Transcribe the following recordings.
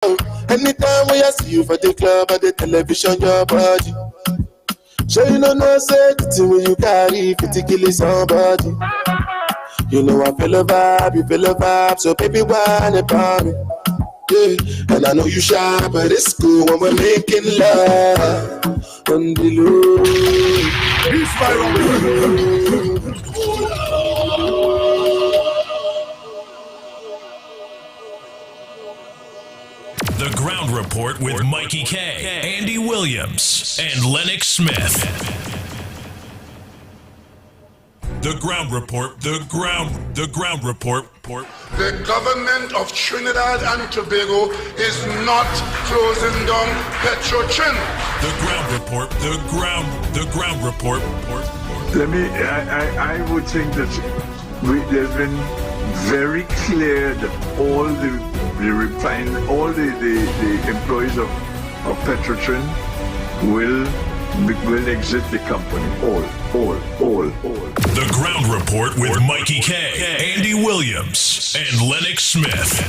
Anytime when I see you for the club or the television, your body. Sure you know no say the thing when you carry 50 kill somebody. You know I feel a vibe, you feel a vibe, so baby whine about me. Yeah, and I know you shy, but it's cool when we're making love on the low. The Ground Report with Mikey K, Andy Williams, and Lennox Smith. The Ground Report, the ground report. The government of Trinidad and Tobago is not closing down Petrotrin. The Ground Report, the ground report. I would think that there's been very clear that all the employees of Petrotrin will exit the company. All. The Ground Report with Mikey K, Andy Williams, and Lennox Smith.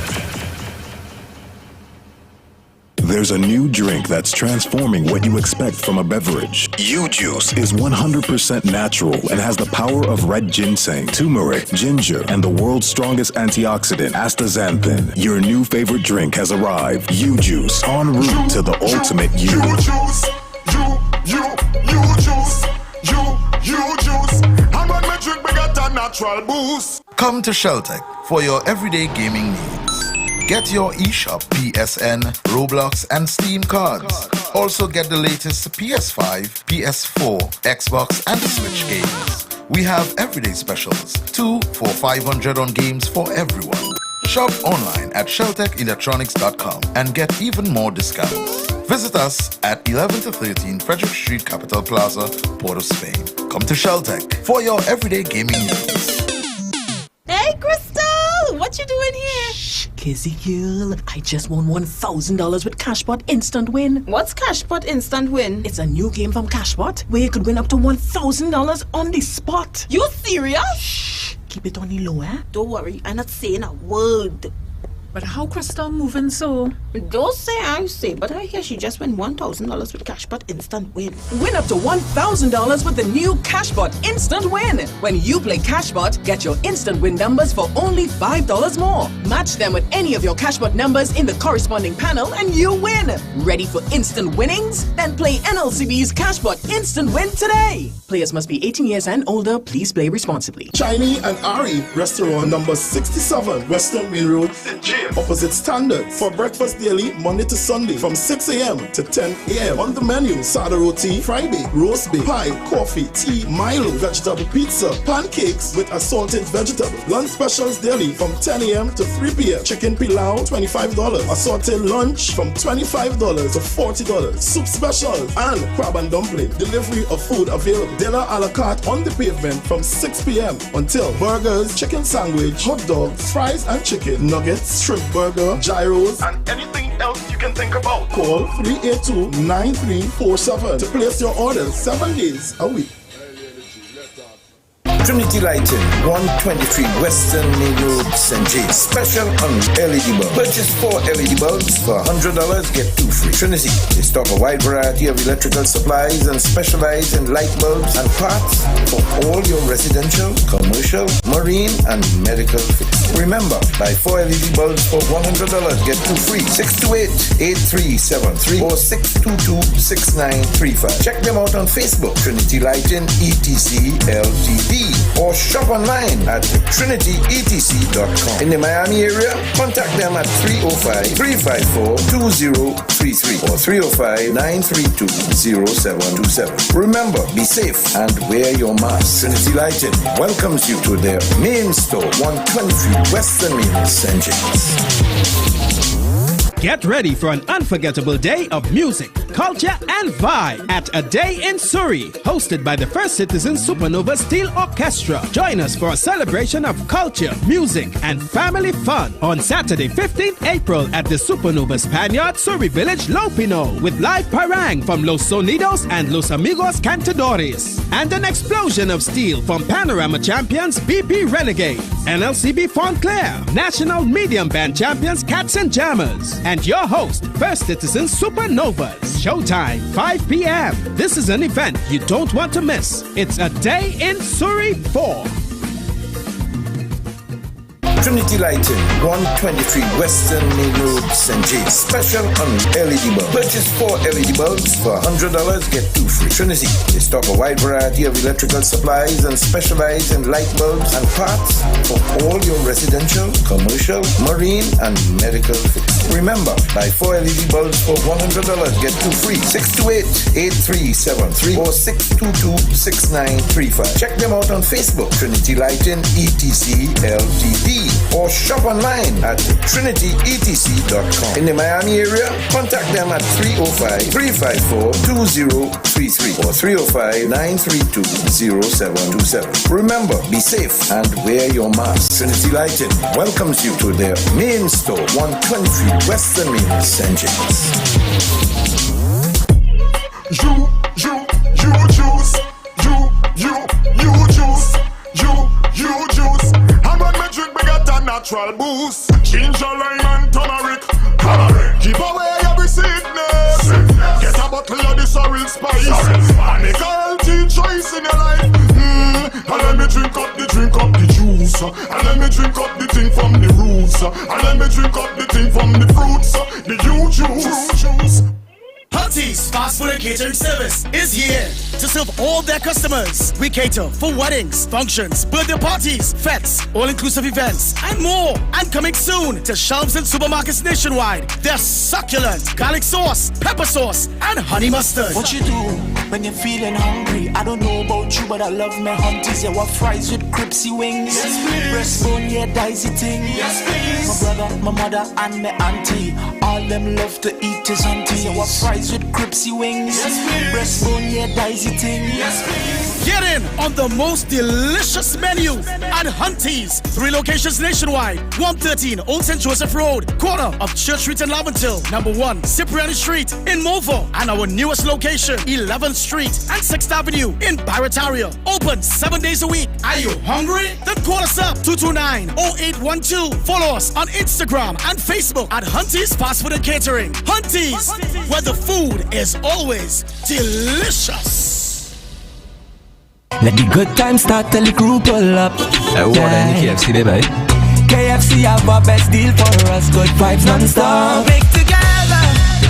There's a new drink that's transforming what you expect from a beverage. U-Juice is 100% natural and has the power of red ginseng, turmeric, ginger, and the world's strongest antioxidant, astaxanthin. Your new favorite drink has arrived. U-Juice, en route to the ultimate you. U-Juice. And when we drink, we get a natural boost. Come to Sheltec for your everyday gaming needs. Get your eShop, PSN, Roblox, and Steam cards. Also get the latest PS5, PS4, Xbox, and Switch games. We have everyday specials, 2 for $500 on games for everyone. Shop online at sheltechelectronics.com and get even more discounts. Visit us at 11 to 13 Frederick Street, Capital Plaza, Port of Spain. Come to Sheltec for your everyday gaming needs. Hey, Crystal! What you doing here? Shh, Kizzy girl. I just won $1,000 with Cashbot Instant Win. What's Cashbot Instant Win? It's a new game from Cashbot where you could win up to $1,000 on the spot. You serious? Shh, keep it on the low, eh? Don't worry, I'm not saying a word. But how Crystal moving so? Don't say I say, but I hear she just won $1,000 with Cashbot Instant Win. Win up to $1,000 with the new Cashbot Instant Win. When you play Cashbot, get your instant win numbers for only $5 more. Match them with any of your Cashbot numbers in the corresponding panel and you win. Ready for instant winnings? Then play NLCB's Cashbot Instant Win today. Players must be 18 years and older. Please play responsibly. Chinese and Ari, restaurant number 67, Western Main Road, St. James. Opposite Standard for breakfast daily, Monday to Sunday from 6 a.m. to 10 a.m. On the menu, sada roti, Friday, roast beef, pie, coffee, tea, Milo, vegetable pizza, pancakes with assorted vegetables. Lunch specials daily from 10 a.m. to 3 p.m. Chicken pilau, $25. Assorted lunch from $25 to $40. Soup specials and crab and dumpling. Delivery of food available. Dinner a la carte on the pavement from 6 p.m. until burgers, chicken sandwich, hot dogs, fries and chicken, nuggets, shrimp burger, gyros, and anything else you can think about. Call 382-9347 to place your orders 7 days a week. Trinity Lighting, 123 Western Main Road, St. James. Special on LED bulbs. Purchase 4 LED bulbs for $100, get 2 free. Trinity, they stock a wide variety of electrical supplies and specialize in light bulbs and parts for all your residential, commercial, marine, and medical fixtures. Remember, buy 4 LED bulbs for $100, get 2 free. 628-8373 or 622-6935. Check them out on Facebook, Trinity Lighting ETC Ltd. Or shop online at trinityetc.com. In the Miami area, contact them at 305-354-2033 or 305-932-0727. Remember, be safe and wear your mask. Trinity Lighting welcomes you to their main store, 123 Western Main, St. James. Get ready for an unforgettable day of music, culture, and vibe at A Day in Surrey, hosted by the First Citizen Supernova Steel Orchestra. Join us for a celebration of culture, music, and family fun on Saturday, 15th April at the Supernova Spaniard, Surrey Village, Lopino, with live parang from Los Sonidos and Los Amigos Cantadores, and an explosion of steel from Panorama champions BP Renegade, NLCB Fontclair, National Medium Band champions Cats and Jammers, and your host, First Citizen Supernovas. Showtime, 5 p.m. This is an event you don't want to miss. It's A Day in Surrey 4. Trinity Lighting, 123 Western Main Road, St. James. Special on LED bulbs. Purchase 4 LED bulbs for $100, get 2 free. Trinity, they stock a wide variety of electrical supplies and specialize in light bulbs and parts for all your residential, commercial, marine, and medical fixtures. Remember, buy 4 LED bulbs for $100, get 2 free. 628-8373 or 622-6935. Check them out on Facebook, Trinity Lighting ETC LTD. Or shop online at trinityetc.com. In the Miami area, contact them at 305-354-2033 or 305-932-0727. Remember, be safe and wear your mask. Trinity Lighting welcomes you to their main store, 123 Western Main, St. James. You juice. I'm on my drink, we got a natural boost. Ginger, lime, and turmeric. Keep away every sickness. Get a bottle of this orange spice. And make a healthy choice in your life. And let me drink up the juice. And let me drink up the thing from the roots. And let me drink up the thing from the fruits. The juice. Hunty's Fast Food and Catering Service is here to serve all their customers. We cater for weddings, functions, birthday parties, fetes, all-inclusive events, and more. And coming soon to shelves and supermarkets nationwide, their succulent garlic sauce, pepper sauce, and honey mustard. What you do when you're feeling hungry? I don't know about you, but I love my Hunty's. Yeah, what fries with crispy wings? Yes, please. Breastbone, yeah, dicey thing. Yes, please. My brother, my mother, and my auntie, all them love to eat his Hunty's. Yeah, what fries with crispy wings? Yes, please. Breastbone, yeah, dicey thing. Yes, please. Get in on the most delicious menu at Hunty's. 3 locations nationwide. 113 Old St. Joseph Road, corner of Church Street in Laventille. Number 1, Cipriani Street in Movo. And our newest location, 11th Street and 6th Avenue in Barretaria. Open 7 days a week. Are you hungry? Then call us up, 229-0812. Follow us on Instagram and Facebook at Hunty's Fast Food and Catering. Hunty's, where the food is always delicious. Let the good times start till the crew pull up. What any KFC, baby? KFC have our best deal for us. Good vibes non-stop. Make together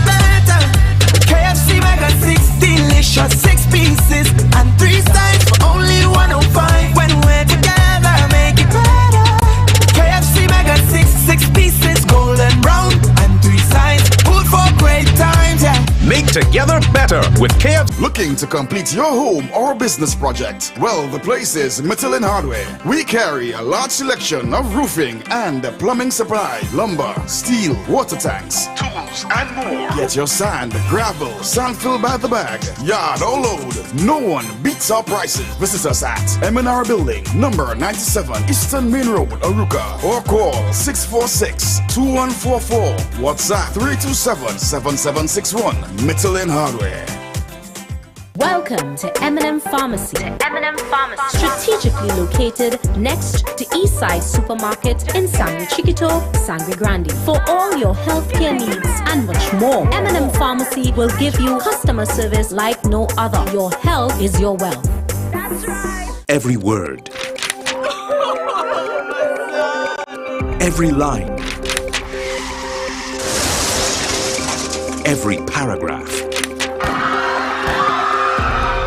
better. KFC Mega 6 delicious 6 pieces and 3 sides for only $105. When we're together, make it better. KFC Mega 6 pieces, golden brown and 3 sides. Food for great times, yeah. Make together better with KFC. Looking to complete your home or business project? Well, the place is Michelin Hardware. We carry a large selection of roofing and plumbing supply, lumber, steel, water tanks, tools, and more. Get your sand, gravel, sand filled by the bag, yard or load. No one beats our prices. Visit us at M&R Building, number 97, Eastern Main Road, Aruka, or call 646-2144. WhatsApp 327-7761. Michelin Hardware. Welcome to M&M Pharmacy. Strategically located next to Eastside Supermarket in Sangre Chiquito, Sangre Grande. For all your healthcare needs and much more, M&M Pharmacy will give you customer service like no other. Your health is your wealth. That's right. Every word, every line, every paragraph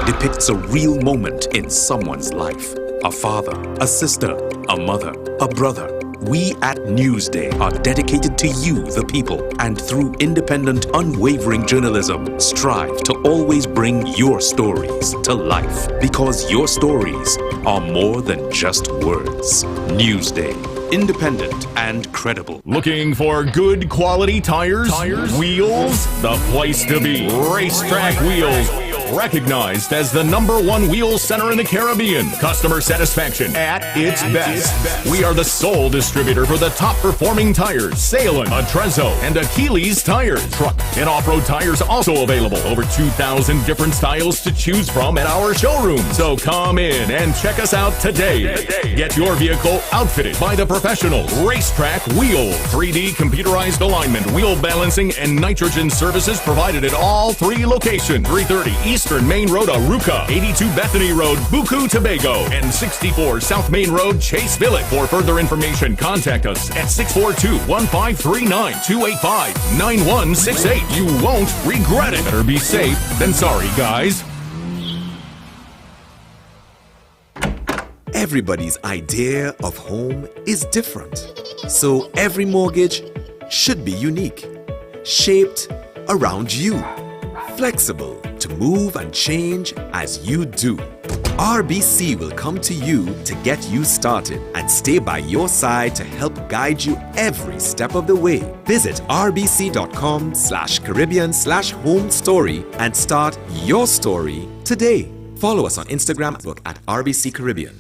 depicts a real moment in someone's life. A father, a sister, a mother, a brother. We at Newsday are dedicated to you, the people, and through independent, unwavering journalism, strive to always bring your stories to life. Because your stories are more than just words. Newsday. Independent and credible. Looking for good quality tires? Wheels? The place to be. Racetrack Wheels. Recognized as the #1 wheel center in the Caribbean. Customer satisfaction at its best. We are the sole distributor for the top performing tires, Salem, Atrezzo, and Achilles tires. Truck and off-road tires also available. Over 2,000 different styles to choose from at our showroom. So come in and check us out today. Get your vehicle outfitted by the professional Racetrack Wheel. 3D computerized alignment, wheel balancing, and nitrogen services provided at all 3 locations. 330 Eastern Main Road, Aruca, 82 Bethany Road, Buku, Tobago, and 64 South Main Road, Chase Village. For further information, contact us at 642-1539-285-9168. You won't regret it. Better be safe than sorry, guys. Everybody's idea of home is different. So every mortgage should be unique, shaped around you, flexible to move and change as you do. RBC will come to you to get you started and stay by your side to help guide you every step of the way. Visit rbc.com/Caribbean/home story and start your story today. Follow us on Instagram at RBC Caribbean.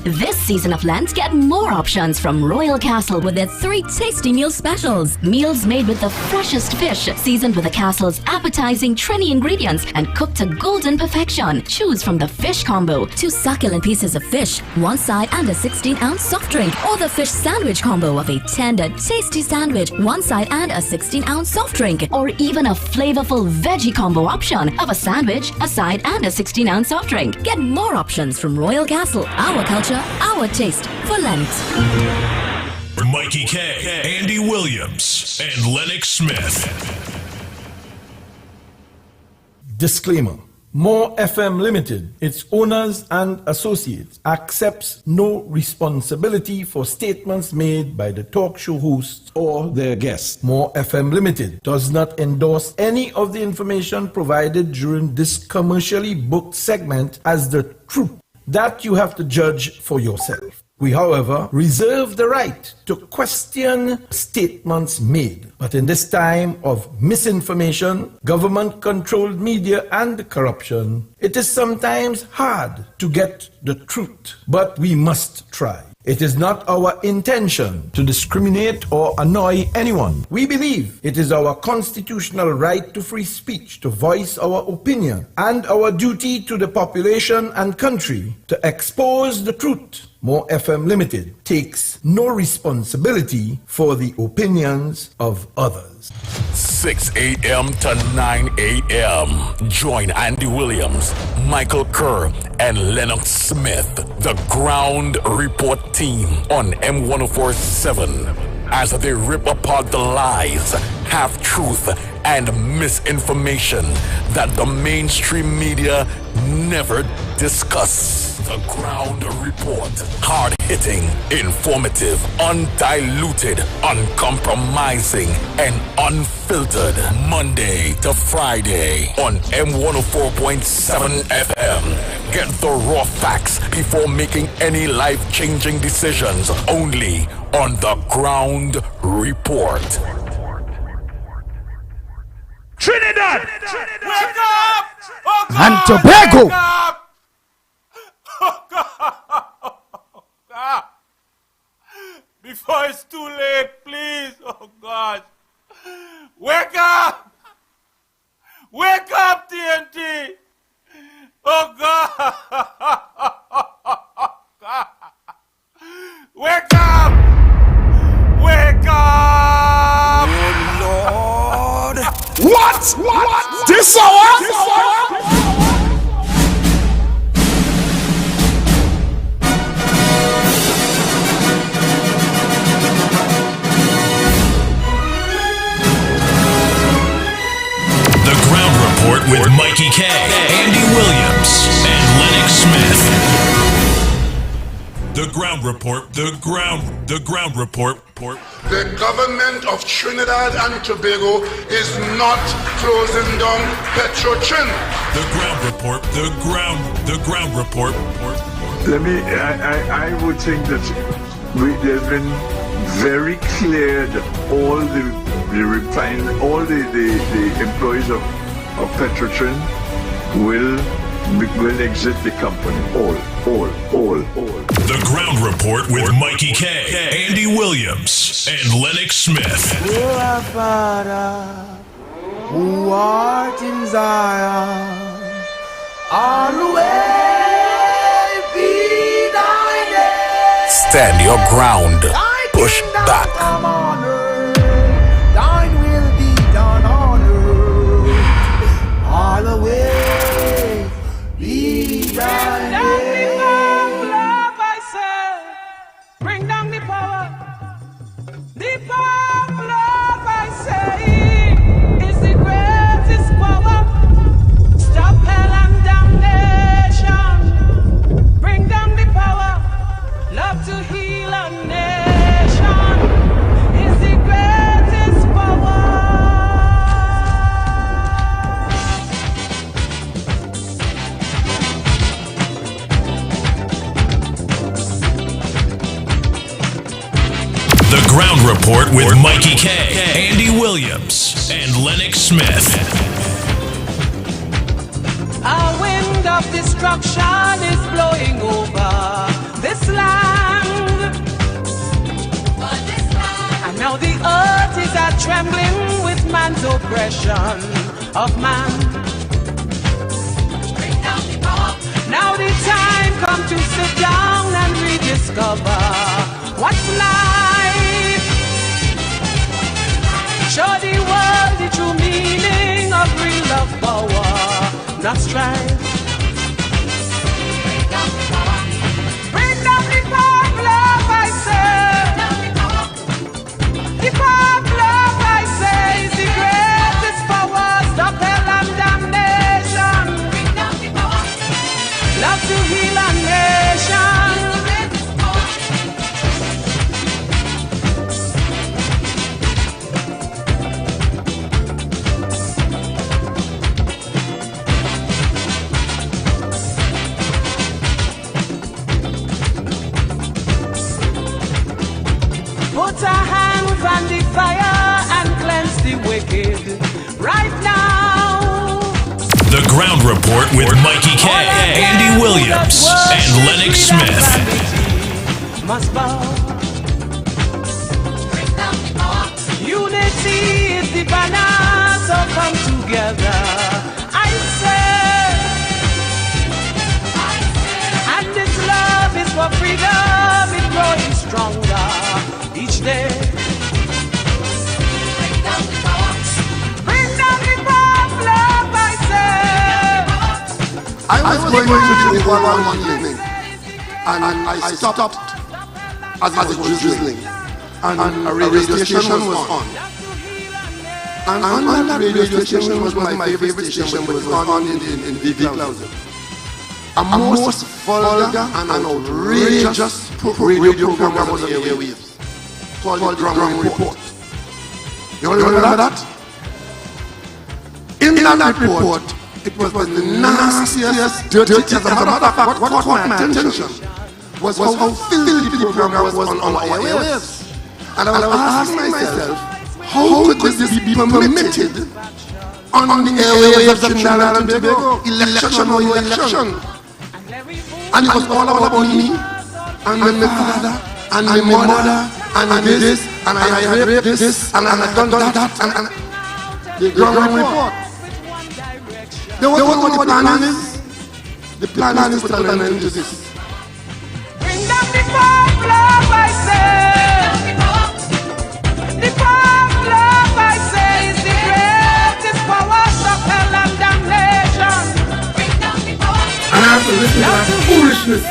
This season of Lent, get more options from Royal Castle with their 3 tasty meal specials. Meals made with the freshest fish, seasoned with the Castle's appetizing Trini ingredients and cooked to golden perfection. Choose from the fish combo, 2 succulent pieces of fish, 1 side and a 16-ounce soft drink, or the fish sandwich combo of a tender, tasty sandwich, 1 side and a 16-ounce soft drink, or even a flavorful veggie combo option of a sandwich, a side and a 16-ounce soft drink. Get more options from Royal Castle. Our culture, our taste for Lent. Mikey K, Andy Williams, and Lennox Smith. Disclaimer. More FM Limited, its owners and associates, accepts no responsibility for statements made by the talk show hosts or their guests. More FM Limited does not endorse any of the information provided during this commercially booked segment as the truth. That you have to judge for yourself. We, however, reserve the right to question statements made. But in this time of misinformation, government-controlled media, and corruption, it is sometimes hard to get the truth. But we must try. It is not our intention to discriminate or annoy anyone. We believe it is our constitutional right to free speech, to voice our opinion, and our duty to the population and country to expose the truth. More FM Limited takes no responsibility for the opinions of others. 6 a.m. to 9 a.m. Join Andy Williams, Michael Kerr, and Lennox Smith, the Ground Report team on M1047 as they rip apart the lies, half-truth, and misinformation that the mainstream media never discuss. The Ground Report. Hard-hitting, informative, undiluted, uncompromising, and unfiltered. Monday to Friday on M104.7 FM. Get the raw facts before making any life-changing decisions. Only on The Ground Report. Trinidad! Wake up! Oh God! And Tobago! Wake up! Oh God! Oh God! Before it's too late, please. Oh God! Wake up! Wake up, TNT! Oh God! Wake up! Wake up! Oh Lord! What? What? This hour? The Ground Report with Mikey K, Andy Williams, and Lennox Smith. The Ground Report, the Ground Report. The government of Trinidad and Tobago is not closing down Petrotrin. The Ground Report, the Ground Report. I would think that there's been very cleared all the employees of Petrotrin will exit the company. All. The Ground Report with Mikey K, Andy Williams, and Lennox Smith. Oh, our Father, who art in Zion, always be thy name. Stand your ground. Push back. Come on earth, thine will be done on earth. Always be thy name. I say, bring down the power. The power of love, I say, is the greatest power. Stop hell and damnation. Bring down the power. Love to heal a nation is the greatest power. The Ground Report with Mikey K, Andy Williams, and Lennox Smith. A wind of destruction is blowing over this land. And now the earth is trembling with man's oppression of man. Now the time come to sit down and rediscover what's life. Show the world the true meaning of real love, power, not strife. Bring down the power of love, I say. The power of love, I say, is the greatest power. Stop hell and damnation. Love to heal a nation. Put our hands on the fire and cleanse the wicked right now. The Ground Report with Mikey K, Andy Williams, and Lennox Smith. Must bow. Unity is the banner, so come together. I say, and this love is for freedom, it's growing stronger each day. Bring down the power of love, I say. I was going to the one evening, and I stopped as it was drizzling, and a radio station was on. And on that radio station was my favorite station, was on in V-Cloud. A most vulgar and outrageous radio program was on the airwaves, called Ground Report. You remember that? In that report, it was the nastiest, dirtiest, as a matter of fact, what caught my attention was how filthy the program was on our airwaves. And I was asking myself, how could this be permitted on the airwaves of Trinidad and Tobago? Election or election. And it was all about me, and my father, and my mother, and this, and I raped this, and I done that, and the Ground Report. There was what the plan is. The plan is to put an end to this. Bring down the power of love, I say. The power of love, I say, is the greatest power. Stop hell and damnation. And I have to listen to that foolishness.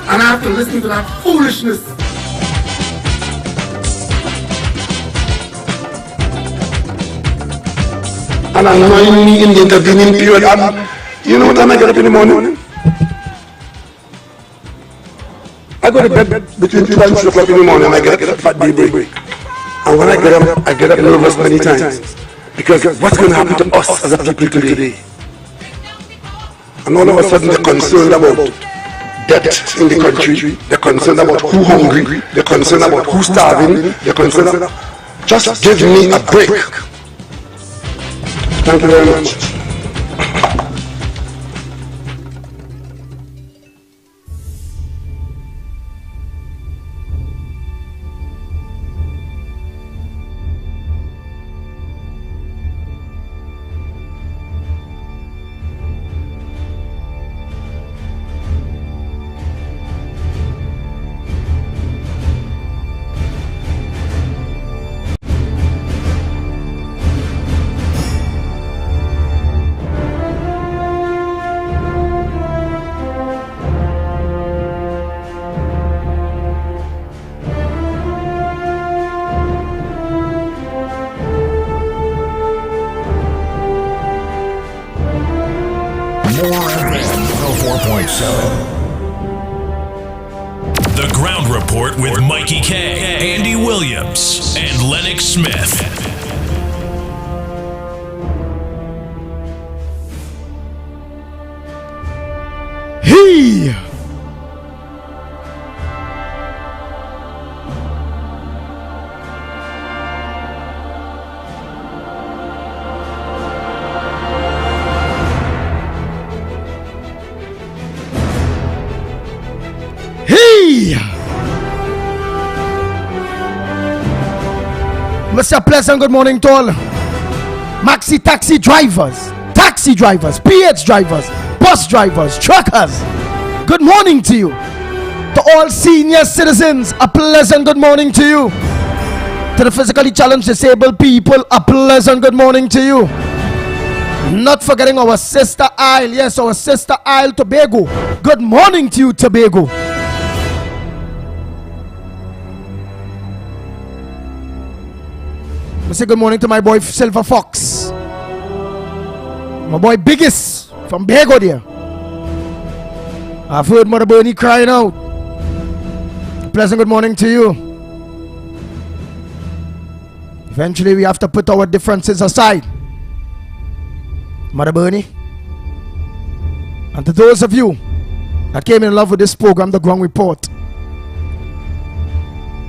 And I have to listen to that foolishness. And annoying me in the intervening period. And you know what time I get up in the morning? I go to bed between 2 and 3 o'clock in the morning, and I get up at daybreak. And when I get up nervous many times. Because what's going to happen to us as a people today? And all of a sudden they're concerned about debt in the country. They're concerned about who hungry. They're concerned about who's starving. They're concerned about... Just give me a break. Thank you very much. The Ground Report with Mikey K, Andy Williams, and Lennox Smith. Hey! Mr. Pleasant, good morning to all maxi taxi drivers, PH drivers, bus drivers, truckers. Good morning to you. To all senior citizens, a pleasant good morning to you. To the physically challenged disabled people, a pleasant good morning to you. Not forgetting our sister isle, yes, our sister isle, Tobago. Good morning to you, Tobago. I say good morning to my boy Silver Fox, my boy Biggest from Bego there. I've heard Mother Bernie crying out. Pleasant good morning to you. Eventually we have to put our differences aside, Mother Bernie. And to those of you that came in love with this program, The Ground Report,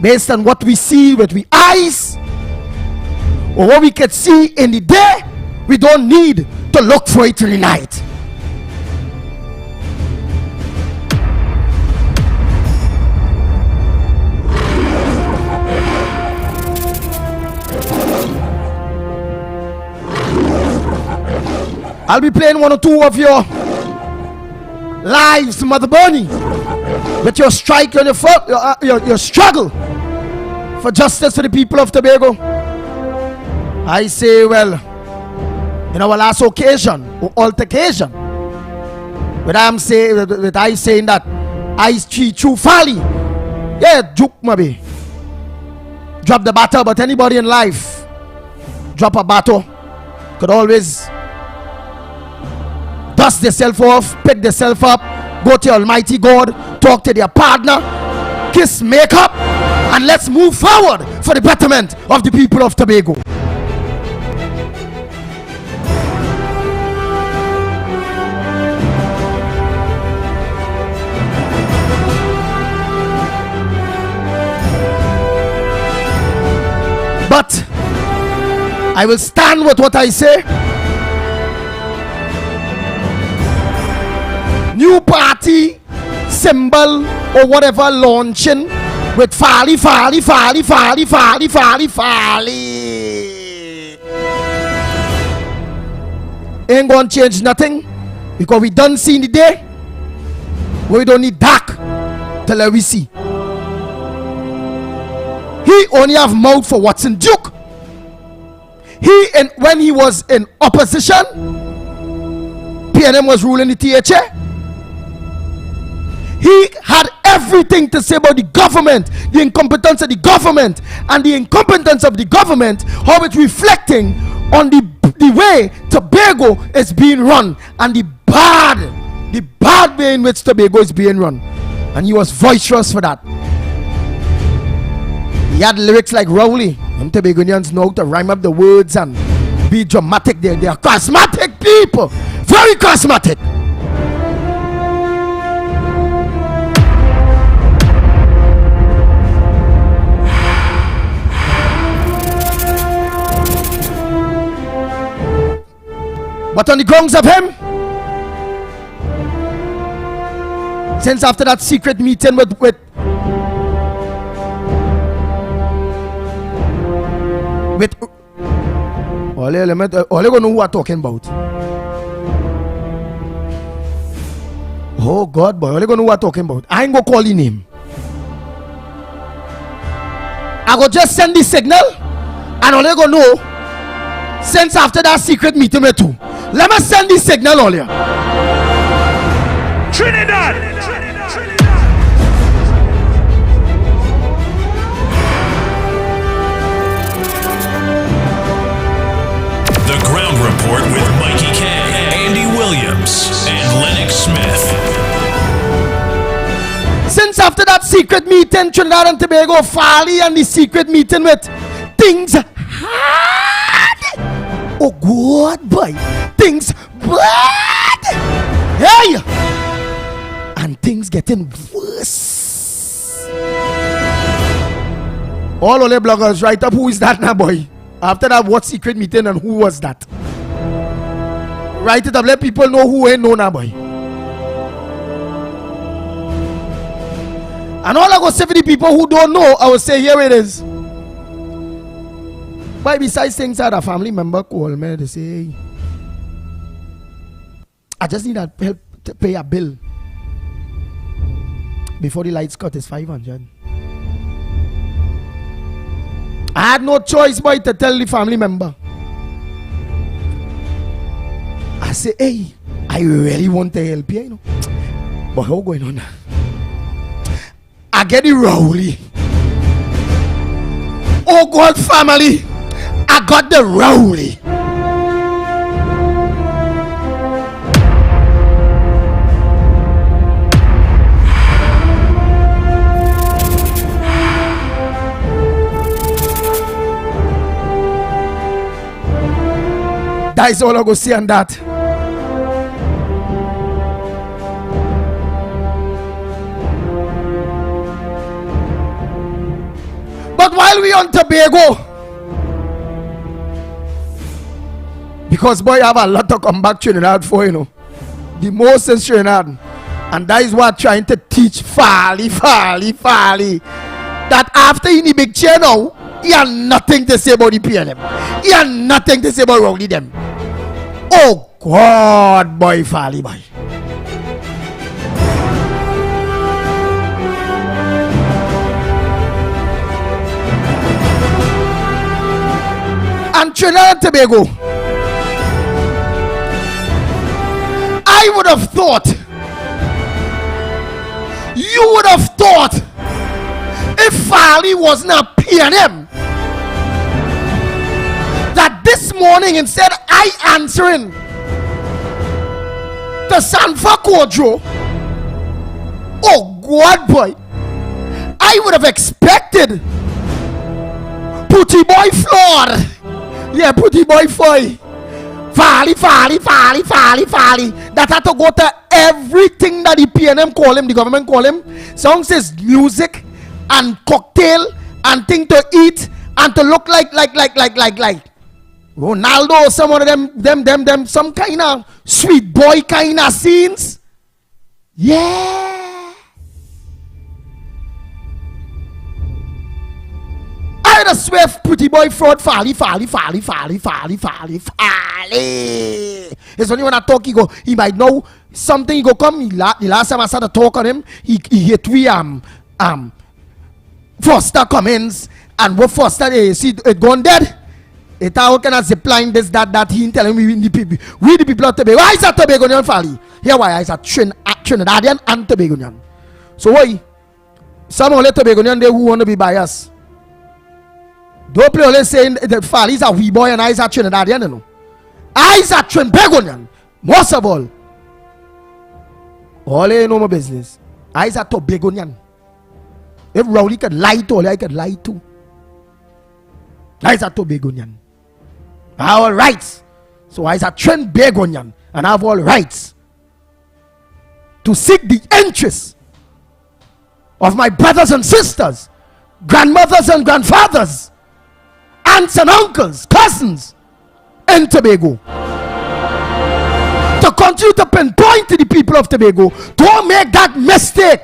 based on what we see with our eyes or what we can see in the day, we don't need to look for it in the night. I'll be playing one or two of your lives, Mother Bernie, with your strike and your struggle for justice for the people of Tobago. I say, well, in our last occasion or altercation, with I saying that I treat you fairly, yeah, juke maybe, drop the batter, but anybody in life drop a batter could always dust themselves off, pick themselves up, go to Almighty God, talk to their partner, kiss, make up, and let's move forward for the betterment of the people of Tobago. But I will stand with what I say. New party symbol or whatever launching with Fali. Ain't gonna change nothing, because we done see the day where we don't need dark till we see. He only have mouth for Watson Duke. When he was in opposition, PNM was ruling the THA. He had everything to say about the government, the incompetence of the government, and the incompetence of the government, how it's reflecting on the way Tobago is being run, and the bad way in which Tobago is being run. And he was boisterous for that. He had lyrics like Rowley. And Tobagonians know how to rhyme up the words and be dramatic. They are charismatic people. Very charismatic. But on the grounds of him, since after that secret meeting with all you gonna know who I'm talking about. Oh God, boy, all you gonna know who I'm talking about. I ain't gonna call his name. I go just send the signal, and all you gonna know, since after that secret meeting with you, let me send the signal all you. Trinidad. The Ground Report with Mikey K, Andy Williams, and Lennox Smith. Since after that secret meeting, Trinidad and Tobago, Farley, and the secret meeting with things hard. Oh God, boy, things bad. Hey, and things getting worse. All of the bloggers write up who is that now, boy. After that, what secret meeting and who was that? Write it up, let people know who ain't know now, boy. And all I go say for the people who don't know, I will say here it is. But besides things that a family member call me, they say, hey, I just need help to pay a bill before the lights cut is 500. I had no choice but to tell the family member. I say, hey, I really want to help you, you know. But how going on now? I get the rowley. Oh God, family, I got the rowley. That is all I go see on that. But while we on Tobago, because boy, I have a lot to come back Trinidad for, you know. The most in Trinidad. And that is what I'm trying to teach Farley. That after in the big chair now, he had nothing to say about the PLM. He had nothing to say about Rowley them. Oh God, boy, Farley, boy. And Trinidad and Tobago, I would have thought, you would have thought, if Farley wasn't a PNM, that this morning instead I answering to Sanfa Kodro, oh God, boy, I would have expected Putty Boy Floor. Yeah, Putty Boy Foy. Farley. That had to go to everything that the PNM call him, the government call him. Song says music and cocktail and thing to eat and to look like Ronaldo, some of them, some kind of sweet boy kind of scenes. Yeah. I just swear Pretty Boy fraud Farley. It's only when I talk he might know something. He go come. The last time I started to talk on him, he hit we Foster Cummins, and what Foster they see it gone dead. It how can I zipline this that he telling me the people of Tobago. Why is that Tobagonian Farley? Here why is that Trinidadian and Tobagonian. So why some of the Tobagonian they who want to be biased. Don't play only saying that Farley is a wee boy and I is a Trinidadian, you know. I is a Trinbagonian. Most of all you know my business. I is a Tobagonian. If Rowley could lie to all, I could lie too. I is a Tobagonian. I have all rights. So I is a Trinbagonian and I have all rights to seek the interests of my brothers and sisters, grandmothers and grandfathers, aunts and uncles, cousins in Tobago. continue to pinpoint to the people of Tobago, don't make that mistake.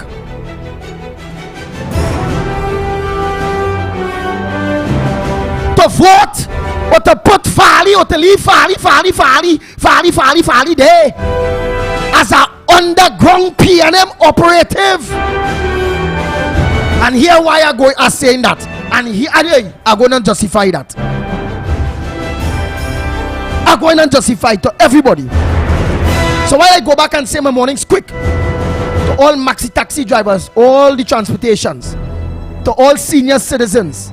To vote or to put Fali or to leave Fali there as an underground PNM operative. And here why I'm saying that. And here I'm going to justify that. I'm going to justify it to everybody. So while I go back and say my mornings quick to all maxi taxi drivers, all the transportations, to all senior citizens,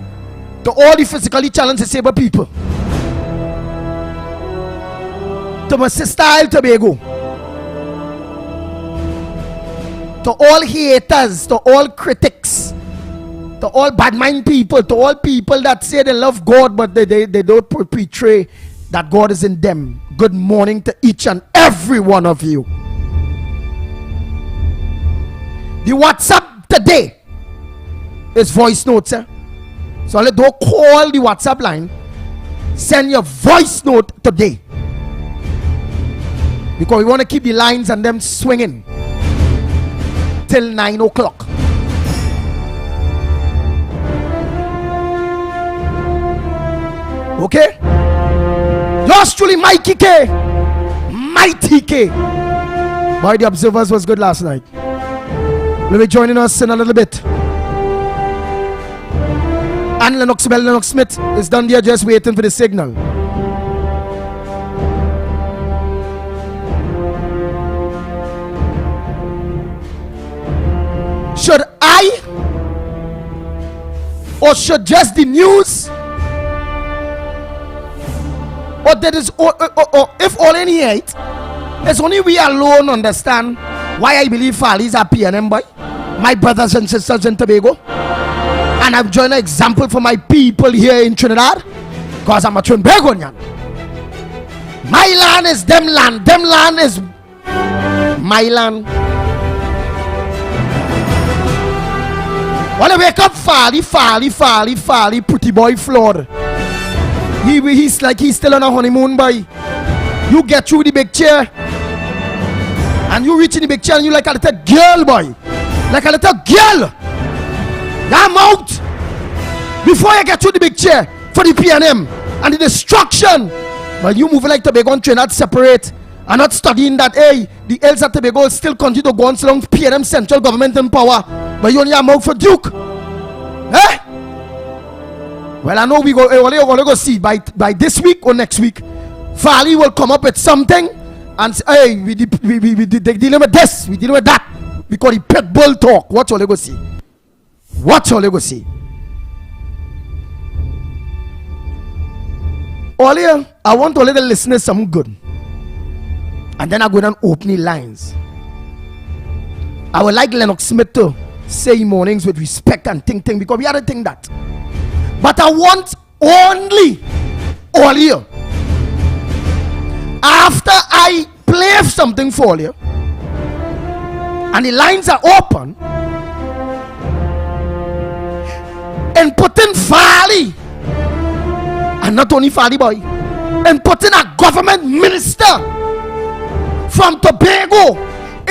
to all the physically challenged disabled people, to my sister El Tobago, to all haters, to all critics, to all bad mind people, to all people that say they love God but they don't portray that God is in them. Good morning to each and every one of you. The WhatsApp today is voice notes. So don't call the WhatsApp line. Send your voice note today. Because we want to keep the lines and them swinging till 9 o'clock. Okay? Yours truly, Mikey K. Mighty K. Boy, the Observers was good last night. Will be joining us in a little bit. And Lennox Smith is down there just waiting for the signal. Should I or should just the news or that is or if all in here it's only we alone understand why I believe Fali is a PNM boy, my brothers and sisters in Tobago. And I've joined an example for my people here in Trinidad because I'm a Trinbagonian. My land is them land is my land. When I wake up Fali, pretty boy flawed. He's like he's still on a honeymoon, boy. You get through the big chair and you reach in the big chair and you like a little girl, boy. Like a little girl. I'm out before you get through the big chair for the PNM and the destruction. But you moving like Tobago and Trinidad separate and not studying that, hey, the Els at Tobago still continue to go on so long PNM central government in power. But you only have out for Duke. Eh? Well, I know we go see by this week or next week, Fali will come up with something and say, hey, we dealing with this, we dealing with that. Because the pet bull talk. Watch all you go see. Watch all you go see. Earlier, I want to let the listeners some good. And then I go down opening lines. I would like Lennox Smith to say mornings with respect and think because we had to think that. But I want only earlier, after I play something for you and the lines are open, and putting Fali, and not only Fali boy, and putting a government minister from Tobago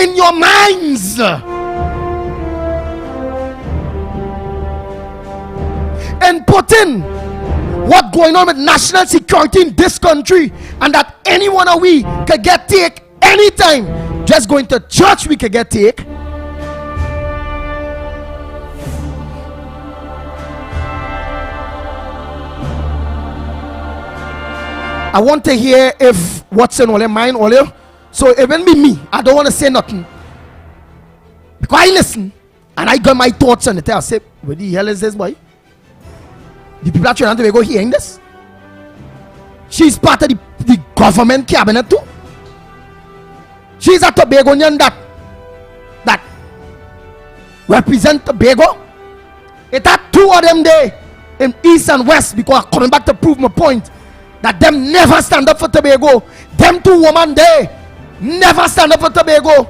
in your minds. And putting what going on with national security in this country, and that any one of we could get take anytime. Just going to church we could get take. I want to hear if what's in all your mind, all you. So it won't be me. I don't want to say nothing. Because I listen and I got my thoughts on it. I say, what the hell is this, boy? The people at Trinidad Tobago hearing this? She's part of the government cabinet too. She's a Tobagonian that represent Tobago. It had two of them there in East and West, because I'm coming back to prove my point that them never stand up for Tobago. Them two women there never stand up for Tobago.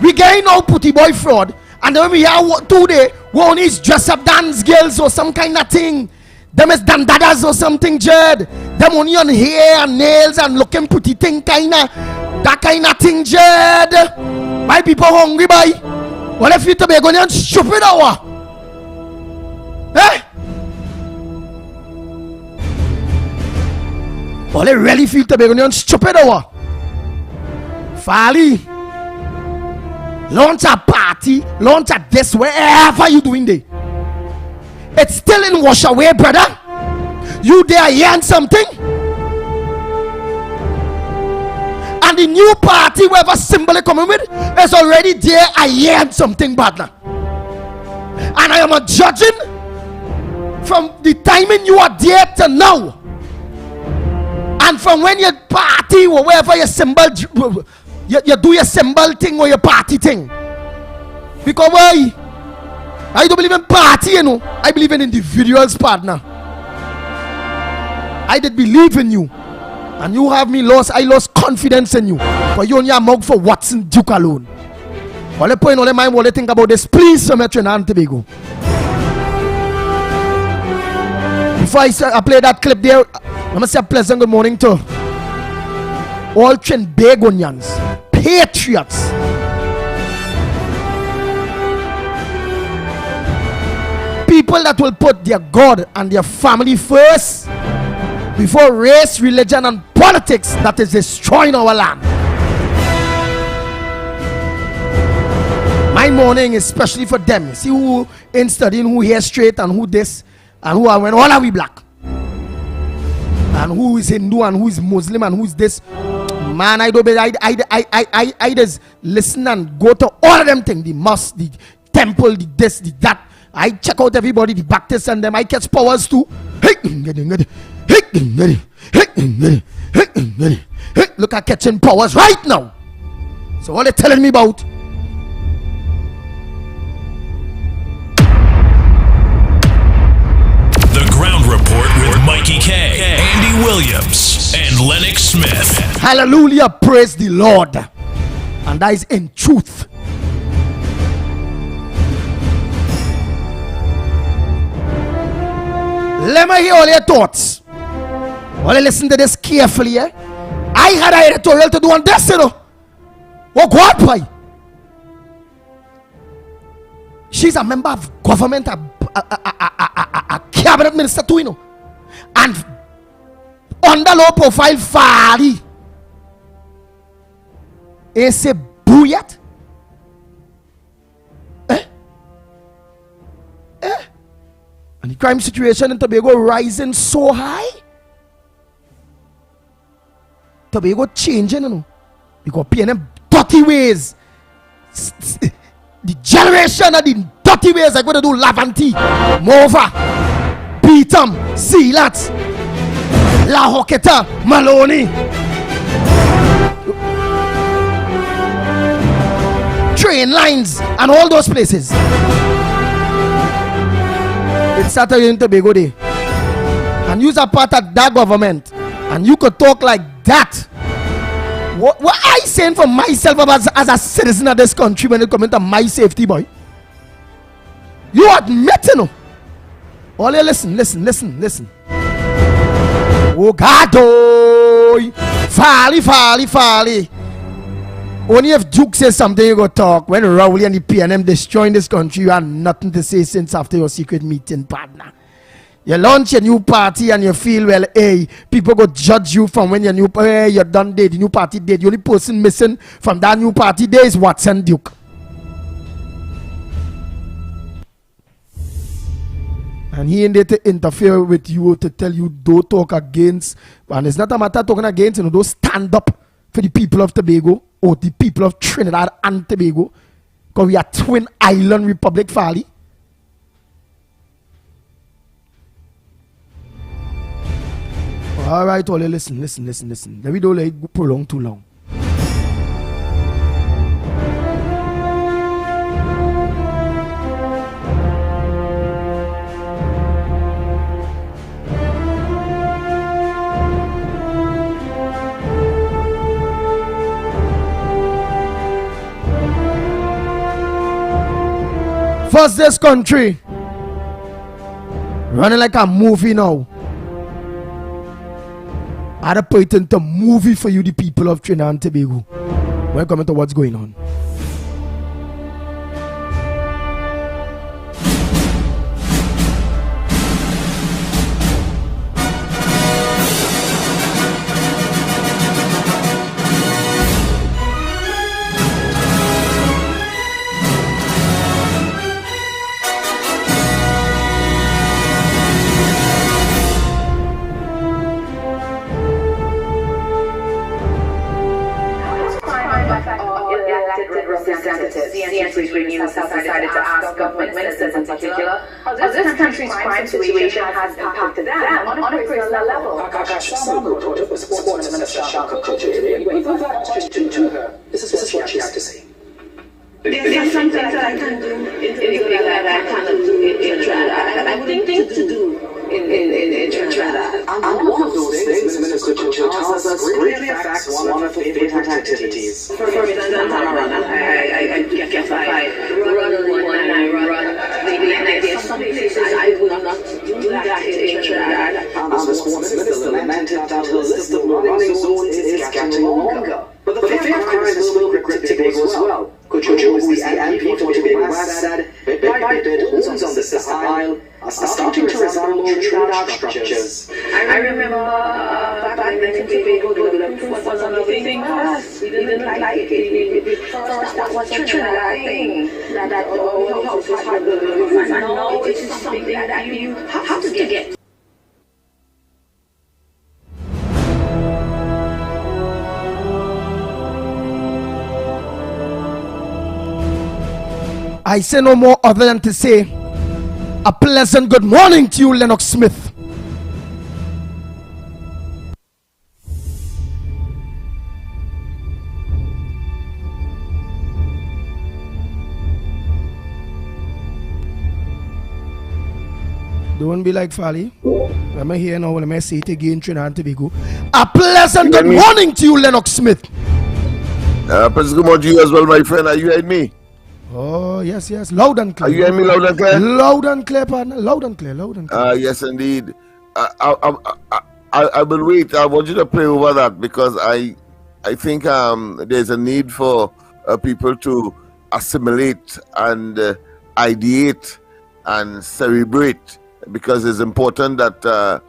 We getting no putty boy fraud, and then we have two there who only is dress up dance girls or some kind of thing. Them is dandadas or something, Jed. Them only on hair and nails and looking pretty thing kinda. That kind of thing, Jed. My people hungry, boy. What if you Tobagonian stupid hour? Eh? Well, they really feel Tobagonian stupid hour. Fali, launch a party, launch a this, wherever you doing there. It's still in wash away, brother. You there hearing something? And the new party, whatever symbol they coming with, is already there. I heard something bad now. And I am a judging from the timing you are there to now. And from when you party or wherever your symbol, you do your symbol thing or your party thing. Because why? I don't believe in party, you know. I believe in individuals, partner. I did believe in you. And you have me lost. I lost confidence in you. But you only a mug for Watson Duke alone. All the point, all the mind, all the think about this. Please, from Trinidad and Tobago. Before I play that clip there, I'm going to say a pleasant good morning to all Trinbagonians, patriots. People that will put their God and their family first before race, religion, and politics that is destroying our land. My morning is especially for them. See who in studying, who here straight, and who this, and who are when all are we black, and who is Hindu, and who is Muslim, and who is this. Man, I don't be. I just listen and go to all of them things. The mosque, the temple, the this, the that. I check out everybody, the Baptists and them. I catch powers too. Look at catching powers right now. So what they telling me about? The Ground Report with Mikey K, Andy Williams, and Lennox Smith. Hallelujah, praise the Lord. And that is in truth. Let me hear all your thoughts. Well, listen to this carefully. I had an editorial to do on this, you know. Oh, God, boy. She's a member of government, a cabinet minister too, you know. And under low profile, Fali. Is a boo yet? And the crime situation in Tobago rising so high. Tobago changing, you know. Because PNM dirty ways. The generation of the dirty ways are going to do Lavanti, Mova, Beatam, Sealat, La Hoqueta, Maloney. Train lines and all those places. It's Saturday in Tobago Day. And you're a part of that government. And you could talk like that. What I saying for myself as a citizen of this country when it comes to my safety, boy? You admit, you know. All you listen. Oh God, oh, Fali. Only if Duke says something you go talk. When Rowley and the PNM destroying this country, you have nothing to say since after your secret meeting, partner. You launch a new party and you feel, well, hey, people go judge you from when your new you're done dead, the new party dead. The only person missing from that new party day is Watson Duke. And he ain't there to interfere with you, to tell you don't talk against. And it's not a matter of talking against, you know, don't stand up for the people of Tobago or the people of Trinidad and Tobago. Because we are twin island republic, Fali. All right, all listen. Let me don't let it prolong too long. First, this country running like a movie now. I had a potent movie for you, the people of Trinidad and Tobago. Welcome to what's going on. News has decided to ask government ministers in particular how this country's crime situation has impacted them on a personal level. Akash Samu reported with Sports Minister Shaka Kochi today. We've had a question to her. This is what she has to say. There's some things that I can do in Trinidad that I cannot do in Trinidad, that I would think to do in Trinidad. And one of those things, Minister Churchill tells us, greatly affects one of her favorite activities. For instance, I get by running when I run. There's some places I would not do that in Trinidad. And the Sports Minister lamented that the list of running zones is getting longer. But the fair crime is still regret Tobago as well. Kojo, who is the MP for Tobago West, said bit by bit homes on the Sister Isle are starting to resemble Trinidad structures. I remember back in Tobago, the was another thing for us. We didn't like it. For us, that was a Trinidad thing. That all houses had the roof. And now it is something that you have to get. I say no more other than to say a pleasant good morning to you, Lennox Smith. Don't be like Fally. I'm here now when I say it again, Trinidad and Tobago. A pleasant good morning to you, Lennox Smith. Pleasant good morning to you as well, my friend. Are you hearing me? Oh, yes. Loud and clear. Are you hearing me loud and clear? Loud and clear, partner. Loud and clear. Yes, indeed. I will wait. I want you to pray over that because I think there's a need for people to assimilate and ideate and celebrate because it's important that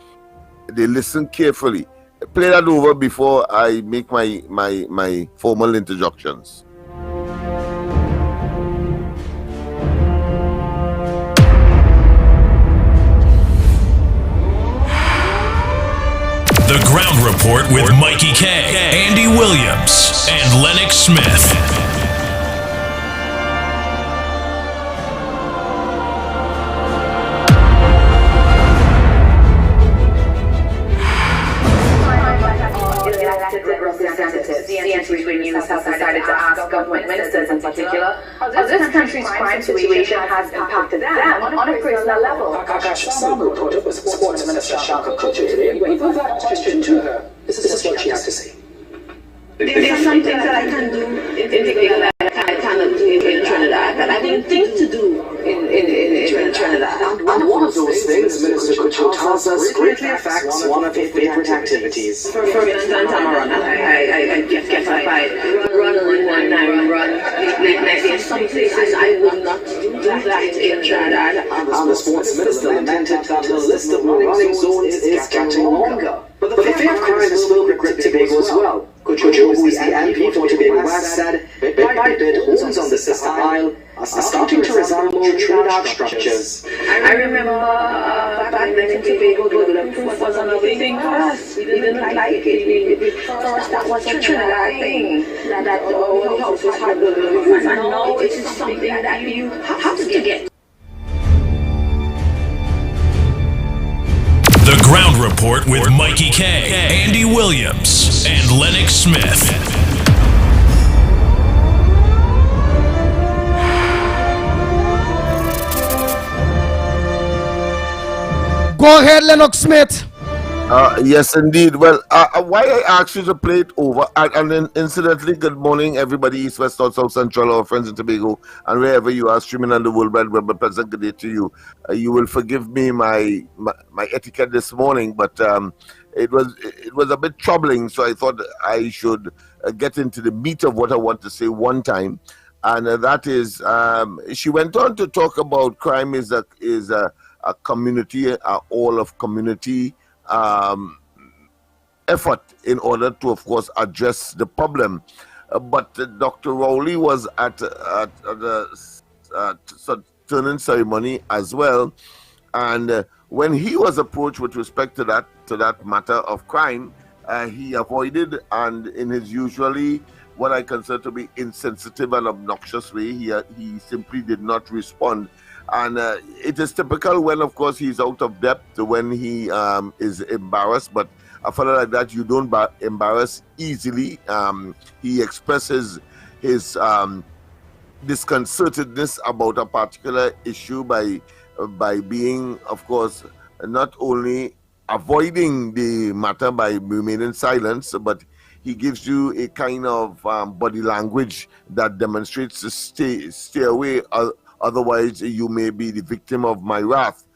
they listen carefully. Play that over before I make my formal introductions. The Ground Report with Mikey K, Andy Williams, and Lennox Smith. News has decided to ask government ministers in particular how this country's crime situation has impacted them on a personal level. Akash Samu reported with Sports Minister Shaka Kochi today. We've had a question to her. This is what she has to say. There's some things that I can do in Trinidad that I cannot do in Trinidad, that I would think to do in Trinidad. And one of those things, Minister Churchill tells us, greatly affects one of her favorite activities. For instance, I get by running when I run. There's some places I would not do that in Trinidad. And the Sports Minister lamented that the list of running zones is getting longer. But the fair crime is still regret Tobago as well. Kojo, who is the MP for Tobago West, said bit by bit homes on the Sister Isle are starting to resemble Trinidad structures. I remember back in Tobago, the roof was another thing for us. We didn't like it. For us, that was a Trinidad thing. That all houses had the roof. And now it is something that you have to get. The Ground Report with Mikey K, Andy Williams, and Lennox Smith. Go ahead, Lennox Smith. Yes, indeed. Well, why I asked you to play it over, and then incidentally, good morning, everybody, East, West, North, South, Central, our friends in Tobago, and wherever you are streaming on the World Wide Web, a pleasant good day to you. You will forgive me my etiquette this morning, but it was a bit troubling. So I thought I should get into the meat of what I want to say one time, and that is, she went on to talk about crime is a community, all of community effort in order to, of course, address the problem. But Dr. Rowley was at the turning ceremony as well, and when he was approached with respect to that matter of crime, he avoided, and in his usually what I consider to be insensitive and obnoxious way, he simply did not respond. And it is typical when, of course, he's out of depth, when he is embarrassed. But a fellow like that, you don't embarrass easily. He expresses his disconcertedness about a particular issue by being, of course, not only avoiding the matter by remaining silent, but he gives you a kind of body language that demonstrates to stay away. Otherwise, you may be the victim of my wrath.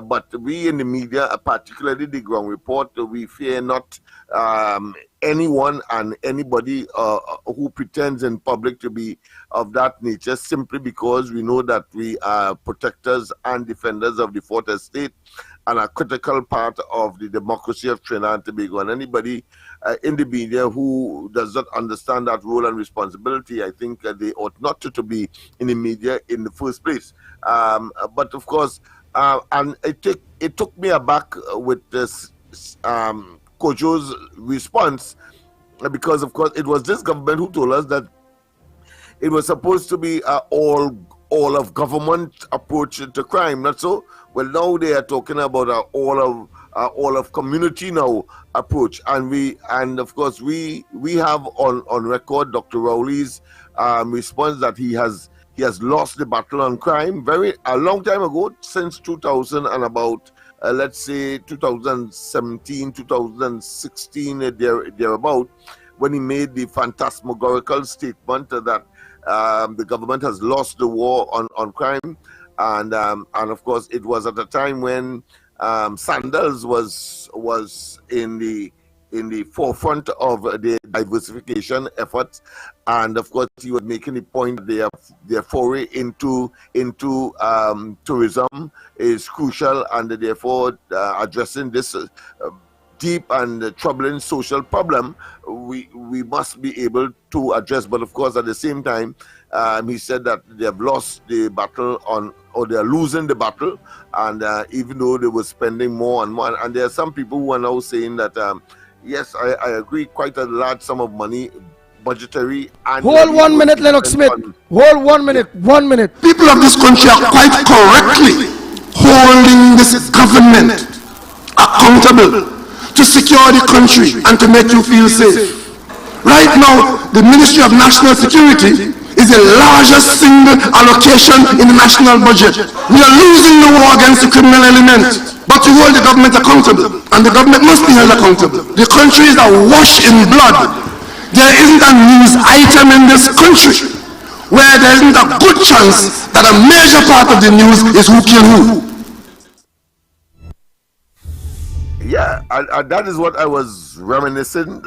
But we in the media, particularly the ground report, we fear not anyone and anybody who pretends in public to be of that nature, simply because we know that we are protectors and defenders of the Fourth Estate and a critical part of the democracy of Trinidad and Tobago. And anybody in the media who does not understand that role and responsibility, I think they ought not to be in the media in the first place. But of course, and it took me aback with this Kojo's response, because of course it was this government who told us that it was supposed to be all of government approach to crime. Not so. Well, now they are talking about all of community now approach, and of course we have on record Dr. Rowley's response that he has lost the battle on crime a long time ago, since 2000 and about let's say 2017, 2016 thereabout, when he made the phantasmagorical statement that the government has lost the war on crime, and of course it was at a time when Sandals was in the forefront of the diversification efforts, and of course he was making the point that their foray into tourism is crucial, and therefore addressing this deep and troubling social problem we must be able to address. But of course at the same time, he said that they have lost the battle or they are losing the battle, and even though they were spending more and more, and there are some people who are now saying that yes, I agree, quite a large sum of money, budgetary and... Hold 1 minute, Lennox Smith. Hold 1 minute, 1 minute. People of this country are quite correctly holding this government accountable to secure the country and to make you feel safe. Right now, the Ministry of National Security is the largest single allocation in the national budget. We are losing the war against the criminal element. But you hold the government accountable, and the government must be held accountable. The country is awash in blood. There isn't a news item in this country where there isn't a good chance that a major part of the news is who killed who. Yeah, and that is what I was reminiscing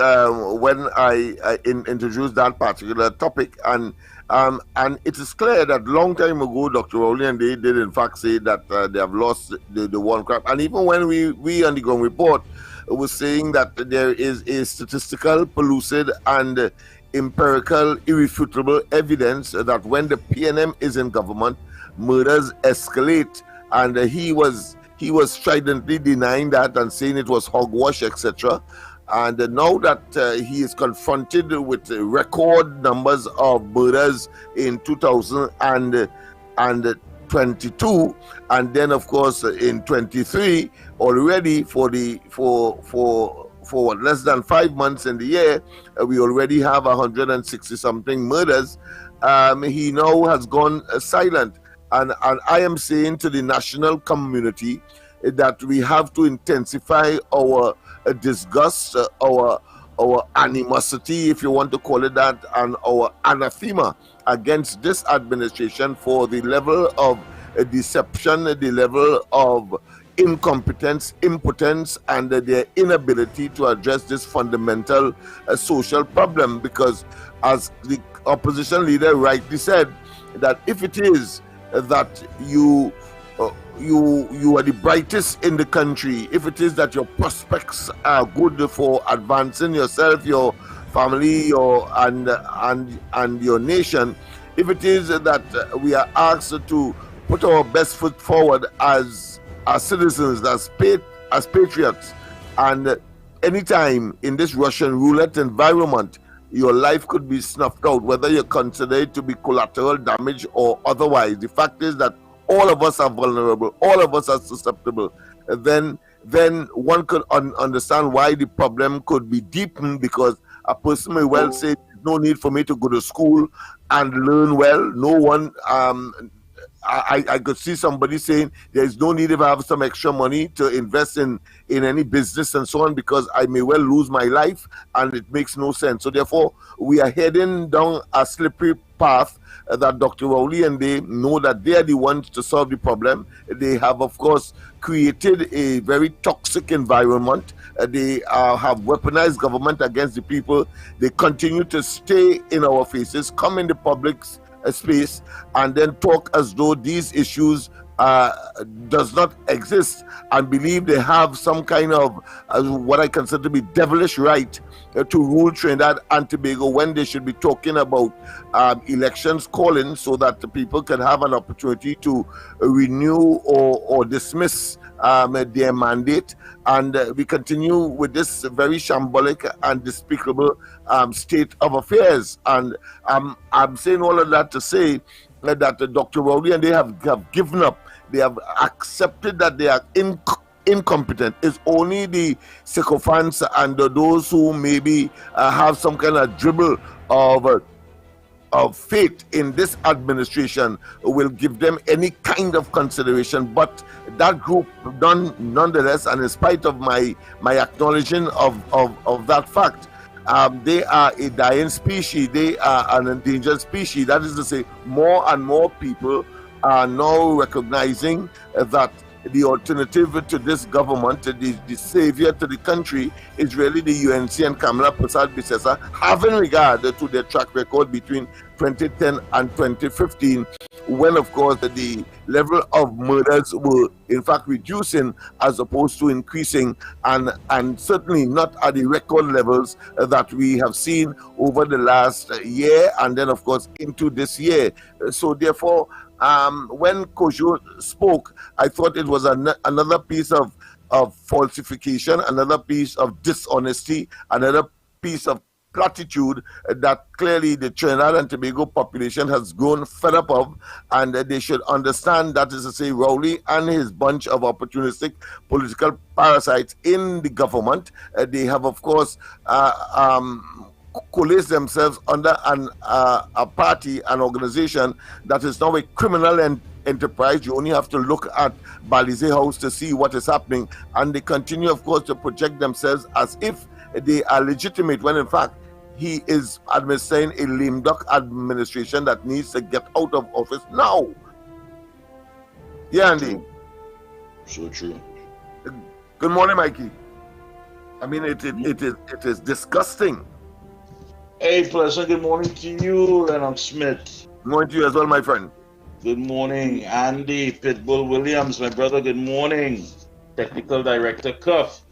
when I introduced that particular topic, and it is clear that long time ago, Dr. Rowley and they did in fact say that they have lost the war on crime. And even when we on the ground report was saying that there is a statistical, pellucid, and empirical, irrefutable evidence that when the PNM is in government, murders escalate, and he was stridently denying that and saying it was hogwash, etc. And now that he is confronted with record numbers of murders in 2022, and then of course in 23 already for less than 5 months in the year, we already have 160 something murders. He now has gone silent. And I am saying to the national community that we have to intensify our disgust, our animosity, if you want to call it that, and our anathema against this administration for the level of deception, the level of incompetence, impotence, and their inability to address this fundamental social problem. Because, as the opposition leader rightly said, that if it is that you are the brightest in the country, if it is that your prospects are good for advancing yourself, your family, and your nation, if it is that we are asked to put our best foot forward as citizens, as patriots, and anytime in this Russian roulette environment, your life could be snuffed out, whether you consider it to be collateral damage or otherwise. The fact is that all of us are vulnerable, all of us are susceptible. Then one could understand why the problem could be deepened, because a person may well say, "There's no need for me to go to school and learn well." No one, I could see somebody saying, "There's no need if I have some extra money to invest in any business and so on, because I may well lose my life," and it makes no sense. So therefore, we are heading down a slippery path that Dr. Rowley and they know that they are the ones to solve the problem. They have, of course, created a very toxic environment. They have weaponized government against the people. They continue to stay in our faces, come in the public space, and then talk as though these issues does not exist, and believe they have some kind of what I consider to be devilish right to rule Trinidad and Tobago, when they should be talking about elections calling, so that the people can have an opportunity to renew or dismiss their mandate. And we continue with this very shambolic and despicable state of affairs. And I'm saying all of that to say that Dr. Rowley and they have given up. They have accepted that they are incompetent. It's only the sycophants and those who maybe have some kind of dribble of faith in this administration will give them any kind of consideration. But that group, nonetheless, and in spite of my acknowledging of that fact, they are a dying species. They are an endangered species. That is to say, more and more people are now recognizing that the alternative to this government, the savior to the country, is really the UNC and Kamala Persad-Bissessar, having regard to their track record between 2010 and 2015, when, of course, the level of murders were in fact reducing as opposed to increasing, and certainly not at the record levels that we have seen over the last year, and then, of course, into this year. So therefore, when Kojo spoke, I thought it was another piece of falsification, another piece of dishonesty, another piece of platitude that clearly the Trinidad and Tobago population has grown fed up of, and they should understand, that is to say, Rowley and his bunch of opportunistic political parasites in the government. They have, of course, coalesce themselves under a party, an organization that is now a criminal enterprise. You only have to look at Balize House to see what is happening, and they continue, of course, to project themselves as if they are legitimate, when in fact he is administering a lame duck administration that needs to get out of office now. Yeah, Andy. So true. Good morning, Mikey. I mean, it is disgusting. Hey, pleasant good morning to you, Lennox Smith. Good morning to you as well, my friend. Good morning, Andy Pitbull Williams, my brother. Good morning, Technical Director Cuff.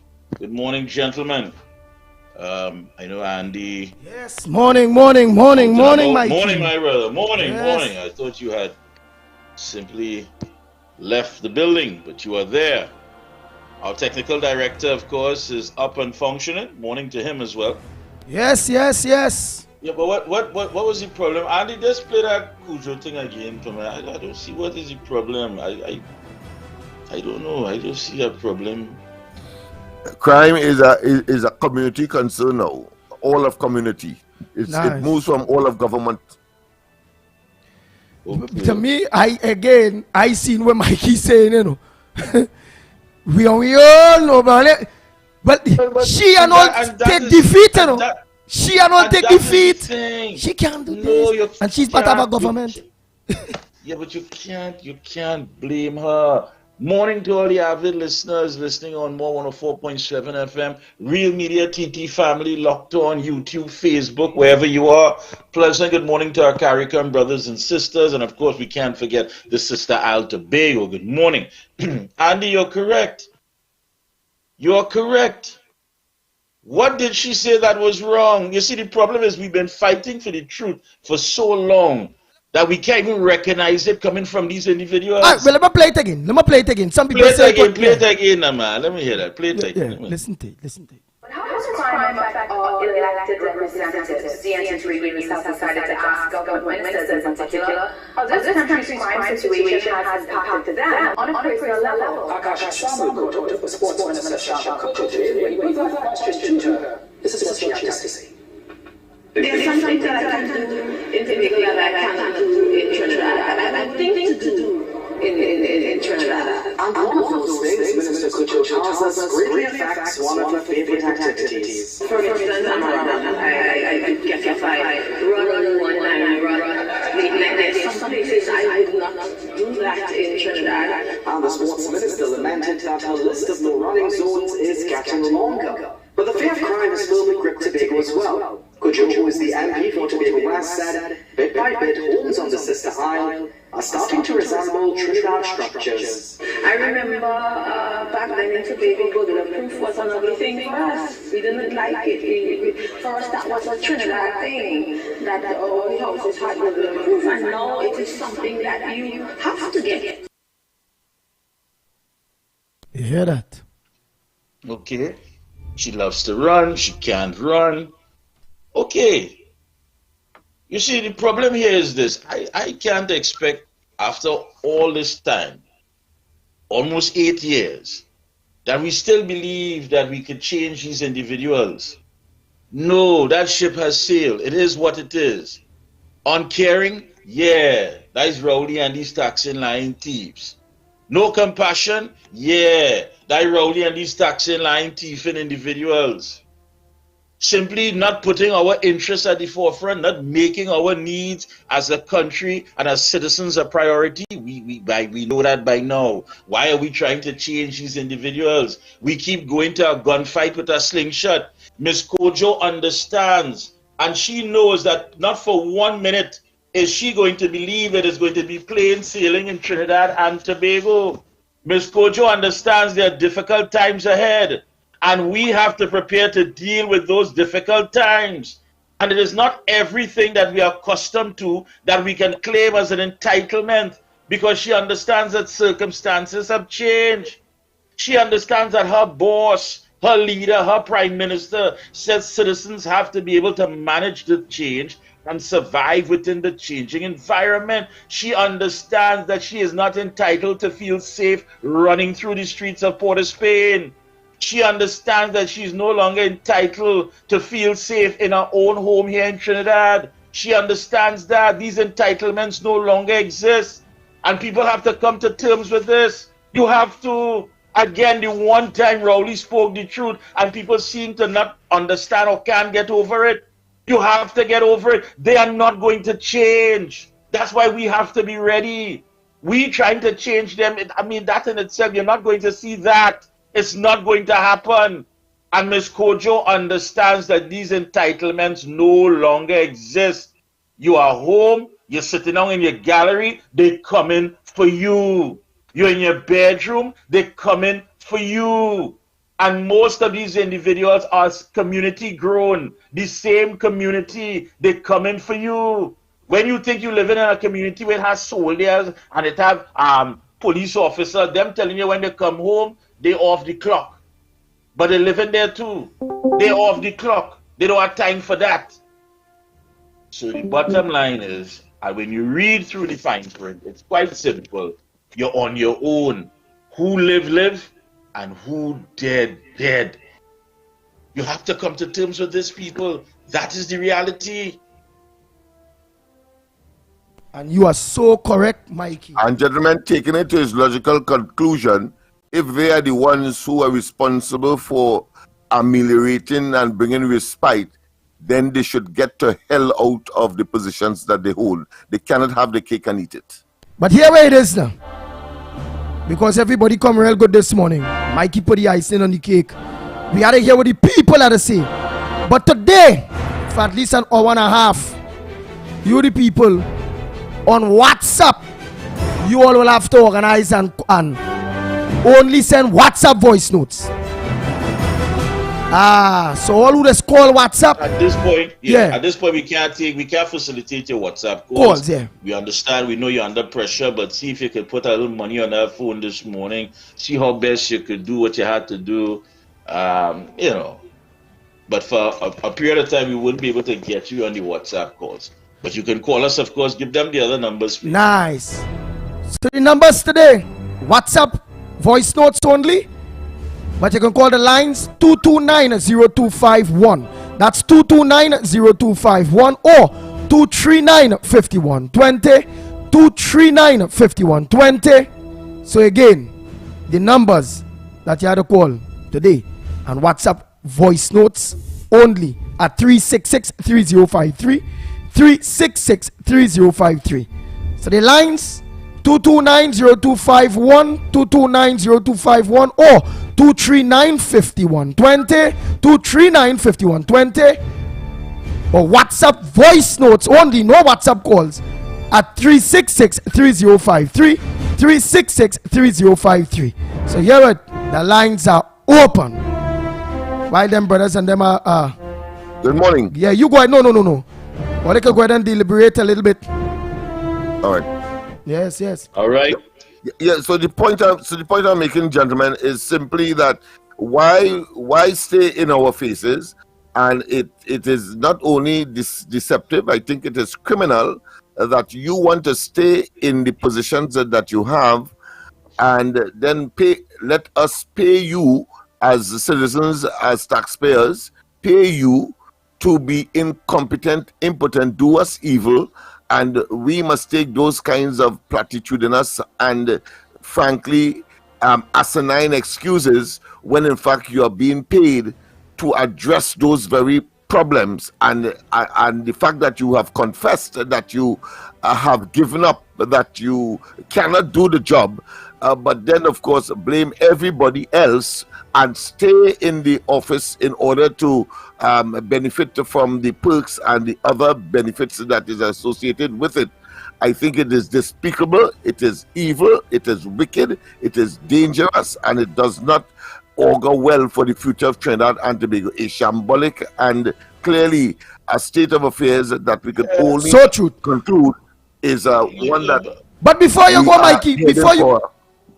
Good morning, gentlemen. I know Andy. Yes. Morning, Mikey. Morning, my brother. Morning. I thought you had simply left the building, but you are there. Our technical director, of course, is up and functioning. Morning to him as well. Yes. Yeah, but what was the problem? Andy, just play that Cujo thing again for me. I don't see what is the problem. I don't know. I don't see a problem. Crime is a community concern now. All of community. It moves from all of government. To me, I seen what Mikey saying, you know. we all know about it. But she and all take defeat, you know. She and all take defeat. She can't do this. And she's part of a government. Yeah, but you can't blame her. Morning to all the avid listeners listening on More 104.7 FM, Real Media TT family locked on YouTube, Facebook, wherever you are. Pleasant good morning to our CARICOM brothers and sisters. And of course, we can't forget the sister Al Tobago. Good morning. Andy, you're correct. You're correct. What did she say that was wrong? You see, the problem is we've been fighting for the truth for so long that we can't even recognize it coming from these individuals. All right, well, let me play it again. Some people play say it again, play it again, man. Let me hear that. Play it again. Yeah, listen to it. How does crime affect our elected representatives? The anti-trade has decided to ask government ministers in particular how this country's crime situation has impacted them on a personal level. Akash Samuel talked to Sports Minister Shasha Koto today with a question to her. This is what she had to say. There's something that I can do in Tobago that I cannot do in Trinidad. I have things to do in Trinidad. And one of those things, Minister Koto tells us, greatly affects one of her favorite activities. For instance, I get if I run one and I run late night. Some places I would not do that in Trinidad. And the Sports Minister lamented that her list of no running zones is getting longer. But the fear of crime is filled with Grip Tobago as well. Kojo, who is the MP for Tobago West, said, bit by bit, homes on the sister isle are starting to resemble Trinidad structures. I remember back then in Tobago, the proof was another thing for us. We didn't like it. For us, that was a Trinidad thing, that all the houses had the proof, and now it is something that you have to get. You hear that? Okay. She loves to run. She can't run. Okay. You see, the problem here is this. I can't expect, after all this time, almost 8 years, that we still believe that we could change these individuals. No, that ship has sailed. It is what it is. Uncaring? Yeah, that is rowdy and these taxing lying thieves. No compassion? Yeah, that rowdy and these taxing lying thieving individuals. Simply not putting our interests at the forefront, not making our needs as a country and as citizens a priority. We know that by now. Why are we trying to change these individuals? We keep going to a gunfight with a slingshot. Miss Kojo understands, and she knows that not for 1 minute is she going to believe it is going to be plain sailing in Trinidad and Tobago. Miss Kojo understands there are difficult times ahead. And we have to prepare to deal with those difficult times. And it is not everything that we are accustomed to that we can claim as an entitlement, because she understands that circumstances have changed. She understands that her boss, her leader, her prime minister says citizens have to be able to manage the change and survive within the changing environment. She understands that she is not entitled to feel safe running through the streets of Port of Spain. She understands that she's no longer entitled to feel safe in her own home here in Trinidad. She understands that these entitlements no longer exist. And people have to come to terms with this. You have to. Again, the one time Rowley spoke the truth and people seem to not understand or can't get over it. You have to get over it. They are not going to change. That's why we have to be ready. We trying to change them. I mean, that in itself, you're not going to see that. It's not going to happen. And Ms. Kojo understands that these entitlements no longer exist. You are home, you're sitting down in your gallery, they coming for you. You're in your bedroom, they coming for you. And most of these individuals are community grown. The same community, they coming for you. When you think you're living in a community where it has soldiers and it have police officers, them telling you when they come home, they off the clock. But they live in there too. They off the clock. They don't have time for that. So the bottom line is, when you read through the fine print, it's quite simple. You're on your own. Who live, and who dead. You have to come to terms with this, people. That is the reality. And you are so correct, Mikey. And gentlemen, taking it to its logical conclusion, if they are the ones who are responsible for ameliorating and bringing respite, then they should get to hell out of the positions that they hold. They cannot have the cake and eat it. But here where it is now. because everybody come real good this morning. Mikey put the icing on the cake. We had to hear what the people had to say. But today, for at least an hour and a half, you the people on WhatsApp, you all will have to organize and only send WhatsApp voice notes. So all who just call WhatsApp. At this point, at this point we can't facilitate your WhatsApp calls. We understand, we know you're under pressure, but see if you could put a little money on that phone this morning. See how best you could do what you had to do. But for a period of time, we wouldn't be able to get you on the WhatsApp calls. But you can call us, of course. Give them the other numbers, please. Nice. So the numbers today, WhatsApp voice notes only. But you can call the lines 229-0251. That's 229-0251 or 239-5120. 239-5120. So again, the numbers that you had to call today and WhatsApp voice notes only at 366-3053. 366-3053. So the lines 229-0251, 229-0251 or 239-5120, 239-5120 or WhatsApp voice notes only, no WhatsApp calls at 366-3053, 366-3053. So here it, the lines are open. While them brothers and them are good morning. Yeah, you go ahead. No. Or they can go ahead and deliberate a little bit. All right. Yes. All right. Yeah. So the point I'm making, gentlemen, is simply that why stay in our faces, and it is not only deceptive. I think it is criminal that you want to stay in the positions that you have, and then let us pay you as citizens, as taxpayers, pay you to be incompetent, impotent, do us evil, and we must take those kinds of platitudinous and frankly asinine excuses when in fact you are being paid to address those very problems, and the fact that you have confessed that you have given up, that you cannot do the job, but then of course blame everybody else and stay in the office in order to benefit from the perks and the other benefits that is associated with it. I think it is despicable, it is evil, it is wicked, it is dangerous, and it does not augur well for the future of Trinidad and Tobago. It's shambolic and clearly a state of affairs that we can only conclude is one that. But before you go, Mikey,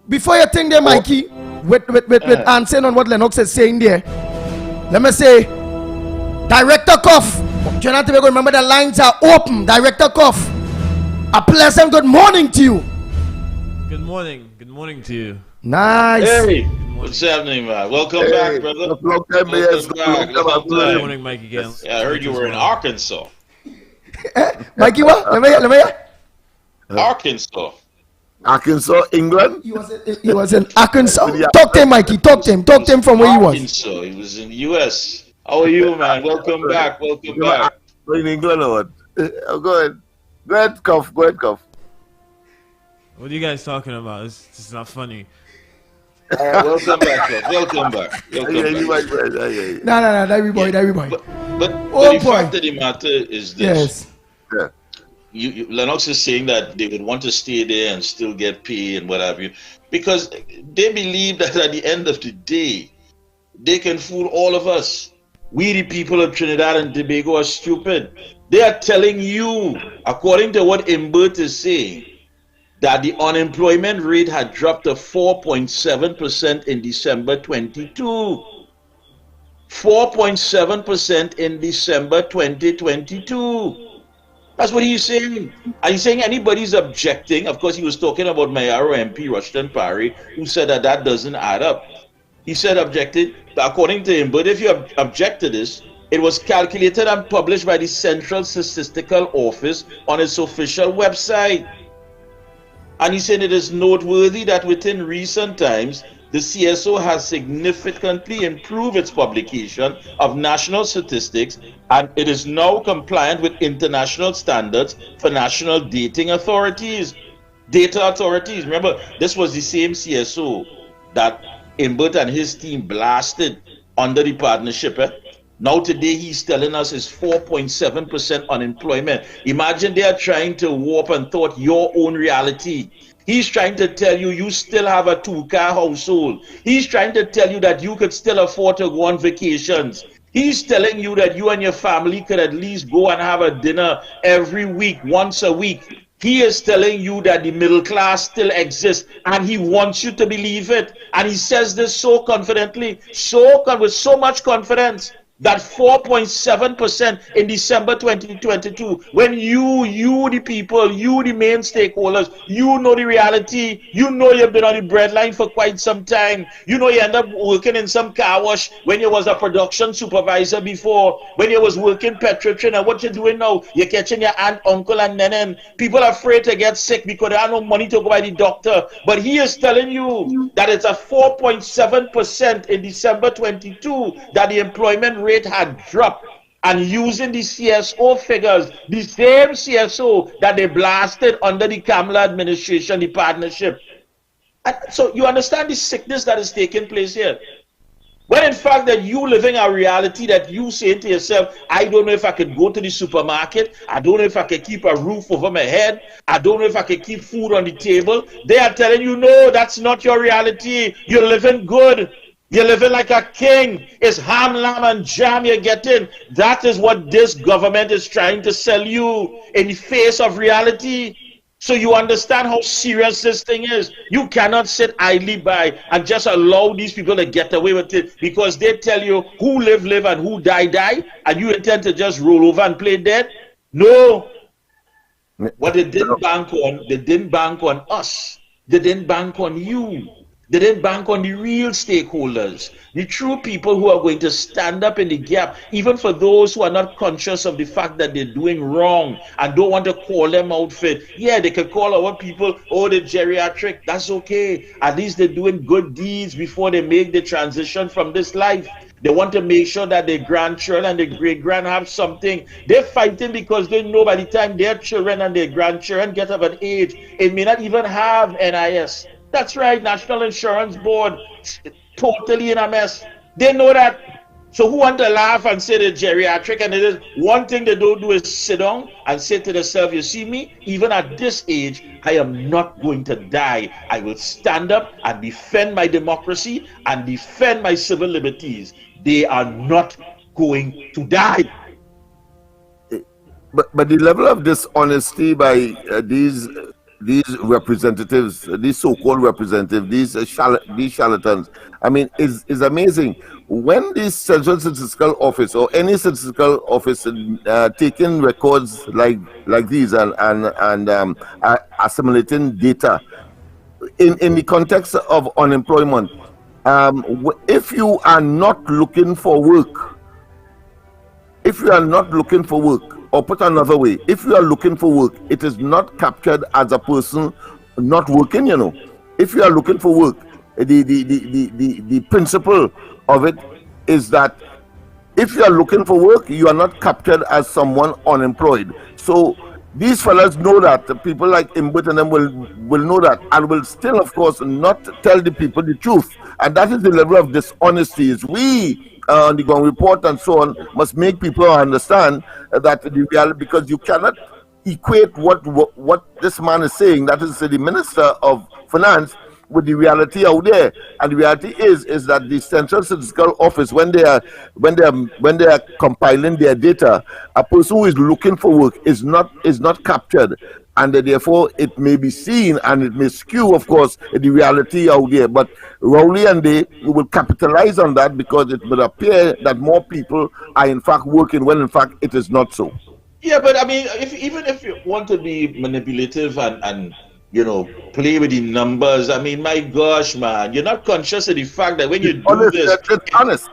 before you think there, Mikey, with answering on what Lennox is saying there, let me say, Director Cuff, Trinidad Tobago, remember the lines are open. Director Cuff, a pleasant good morning to you. Good morning to you. Nice. Hey, what's happening, man? Welcome back, brother. Welcome back. Good morning, Mikey. Again. Yeah, I heard you were in Arkansas. Mikey, what? Let me hear. Arkansas, England. He was in Arkansas. Talk to him, Mikey. Talk to him from where he was. Arkansas. He was in the U.S. How are you, man? Welcome back. Welcome back. In England or what? Go ahead. Go ahead, Cuff. What are you guys talking about? This is not funny. Welcome back, Cuff. Welcome back. No, everybody. But the fact of the matter is this. Yes. Lennox is saying that they would want to stay there and still get paid and what have you, because they believe that at the end of the day, they can fool all of us. We, the people of Trinidad and Tobago, are stupid. They are telling you, according to what Imbert is saying, that the unemployment rate had dropped to 4.7% in December 22. 4.7% in December 2022. That's what he's saying. And he's saying anybody's objecting. Of course, he was talking about Mayaro MP Rushton Parry, who said that doesn't add up. He said objected, according to him, but if you object to this, it was calculated and published by the Central Statistical Office on its official website. And he said it is noteworthy that within recent times, the CSO has significantly improved its publication of national statistics, and it is now compliant with international standards for national dating authorities. Data authorities. Remember, this was the same CSO that Imbert and his team blasted under the partnership. Now today he's telling us it's 4.7% unemployment. Imagine they are trying to warp and thwart your own reality. He's trying to tell you you still have a 2-car household. He's trying to tell you that you could still afford to go on vacations. He's telling you that you and your family could at least go and have a dinner every week, once a week. He is telling you that the middle class still exists, and he wants you to believe it. And he says this so confidently, with so much confidence, that 4.7% in December 2022, when you the people, you the main stakeholders, you know the reality, you know you've been on the breadline for quite some time, you know you end up working in some car wash when you was a production supervisor before, when you was working Petrotrin, and what you're doing now, you're catching your aunt, uncle, and nenen. People are afraid to get sick because they have no money to go by the doctor. But he is telling you that it's a 4.7% in December 22 that the employment rate had dropped, and using the CSO figures, the same CSO that they blasted under the Kamala administration, the partnership. And so you understand the sickness that is taking place here. When in fact that you living a reality that you say to yourself, I don't know if I could go to the supermarket, I don't know if I could keep a roof over my head, I don't know if I could keep food on the table. They are telling you, no, that's not your reality. You're living good. You're living like a king. It's ham, lamb, and jam you're getting. That is what this government is trying to sell you in the face of reality. So you understand how serious this thing is. You cannot sit idly by and just allow these people to get away with it because they tell you who live, live, and who die, die, and you intend to just roll over and play dead. No. What they didn't bank on us. They didn't bank on you. They didn't bank on the real stakeholders, the true people who are going to stand up in the gap, even for those who are not conscious of the fact that they're doing wrong and don't want to call them out for it. Yeah, they can call our people, oh, they're geriatric. That's okay. At least they're doing good deeds before they make the transition from this life. They want to make sure that their grandchildren and their great-grand have something. They're fighting because they know by the time their children and their grandchildren get of an age, it may not even have NIS. That's right, National Insurance Board, totally in a mess. They know that. So who want to laugh and say they're geriatric? And it is one thing they don't do is sit down and say to themselves, you see me, even at this age, I am not going to die. I will stand up and defend my democracy and defend my civil liberties. They are not going to die. But the level of dishonesty by these representatives, these so-called representatives, these charlatans, I mean, is amazing. When the Central Statistical Office or any statistical office taking records like these and assimilating data in the context of unemployment, if you are not looking for work, or put another way, if you are looking for work, it is not captured as a person not working, you know. If you are looking for work, the principle of it is that if you are looking for work, you are not captured as someone unemployed. So these fellas know that. The people like Imbert and them will know that and will still, of course, not tell the people the truth. And that is the level of dishonesty. Is we on the ground report and so on must make people understand that the reality, because you cannot equate what this man is saying, that is the Minister of Finance, with the reality out there. And the reality is that the Central Statistical Office, when they are compiling their data, a person who is looking for work is not captured, and therefore it may be seen and it may skew, of course, the reality out there. But Rowley and they will capitalize on that because it will appear that more people are in fact working when in fact it is not so. Yeah, but I mean, even if you want to be manipulative and you know, play with the numbers, I mean, my gosh, man, you're not conscious of the fact that when you do this, it's honest.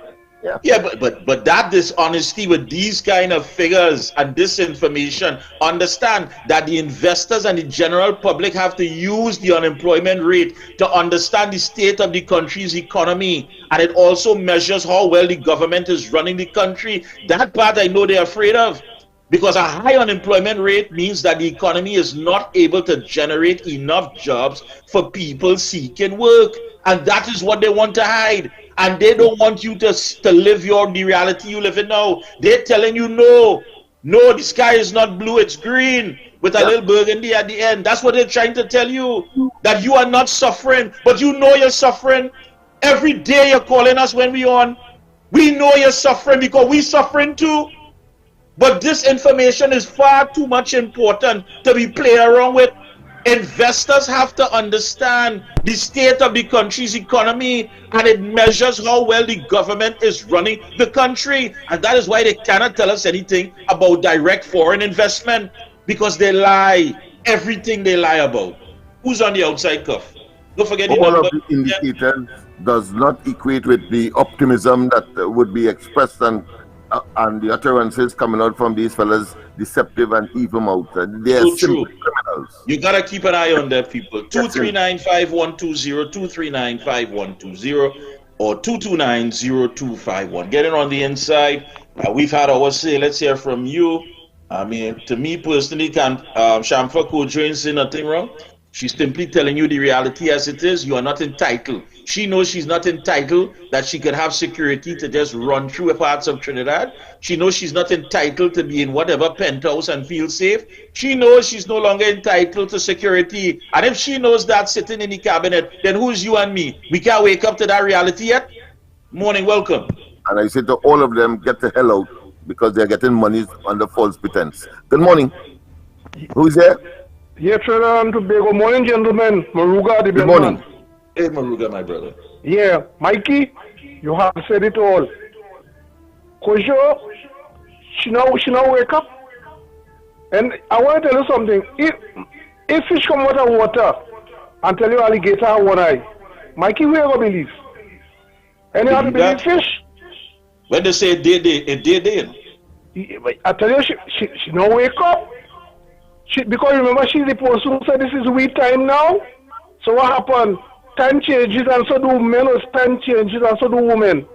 Yeah, but that dishonesty with these kind of figures and disinformation, understand that the investors and the general public have to use the unemployment rate to understand the state of the country's economy, and it also measures how well the government is running the country. That part I know they're afraid of. Because a high unemployment rate means that the economy is not able to generate enough jobs for people seeking work. And that is what they want to hide. And they don't want you to live the reality you live in now. They're telling you, no, the sky is not blue, it's green, with a little burgundy at the end. That's what they're trying to tell you, that you are not suffering, but you know you're suffering. Every day you're calling us when we're on. We know you're suffering because we're suffering too. But this information is far too much important to be played around with. Investors have to understand the state of the country's economy, and it measures how well the government is running the country. And that is why they cannot tell us anything about direct foreign investment, because they lie. Everything they lie about. Who's on the outside cuff? Don't forget the all number. of the indicators does not equate with the optimism that would be expressed and the utterances coming out from these fellas, deceptive and evil mouth. They are So true. criminals. You gotta keep an eye on them, people. 239-5120, 239-5120, or 229-0251. Get it on the inside. We've had our say. Let's hear from you. I mean, to me personally, Shamfa Kojo ain't saying nothing wrong. She's simply telling you the reality as it is. You are not entitled. She knows she's not entitled, that she could have security to just run through parts of Trinidad. She knows she's not entitled to be in whatever penthouse and feel safe. She knows she's no longer entitled to security. And if she knows that sitting in the cabinet, then who's you and me? We can't wake up to that reality yet. Morning, welcome. And I say to all of them, get the hell out, because they're getting money under false pretense. Good morning. Who is there? Yeah, Trinidad and Tobago. Morning, gentlemen. Maruga, the Good morning. Hey, Maruga, my brother. Yeah, Mikey, you have said it all. Kojo, she now wake up. And I want to tell you something. If fish come out of water and tell you alligator have one eye, Mikey, where you believe? And you have to believe fish? When they say it did. I tell you, she now wake up. Because remember, she's the person who said this is we time now. So what happened? Time changes and so do men, or time changes and so do women.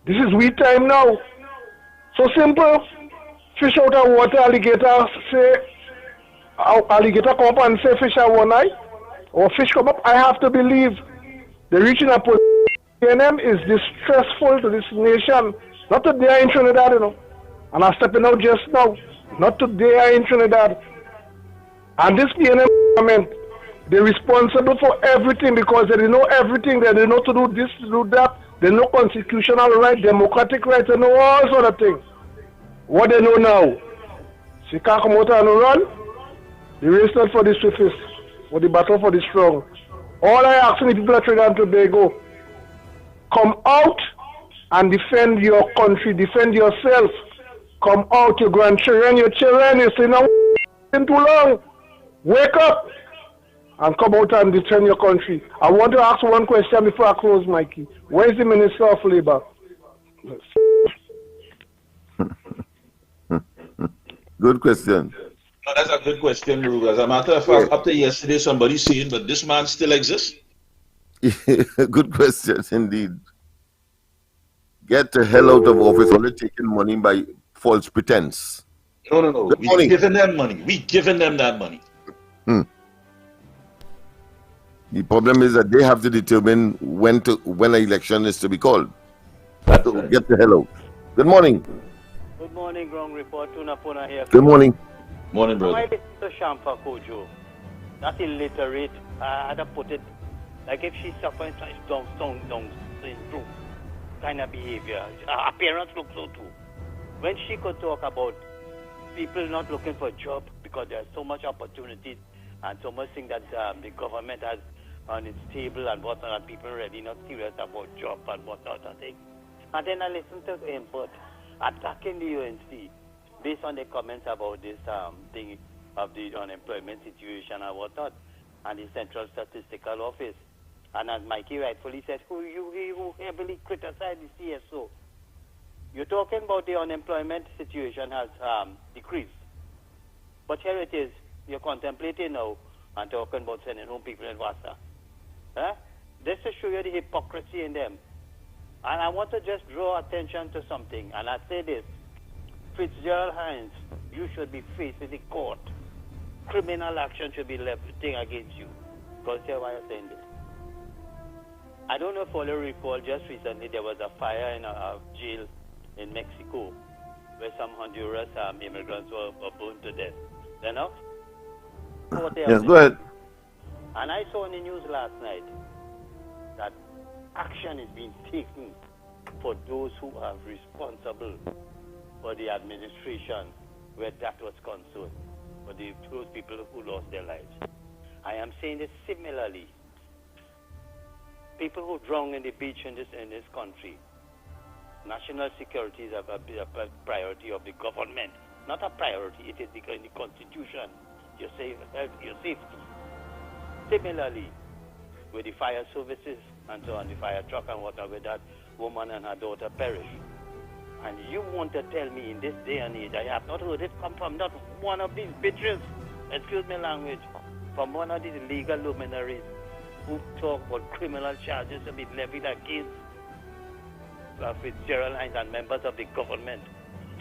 This is we time now. So simple. Fish out of water, alligator come up and say fish have one eye. Or fish come up, I have to believe the reaching up with PNM is distressful to this nation. Not today in Trinidad, you know. And I'm stepping out just now. Not today in Trinidad. And this PNM government, they're responsible for everything because they know everything. They know to do this, to do that. They know constitutional right, democratic right, they know all sort of things. What they know now, she can't come out and run. The race not for the swiftest, or the battle for the strong. All I ask the people of Trinidad and Tobago, come out and defend your country, defend yourself. Come out, your grandchildren, your children, you say, now, been too long. Wake up and come out and defend your country. I want to ask one question before I close, Mikey. Where is the Minister of Labor? Good question. No, that's a good question, Maruga. As a matter of fact, up to yesterday, somebody saying, but this man still exists? Good question, indeed. Get the hell out of office, only taking money by false pretense. No. We're giving them money. We're giving them that money. The problem is that they have to determine when an election is to be called. So right. Get the hell out. Good morning. Good morning, Ground Report. Tunapuna here. Good morning. Morning, brother. I listen to Shamfa Kojo. That illiterate, I had to put it, like if she's suffering down through kind of behavior. Her appearance looks so too. When she could talk about people not looking for a job because there's so much opportunities and so much thing that the government has on its table and whatnot, and people really not serious about job and whatnot and things. And then I listened to input attacking the UNC based on the comments about this thing of the unemployment situation and whatnot, and the Central Statistical Office. And as Mikey rightfully said, who heavily criticized the CSO. You're talking about the unemployment situation has decreased. But here it is, you're contemplating now and talking about sending home people in Vasa. This to show you the hypocrisy in them. And I want to just draw attention to something, and I say this. Fitzgerald Hines, you should be faced with the court. Criminal action should be levied against you. Consider why I'm saying this. I don't know if all you recall, just recently there was a fire in a jail in Mexico where some Honduras immigrants were burned to death. You know? Yes, go ahead. And I saw in the news last night that action is being taken for those who are responsible for the administration where that was concerned, for those people who lost their lives. I am saying this similarly. People who drown in the beach in this country, national security is a priority of the government. Not a priority, it is in the Constitution. Your safety. Similarly, with the fire services and so on, the fire truck and whatever, where that woman and her daughter perished. And you want to tell me in this day and age, I have not heard it come from not one of these bitches, excuse my language, from one of these legal luminaries who talk about criminal charges to be levied against Fitzgerald Hines and members of the government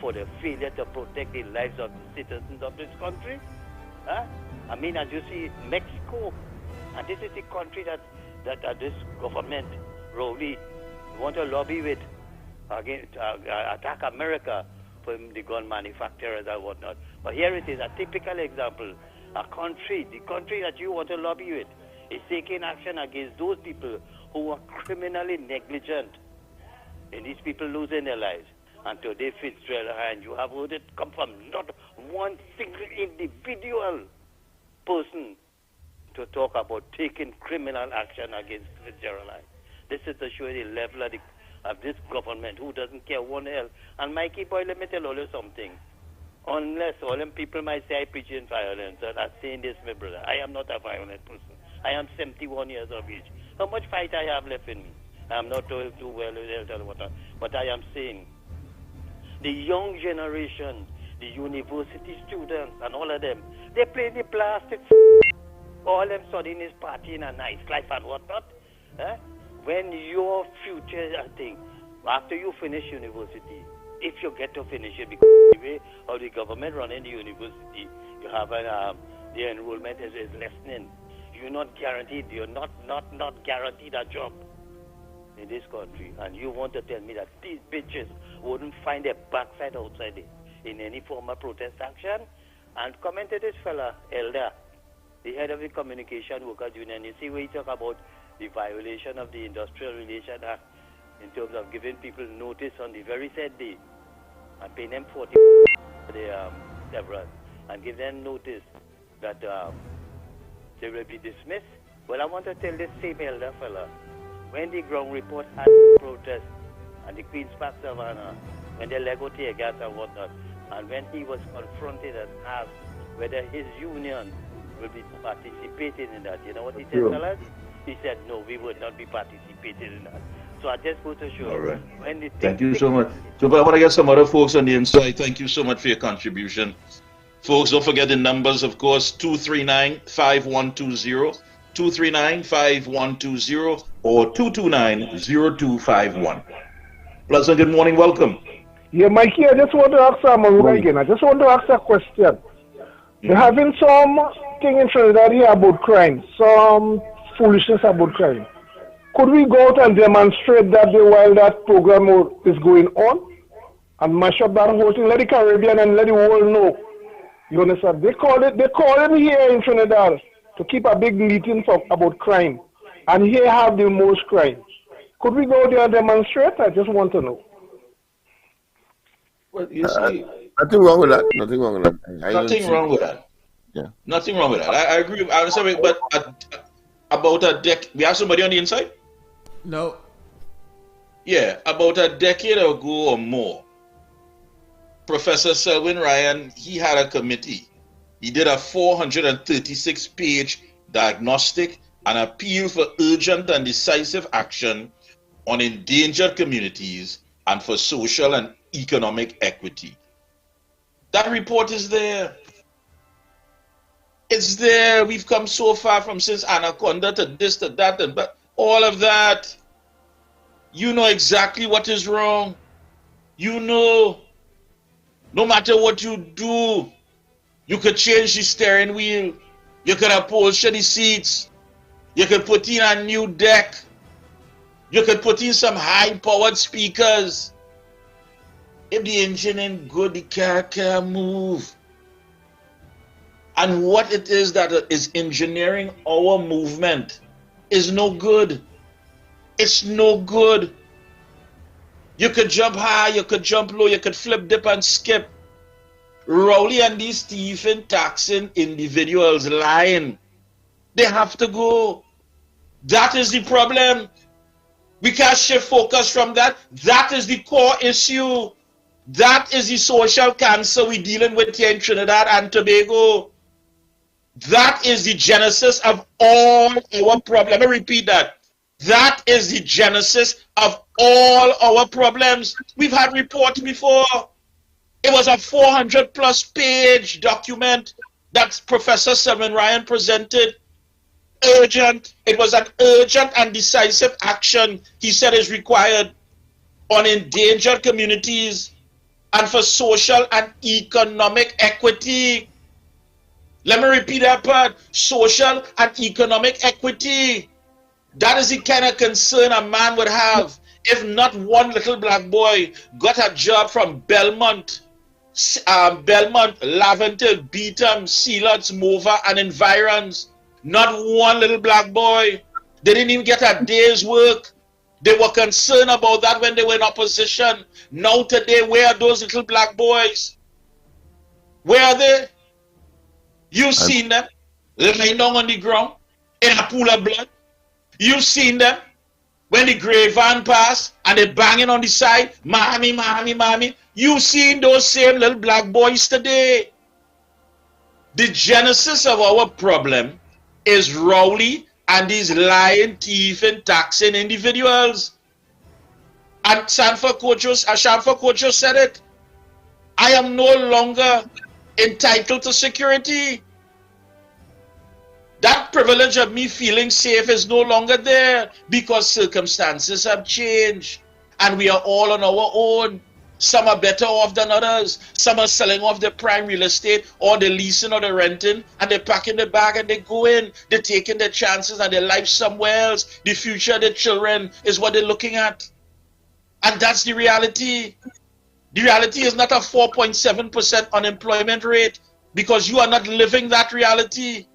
for the failure to protect the lives of the citizens of this country. Huh? I mean, as you see, Mexico, and this is the country that this government really want to lobby with against attack America for the gun manufacturers and whatnot. But here it is, a typical example. The country that you want to lobby with is taking action against those people who are criminally negligent and these people losing their lives. And today, Fitzgerald Hines, you have heard it come from not one single individual person to talk about taking criminal action against Fitzgerald Hines. This is to show the level of this government who doesn't care one hell. And Mikey boy, let me tell you something. Unless all them people might say I preach in violence, and I'm saying this, my brother, I am not a violent person. I am 71 years of age. How much fight I have left in me? I'm not told too well, but I am saying the young generation, the university students and all of them, they play the plastic all them studying is partying and nightlife and whatnot. When your future, I think, after you finish university, if you get to finish it, because the way of the government running the university, you have the enrollment is lessening. You're not guaranteed. You're not guaranteed a job in this country, and you want to tell me that these bitches wouldn't find their backside outside in any form of protest action? And comment to this fella, Elder, the head of the Communication Workers Union. You see where he talk about the violation of the Industrial Relations Act in terms of giving people notice on the very said day and paying them 40 for the severance and give them notice that they will be dismissed. Well, I want to tell this same elder fella, when the ground report had protest and the Queen's Park Savannah, when they let go tear gas and whatnot, and when he was confronted and asked whether his union will be participating in that, you know what he said, fellas? He said, no, we would not be participating in that. So I just want to show all right. When thank you so much. So, but I want to get some other folks on the inside. Thank you so much for your contribution. Folks, don't forget the numbers, of course, 239-5120, 239-5120, or 229-0251. Pleasant good morning, welcome. Yeah, Mikey, I just want to ask Amaruga again. I just want to ask a question. We're having some thing in Trinidad here about crime, some foolishness about crime. Could we go out and demonstrate that day while that program is going on and mash up that whole thing? Let the Caribbean and let the world know. You understand? They call it here in Trinidad to keep a big meeting about crime. And here have the most crime. Could we go there and demonstrate? I just want to know. Well, you see, nothing wrong with that. Nothing wrong with that. Nothing wrong with that. Yeah. Nothing wrong with that. I agree. I'm sorry, but about a decade, we have somebody on the inside? No. Yeah, about a decade ago or more, Professor Selwyn Ryan, he had a committee. He did a 436-page diagnostic and appeal for urgent and decisive action on endangered communities and for social and economic equity. That report is there. It's there. We've come so far from since Anaconda to this, to that, and but all of that. You know exactly what is wrong. You know. No matter what you do, you could change the steering wheel. You could upholster the seats. You could put in a new deck. You could put in some high-powered speakers. If the engine ain't good, the car can't move. And what it is that is engineering our movement is no good. It's no good. You could jump high, you could jump low, you could flip, dip, and skip. Rowley and these thieving, taxing individuals lying. They have to go. That is the problem. We can't shift focus from that. That is the core issue. That is the social cancer we're dealing with here in Trinidad and Tobago. That is the genesis of all our problems. Let me repeat that. That is the genesis of all our problems. We've had reports before. It was a 400+ page document that Professor Selwyn Ryan presented. Urgent. It was an urgent and decisive action he said is required on endangered communities and for social and economic equity. Let me repeat that part. Social and economic equity. That is the kind of concern a man would have if not one little black boy got a job from Belmont, Laventil, Beetham, Sealots, Mova, and environs. Not one little black boy. They didn't even get a day's work. They were concerned about that when they were in opposition. Now today, where are those little black boys? Where are they? You've seen them lying down on the ground in a pool of blood. You've seen them when the grey van pass and they banging on the side, mommy, mommy, mommy. You've seen those same little black boys today. The genesis of our problem is Rowley and these lying, thieving, taxing individuals. And Sanford Kojo said it. I am no longer entitled to security. That privilege of me feeling safe is no longer there because circumstances have changed and we are all on our own. Some are better off than others. Some are selling off their prime real estate or they're leasing or they're renting and they're packing their bag and they go in. They're taking their chances and their life somewhere else. The future of their children is what they're looking at. And that's the reality. The reality is not a 4.7% unemployment rate because you are not living that reality.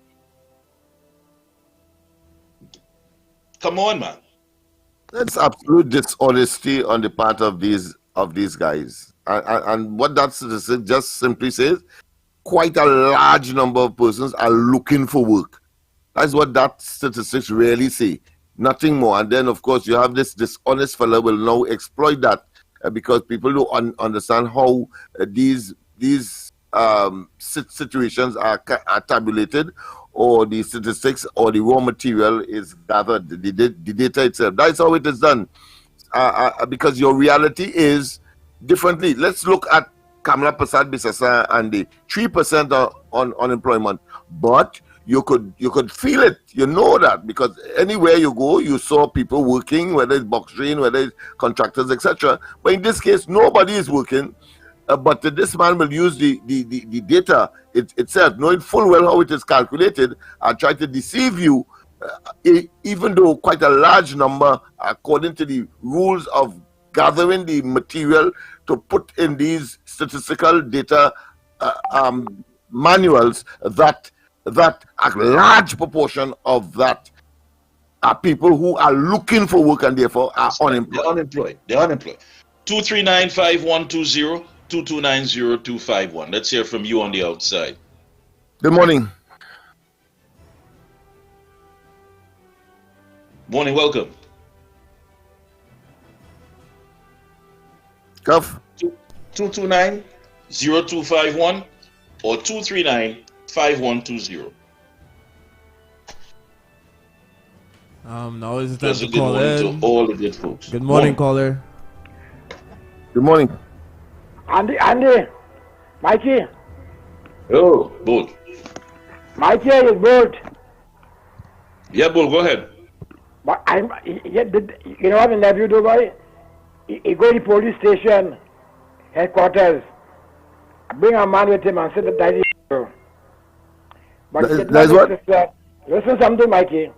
Come on, man. That's absolute dishonesty on the part of these guys. And what that statistic just simply says, quite a large number of persons are looking for work. That's what that statistics really say. Nothing more. And then, of course, you have this dishonest fellow will now exploit that because people don't understand how these situations are tabulated, or the statistics or the raw material is gathered, the data itself. That's how it is done. Because your reality is differently. Let's look at Kamla Prasad Bisasa and the 3% on unemployment. But you could feel it. You know that because anywhere you go, you saw people working, whether it's box train, whether it's contractors, etc. But in this case, nobody is working. But this man will use the data itself, knowing full well how it is calculated, and try to deceive you, even though quite a large number, according to the rules of gathering the material to put in these statistical data manuals, that a large proportion of that are people who are looking for work and therefore are unemployed. They're unemployed. 239-5120. 229-0251. Let's hear from you on the outside. Good morning. Morning, welcome. Cuff. 229-0251 or 239-5120. Now is the time to Good call morning in. to all the good folks. Good morning, caller. Good morning. Andy, Mikey. Oh, Bull. Mikey is Bolt. Yeah, Bull, go ahead. But you know what my nephew do, boy? He go to the police station, headquarters, bring a man with him and say that that's the girl. But That's what? sister, listen something, Mikey.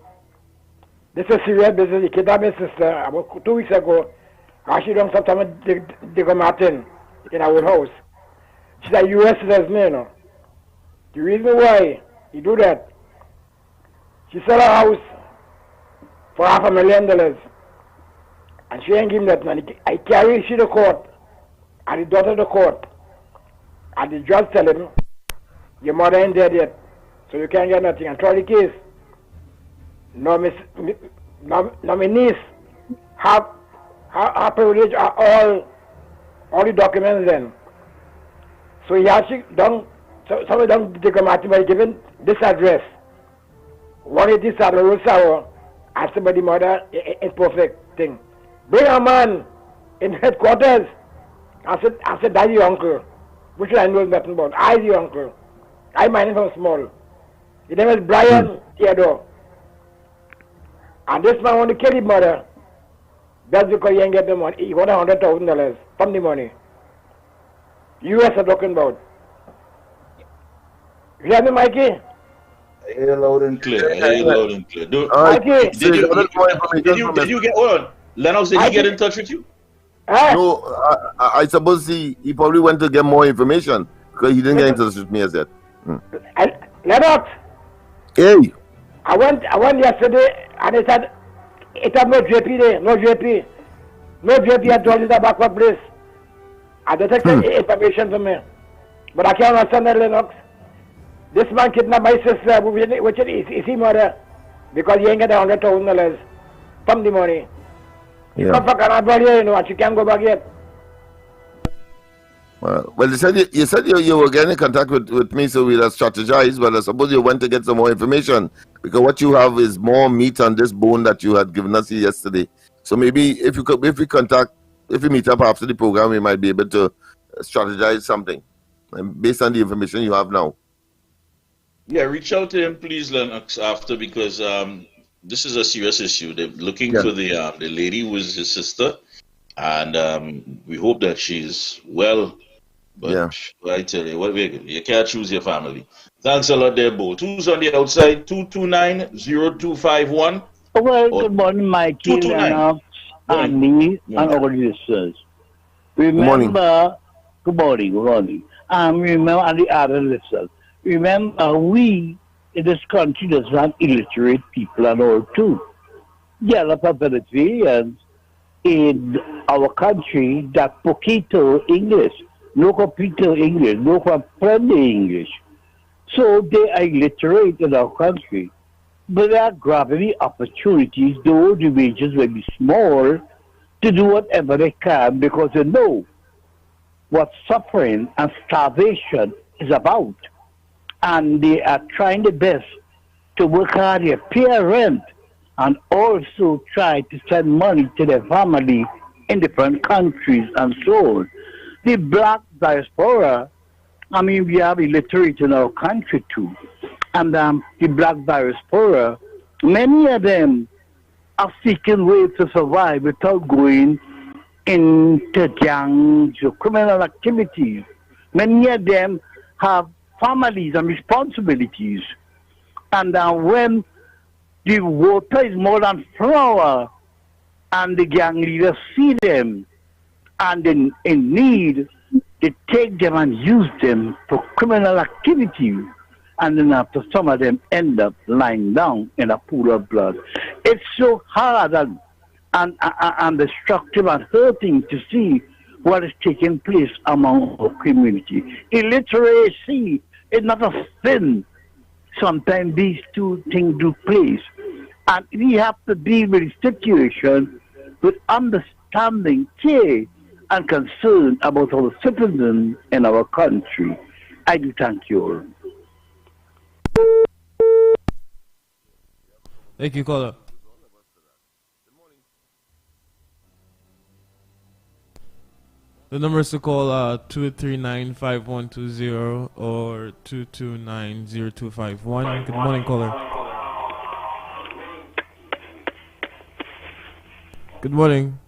This is serious business. He kidnapped my sister about 2 weeks ago. And she done something with Diego Martin in our house. She's a U.S. citizen, you know. The reason why he do that, she sell her house for $500,000. And she ain't giving that money. I carry she to court. And the daughter to court. And the judge tell him, your mother ain't dead yet. So you can't get nothing. And try the case. No, my niece have her privilege are all the documents then. So he actually done, somebody done take a matter by giving this address. 180 Saddle Road Sour, and somebody mother in perfect thing. Bring a man in headquarters. I said, that's your uncle. Which I know nothing about. I the uncle. I mind him from small. His name is Brian Theodore. And this man want to kill his mother. That's because he ain't get the money. He want $100,000 from the money. U.S. are talking about. You hear me, Mikey? I hear you loud and clear. Mikey! Did you get, hold on. Lennox, did he get in touch with you? No, I suppose he probably went to get more information because he didn't get in touch with me as yet. Lennox! Hey! I went yesterday and it had no JP there, no JP. No JP had told me the backup place. I detected information from me. But I can't understand that, Lennox. This man kidnapped my sister, which is his mother, because he ain't get $100,000 from the money. Yeah. Come for Canada here, you know, and she can't go back yet. Well, you said you were getting in contact with me, so we'll strategize. But I suppose you went to get some more information because what you have is more meat on this bone that you had given us yesterday. So maybe if we meet up after the program, we might be able to strategize something based on the information you have now. Yeah, reach out to him, please, Lennox, after, because this is a serious issue. They're looking for the lady who is his sister, and we hope that she's well. But I tell you, you can't choose your family. Thanks a lot there, Bolt. Who's on the outside? 229-0251. Well, good morning, Mikey, Lennox, Andy, and all the listeners. Remember, good morning. Remember, and the other listeners. Remember, we in this country does have illiterate people and all too. There are a lot of Venezuelans in our country that poquito English, no completo English, no comprende English. So they are illiterate in our country. But they are grabbing the opportunities, though the wages will be small, to do whatever they can because they know what suffering and starvation is about. And they are trying their best to work hard to pay rent and also try to send money to their family in different countries and so on. The black diaspora, we have illiterate in our country too. And the black diaspora, many of them are seeking ways to survive without going into gangs or criminal activities. Many of them have families and responsibilities. And when the water is more than flour and the gang leaders see them and in need, they take them and use them for criminal activity. And then after some of them end up lying down in a pool of blood. It's so hard and destructive and hurting to see what is taking place among our community. Illiteracy is not a sin. Sometimes these two things do place. And we have to deal with the situation with understanding, care, and concern about our citizens in our country. I do thank you all. Thank you, caller. The numbers to call are 239-5120 or 229-0251. Good morning, caller. Good morning.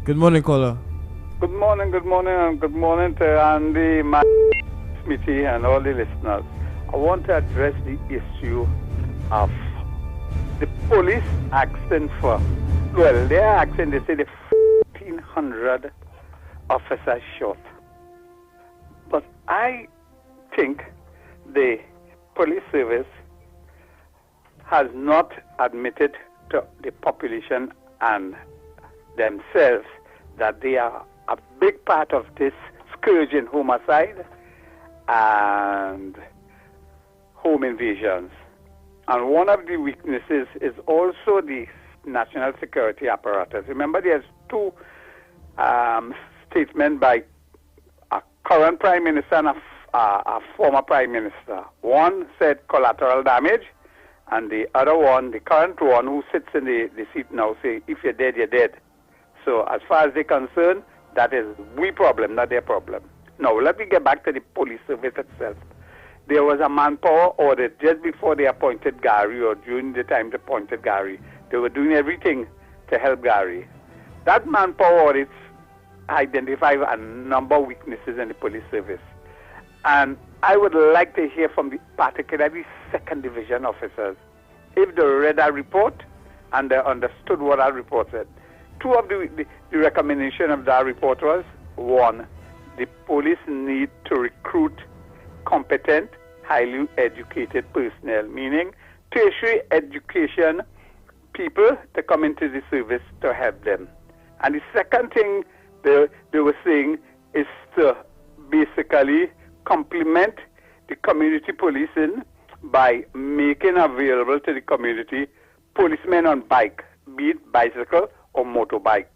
Good morning, caller. Good morning, and good morning to Andy, Matt, Smithy, and all the listeners. I want to address the issue of the police asking for, well, they're asking, they say the 1,400 officers short. But I think the police service has not admitted to the population and themselves that they are a big part of this scourge in homicide and home invasions. And one of the weaknesses is also the national security apparatus. Remember, there's two statements by a current prime minister and a former prime minister. One said collateral damage, and the other one, the current one who sits in the seat now, say, if you're dead, you're dead. So as far as they're concerned, that is we problem, not their problem. Now, let me get back to the police service itself. There was a manpower audit just before they appointed Gary, or during the time they appointed Gary. They were doing everything to help Gary. That manpower audit identified a number of weaknesses in the police service. And I would like to hear from particularly second division officers, if they read that report and they understood what that report said. Two of the recommendation of that report was, one, the police need to recruit competent, highly educated personnel, meaning tertiary education people to come into the service to help them. And the second thing they were saying is to basically complement the community policing by making available to the community policemen on bike, be it bicycle or motorbikes.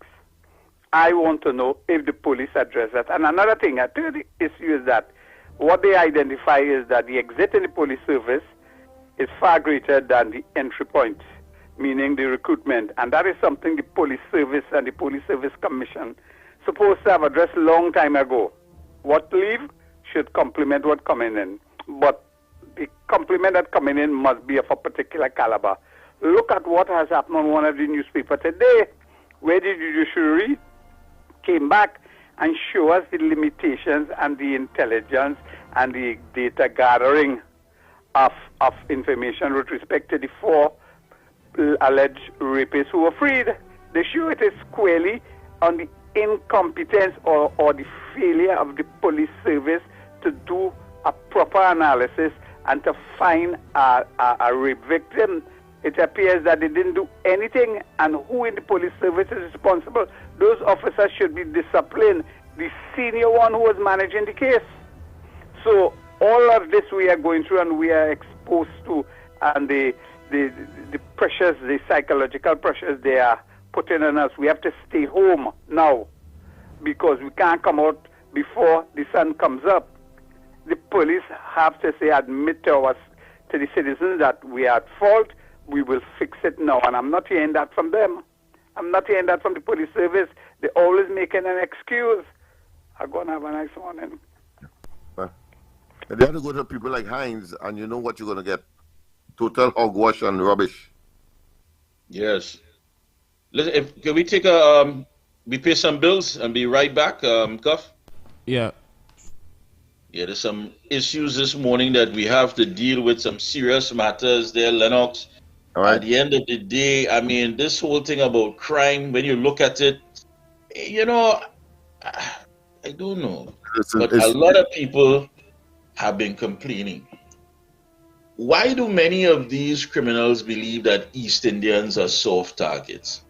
I want to know if the police address that. And another thing, a third issue is that what they identify is that the exit in the police service is far greater than the entry point, meaning the recruitment. And that is something the police service and the Police Service Commission supposed to have addressed a long time ago. What leave should complement what coming in. But the complement that coming in must be of a particular caliber. Look at what has happened on one of the newspapers today, where the judiciary came back and showed us the limitations and the intelligence and the data gathering of information with respect to the 4 alleged rapists who were freed. They show it is squarely on the incompetence or the failure of the police service to do a proper analysis and to find a rape victim. It appears that they didn't do anything, and who in the police service is responsible? Those officers should be disciplined. The senior one who was managing the case. So all of this we are going through and we are exposed to, and the pressures, the psychological pressures they are putting on us. We have to stay home now because we can't come out before the sun comes up. The police have to admit to the citizens that we are at fault. We will fix it now. And I'm not hearing that from them. I'm not hearing that from the police service. They're always making an excuse. I'm going to have a nice morning. They have to go to people like Hines, and you know what you're going to get. Total hogwash and rubbish. Yes. Listen, can we take we pay some bills and be right back, Cuff? Yeah. Yeah, there's some issues this morning that we have to deal with, some serious matters there, Lennox. All right. At the end of the day, I mean, this whole thing about crime, when you look at it, you know, I don't know. But a lot of people have been complaining. Why do many of these criminals believe that East Indians are soft targets?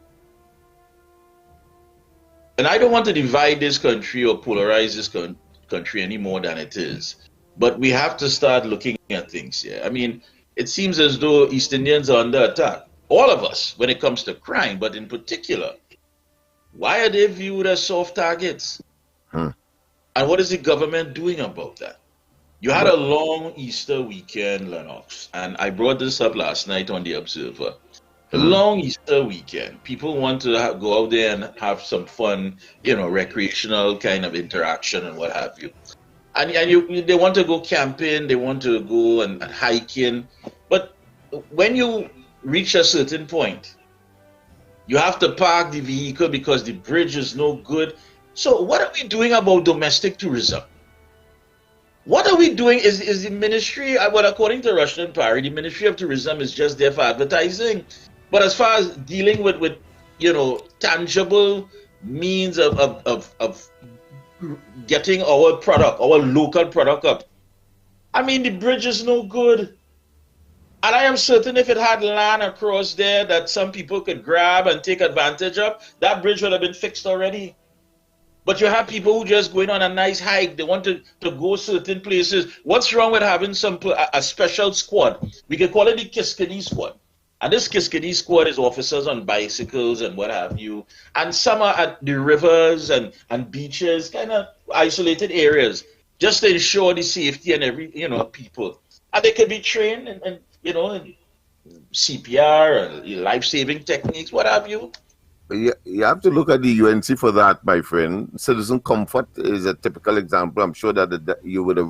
And I don't want to divide this country or polarize this country any more than it is. But we have to start looking at things here. I mean, it seems as though East Indians are under attack. All of us, when it comes to crime, but in particular, why are they viewed as soft targets? And what is the government doing about that? You had a long Easter weekend, Lennox, and I brought this up last night on The Observer. A long Easter weekend. People want to go out there and have some fun, you know, recreational kind of interaction and what have you. And they want to go camping, they want to go and hiking. But when you reach a certain point, You have to park the vehicle because the bridge is no good. So what are we doing about domestic tourism? What are we doing? Is the ministry, well, according to Russian Party, the Ministry of Tourism is just there for advertising. But as far as dealing with tangible means of getting our product, our local product up, I mean, the bridge is no good. And I am certain if it had land across there that some people could grab and take advantage of, that bridge would have been fixed already. But you have people who just going on a nice hike. They want to go certain places. What's wrong with having a special squad? We can call it the Kiskadee squad. And this Kiskadee squad is officers on bicycles and what have you. And some are at the rivers and beaches, kind of isolated areas, just to ensure the safety and people. And they can be trained in CPR, life-saving techniques, what have you. You have to look at the UNC for that, my friend. Citizen comfort is a typical example. I'm sure that you would have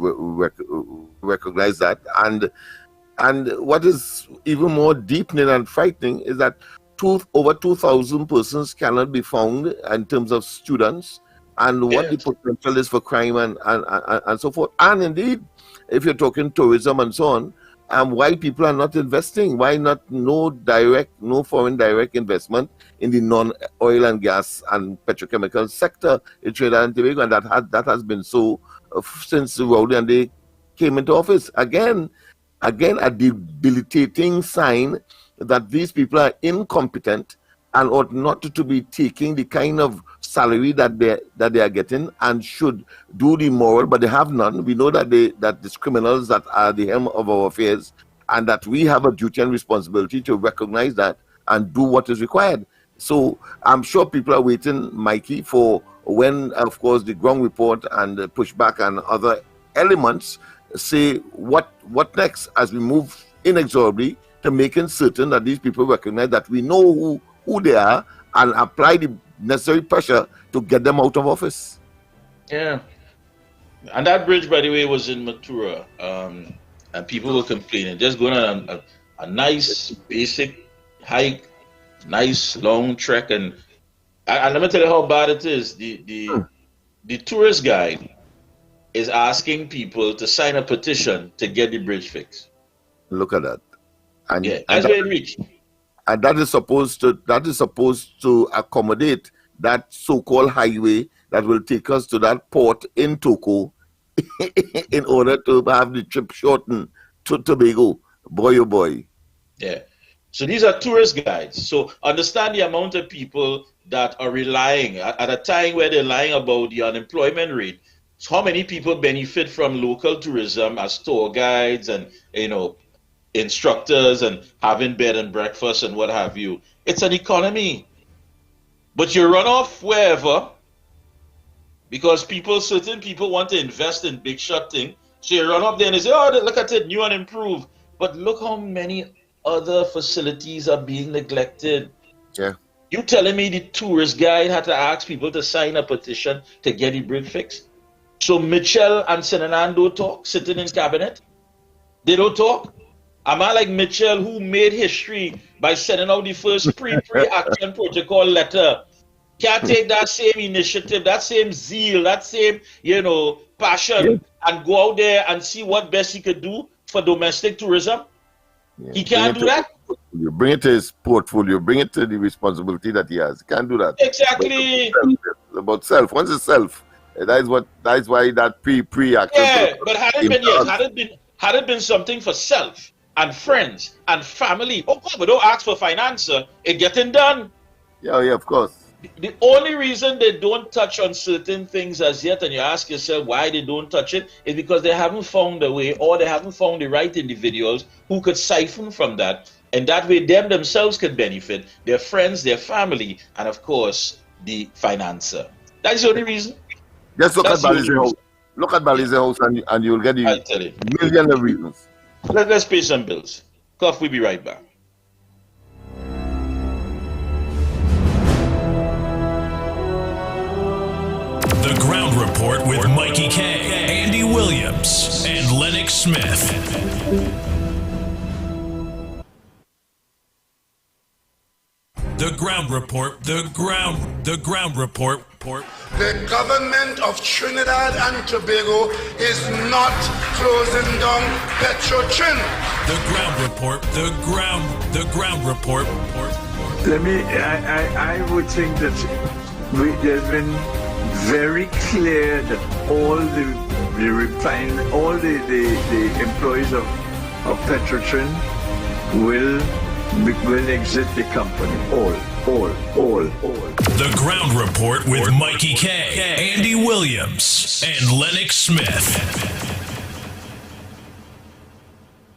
recognized that. And what is even more deepening and frightening is that over 2,000 persons cannot be found in terms of students, and what the potential is for crime and so forth. And indeed, if you're talking tourism and so on, why people are not investing? Why not no foreign direct investment in the non-oil and gas and petrochemical sector in Trinidad and Tobago? And that has been so since Rowley and they came into office. Again, a debilitating sign that these people are incompetent and ought not to be taking the kind of salary that they are getting, and should do the moral, but they have none. We know that these criminals that are the helm of our affairs, and that we have a duty and responsibility to recognize that and do what is required. So I'm sure people are waiting, Mikey, for when, of course, the ground report and the pushback and other elements say what next, as we move inexorably to making certain that these people recognize that we know who they are and apply the necessary pressure to get them out of office. Yeah. And that bridge, by the way, was in Matura. And people were complaining. Just going on a nice basic hike, nice long trek. And let me tell you how bad it is. The tourist guide is asking people to sign a petition to get the bridge fixed. Look at that. And that's where it reached. And that is supposed to accommodate that so-called highway that will take us to that port in Toko in order to have the trip shortened to Tobago. Boy, oh boy. Yeah. So these are tourist guides. So understand the amount of people that are relying at a time where they're lying about the unemployment rate. So how many people benefit from local tourism as tour guides and, instructors and having bed and breakfast and what have you. It's an economy. But you run off wherever because certain people want to invest in big shot thing. So you run up there and they say, oh, look at it, new and improved. But look how many other facilities are being neglected. Yeah. You telling me the tourist guide had to ask people to sign a petition to get the bridge fixed? So Mitchell and Senanan don't talk, sitting in cabinet? They don't talk? A man like Mitchell, who made history by sending out the first pre-action protocol letter, can't take that same initiative, that same zeal, that same, passion, and go out there and see what best he could do for domestic tourism? Yeah. He can't do that? You bring it to his portfolio, bring it to the responsibility that he has. He can't do that. Exactly. About self. Once it's self, that is why that pre-action. Yeah, but had it been something for self and friends and family, oh God, but don't ask for finance, it's getting done. Yeah, of course. The only reason they don't touch on certain things as yet, and you ask yourself why they don't touch it, is because they haven't found a way, or they haven't found the right individuals who could siphon from that, and that way them themselves could benefit, their friends, their family, and of course the financer. That's the only reason. Just look at Balize House. Look at Balize House, and you'll get the million of reasons. Let's pay some bills. Cuff, we'll be right back. The Ground Report with Mikey K, Andy Williams, and Lennox Smith. The Ground ground report. The ground report. The government of Trinidad and Tobago is not closing down Petrotrin. The ground report. The ground report. I would think that there's been very clear that all the employees of Petrotrin will exit the company. All. The ground report with Mikey K, Andy Williams, and Lennox Smith.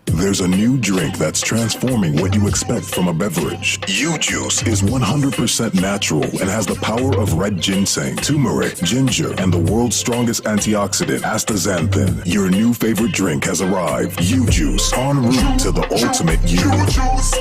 There's a new drink that's transforming what you expect from a beverage. U-Juice is 100% natural and has the power of red ginseng, turmeric, ginger, and the world's strongest antioxidant, astaxanthin. Your new favorite drink has arrived. U-Juice, en route to the ultimate you. U-Juice.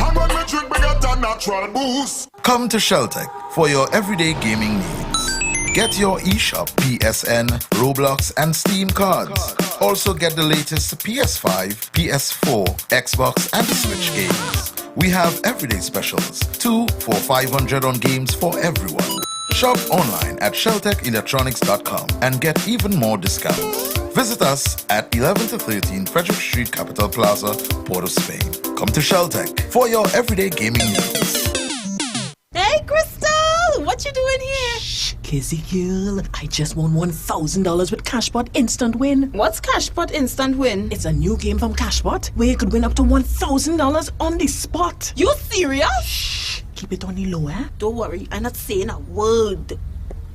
I'm on my drink, we got that natural boost. Come to Sheltec for your everyday gaming needs. Get your eShop, PSN, Roblox, and Steam cards. Also get the latest PS5, PS4, Xbox, and Switch games. We have everyday specials, 2 for $500 on games for everyone. Shop online at sheltechelectronics.com and get even more discounts. Visit us at 11 to 13 Frederick Street, Capital Plaza, Port of Spain. Come to Sheltec for your everyday gaming needs. Hey, Crystal! What you doing here? Shh, Kizzy girl. I just won $1,000 with Cashbot Instant Win. What's Cashbot Instant Win? It's a new game from Cashbot where you could win up to $1,000 on the spot. You serious? Shh, keep it on the low, eh? Don't worry, I'm not saying a word.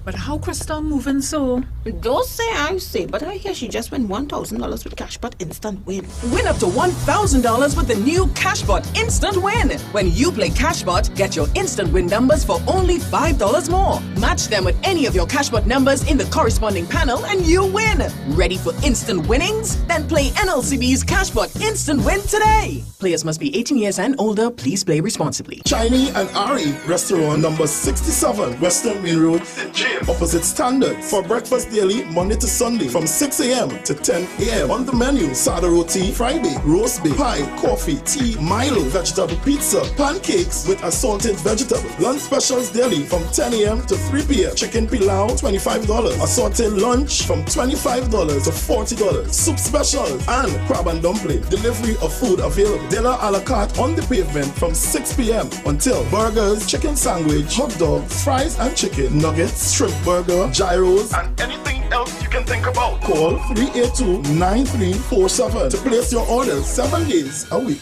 But how Crystal moving so? Don't say I say, but I hear she just won $1,000 with Cashbot Instant Win. Win up to $1,000 with the new Cashbot Instant Win. When you play Cashbot, get your instant win numbers for only $5 more. Match them with any of your Cashbot numbers in the corresponding panel and you win. Ready for instant winnings? Then play NLCB's Cashbot Instant Win today. Players must be 18 years and older. Please play responsibly. Chinese and Ari Restaurant number 67 Western Main Road, St. James, opposite Standard. For breakfast daily, Monday to Sunday, from 6 a.m. to 10 a.m. On the menu, sada roti, fry bake, roast bake, pie, coffee, tea, Milo, vegetable pizza, pancakes with assorted vegetables. Lunch specials daily from 10 a.m. to 3 p.m. Chicken pilau, $25. Assorted lunch from $25 to $40. Soup specials and crab and dumpling. Delivery of food available. Dinner a la carte on the pavement from 6 p.m. until burgers, chicken sandwich, hot dogs, fries and chicken, nuggets, shrimp burger, gyros, and anything else you can think about. Call 382-9347 to place your orders 7 days a week.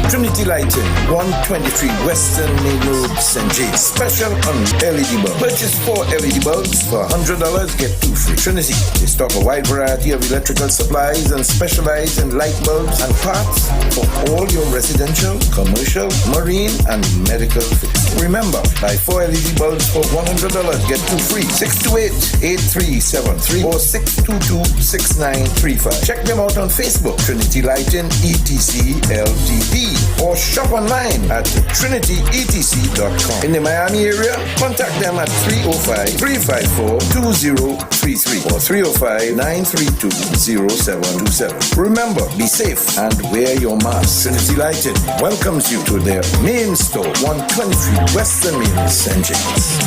Trinity Lighting, 123 Western Main Road, St. James. Special on LED bulbs. Purchase 4 LED bulbs for $100, get 2 free. Trinity, they stock a wide variety of electrical supplies and specialize in light bulbs and parts for all your residential, commercial, marine, and medical fixtures. Remember, buy 4 LED bulbs for $100, get 2 free. 628-8373 or 622-6935. Check them out on Facebook, Trinity Lighting ETC Ltd. Or shop online at trinityetc.com. In the Miami area, contact them at 305-354-2033 or 305-932-0727. Remember, be safe and wear your mask. Trinity Lighting welcomes you to their main store, 123 Western Main, St. James.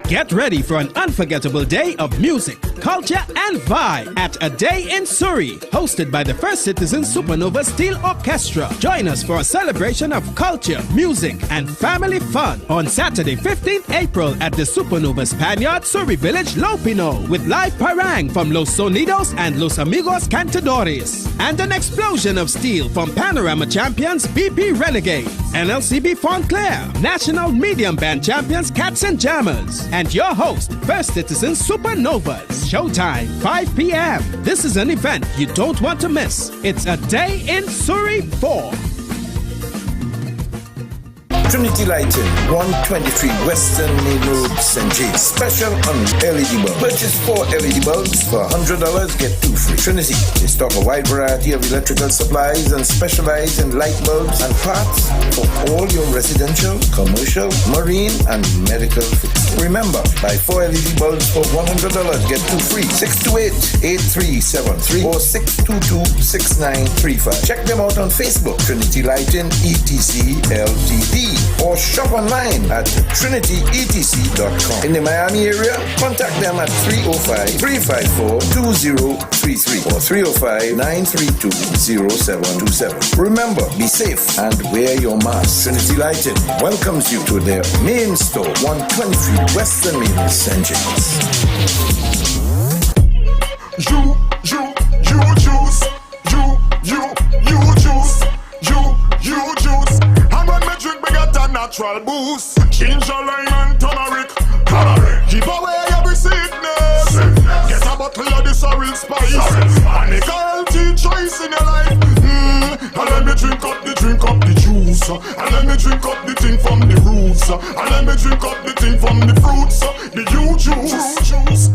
Get ready for an unforgettable day of music, culture, and vibe at A Day in Surrey, hosted by the First Citizen Supernova Steel Orchestra. Join us for a celebration of culture, music, and family fun on Saturday, 15th April at the Supernova Spaniard, Surrey Village, Lopino, with live parang from Los Sonidos and Los Amigos Cantadores, and an explosion of steel from Panorama champions BP Renegade, NLCB Fontclair, National Medium Band champions Cats and Jammers, and your host, First Citizen Supernovas. Showtime, 5 p.m. This is an event you don't want to miss. It's A Day in Surrey 4. Trinity Lighting, 123 Western Main Road, St. James. Special on LED bulbs. Purchase 4 LED bulbs for $100, get 2 free. Trinity, they stock a wide variety of electrical supplies and specialize in light bulbs and parts for all your residential, commercial, marine, and medical fixtures. Remember, buy 4 LED bulbs for $100, get 2 free. 628-8373 or 622-6935. Check them out on Facebook, Trinity Lighting ETC Ltd, or shop online at trinityetc.com. In the Miami area, contact them at 305-354-2033 or 305-932-0727. Remember, be safe and wear your mask. Trinity Lighting welcomes you to their main store, 123 Western Main, St. James. You juice. And when me drink, me get a natural boost. Ginger, lime and turmeric. Keep away every sickness. Get a bottle of this real spice. And make a healthy choice in your life. And let me drink up the juice. And let me drink up the thing from the roots. And let me drink up the thing from the fruits. The you juice.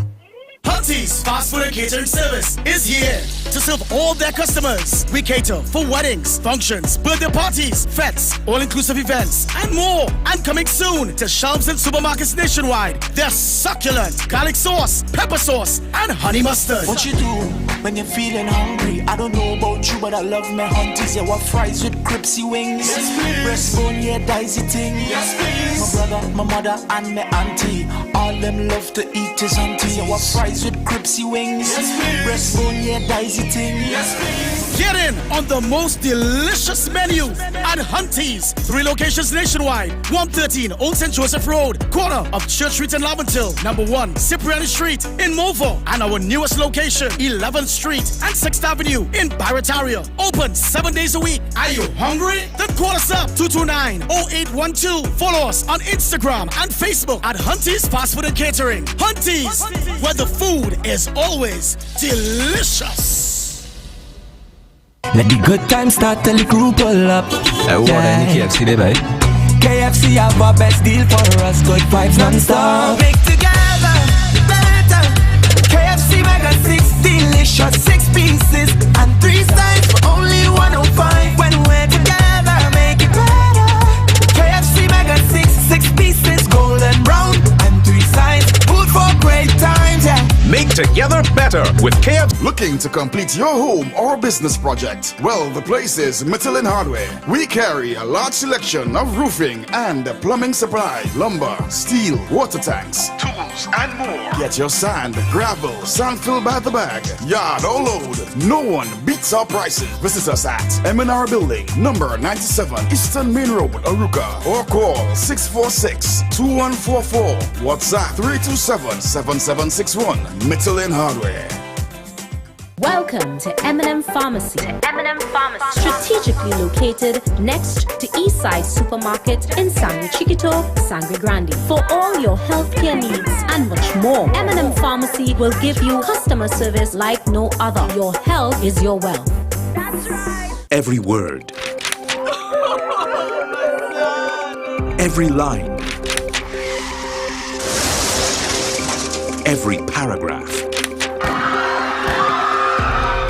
Hunty's Fast Food and Catering Service is here to serve all their customers. We cater for weddings, functions, birthday parties, fetes, all-inclusive events, and more. And coming soon to shelves and supermarkets nationwide, their succulent garlic sauce, pepper sauce, and honey mustard. What you do when you're feeling hungry? I don't know about you, but I love my Hunties. Yeah, what fries with crispy wings? Yes, breastbone, yeah, dicey thing. Yes, please. My brother, my mother, and my auntie, all them love to eat is Hunty. Yeah, what fries with crispy wings? Yes, breastbone, yeah, dicey thing. Yes, please. Get in on the most delicious menu at Hunty's. 3 locations nationwide. 113 Old St. Joseph Road, corner of Church Street in Laventille. Number 1, Cipriani Street in Movo. And our newest location, 11th Street and 6th Avenue in Barretaria. Open 7 days a week. Are you hungry? Then call us up, 229-0812. Follow us on Instagram and Facebook at Hunty's Fast Food and Catering. Hunty's, where the food is always delicious. Let the good times start till the crew pull up. What in the KFC there, babe? KFC have our best deal for us. Good vibes non-stop. Make together better. KFC Mega 6 delicious 6 pieces and 3 sides for only 105. When we're together, make it better. KFC Mega 6 pieces, golden brown and 3 sides. Food for great times, yeah. Make together better with KFC. Looking to complete your home or business project? Well, the place is Michelin Hardware. We carry a large selection of roofing and plumbing supply, lumber, steel, water tanks, tools, and more. Get your sand, gravel, sand filled by the bag, yard or load. No one beats our prices. Visit us at M&R Building, number 97, Eastern Main Road, Aruka, or call 646-2144. WhatsApp 327-7761. Michelin Hardware. Welcome to M&M Pharmacy. Strategically located next to Eastside Supermarket in Sangre Chiquito, Sangre Grande. For all your healthcare needs and much more, M&M Pharmacy will give you customer service like no other. Your health is your wealth. That's right. Every word, every line, every paragraph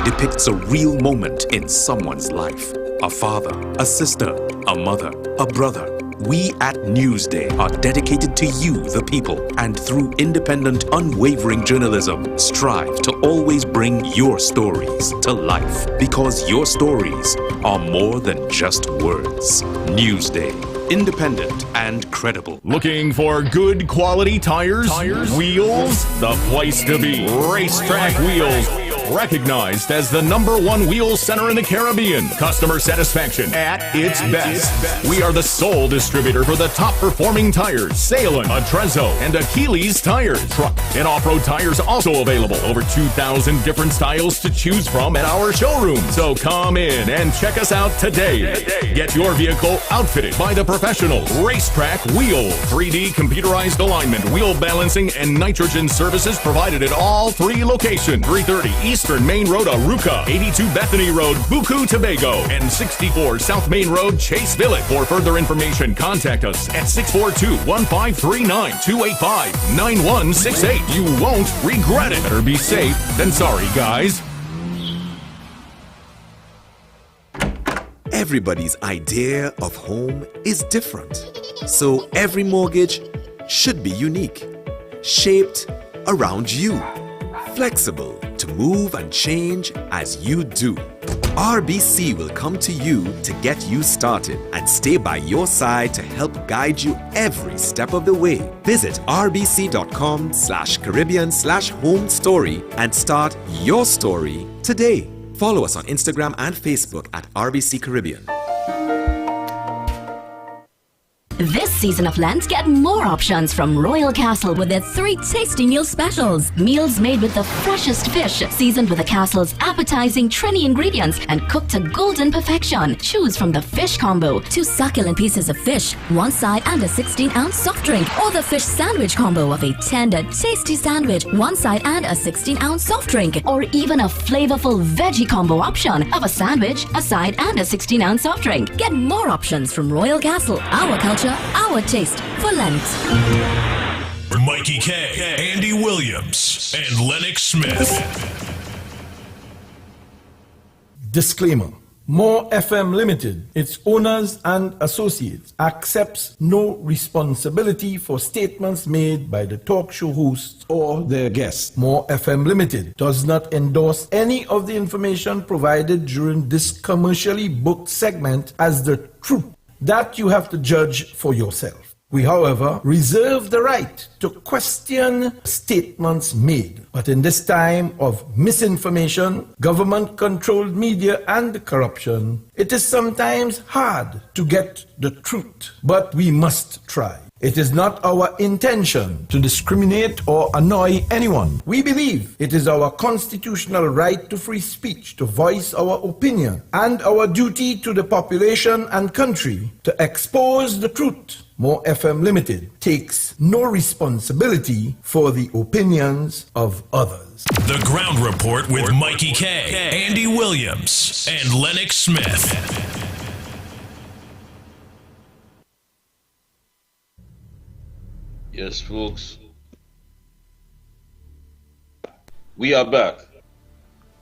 depicts a real moment in someone's life. A father, a sister, a mother, a brother. We at Newsday are dedicated to you, the people, and through independent, unwavering journalism, strive to always bring your stories to life. Because your stories are more than just words. Newsday. Independent and credible. Looking for good quality tires? Wheels? The place to be. Racetrack Wheels. Recognized as the #1 wheel center in the Caribbean. Customer satisfaction at its best. We are the sole distributor for the top performing tires. Salem, Atrezzo, and Achilles tires. Truck and off-road tires also available. Over 2,000 different styles to choose from at our showroom. So come in and check us out today. Get your vehicle outfitted by the professionals. Racetrack Wheel. 3D computerized alignment, wheel balancing, and nitrogen services provided at all 3 locations. 330 East Eastern Main Road, Aruca, 82 Bethany Road, Buku, Tobago, and 64 South Main Road, Chase Village. For further information, contact us at 642-1539-285-9168. You won't regret it. Better be safe than sorry, guys. Everybody's idea of home is different, so every mortgage should be unique, shaped around you, flexible to move and change as you do. RBC will come to you to get you started and stay by your side to help guide you every step of the way. Visit rbc.com/Caribbean/home story and start your story today. Follow us on Instagram and Facebook at RBC Caribbean. This season of Lent, get more options from Royal Castle with their 3 tasty meal specials. Meals made with the freshest fish, seasoned with the Castle's appetizing Trini ingredients and cooked to golden perfection. Choose from the fish combo, 2 succulent pieces of fish, 1 side and a 16-ounce soft drink, or the fish sandwich combo of a tender, tasty sandwich, 1 side and a 16-ounce soft drink, or even a flavorful veggie combo option of a sandwich, a side and a 16-ounce soft drink. Get more options from Royal Castle. Our culture, our taste for Lent. Mikey K, Andy Williams, and Lennox Smith. Disclaimer. More FM Limited, its owners and associates, accepts no responsibility for statements made by the talk show hosts or their guests. More FM Limited does not endorse any of the information provided during this commercially booked segment as the truth. That you have to judge for yourself. We, however, reserve the right to question statements made. But in this time of misinformation, government-controlled media and corruption, it is sometimes hard to get the truth. But we must try. It is not our intention to discriminate or annoy anyone. We believe it is our constitutional right to free speech, to voice our opinion, and our duty to the population and country to expose the truth. More FM Limited takes no responsibility for the opinions of others. The Ground Report with Mikey K, Andy Williams, and Lennox Smith. Yes, folks. We are back.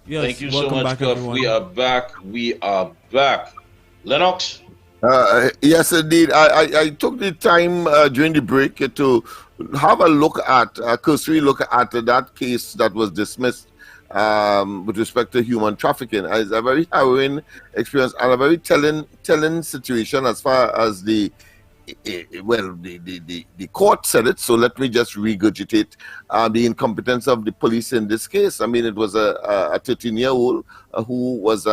Yes, thank you so much, back, Cuff. everyone. We are back. We are back. Lennox? Yes, indeed. I took the time during the break to have a look at, a cursory look at that case that was dismissed with respect to human trafficking. It's a very harrowing experience and a very telling situation as far as the court said it, so let me just regurgitate the incompetence of the police in this case. I mean, it was a 13-year-old who was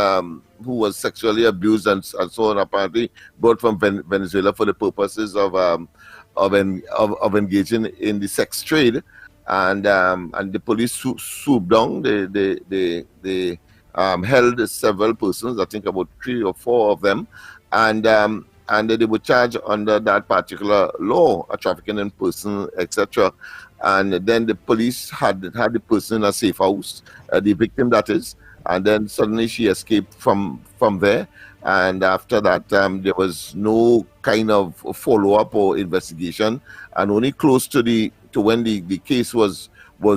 sexually abused and so on, apparently brought from Venezuela for the purposes of engaging in the sex trade, and the police swooped down. They held several persons, I think about 3 or 4 of them, and they were charged under that particular law, a trafficking in person, etc. And then the police had the person in a safe house, the victim that is, and then suddenly she escaped from there. And after that, there was no kind of follow-up or investigation, and only close to when the case was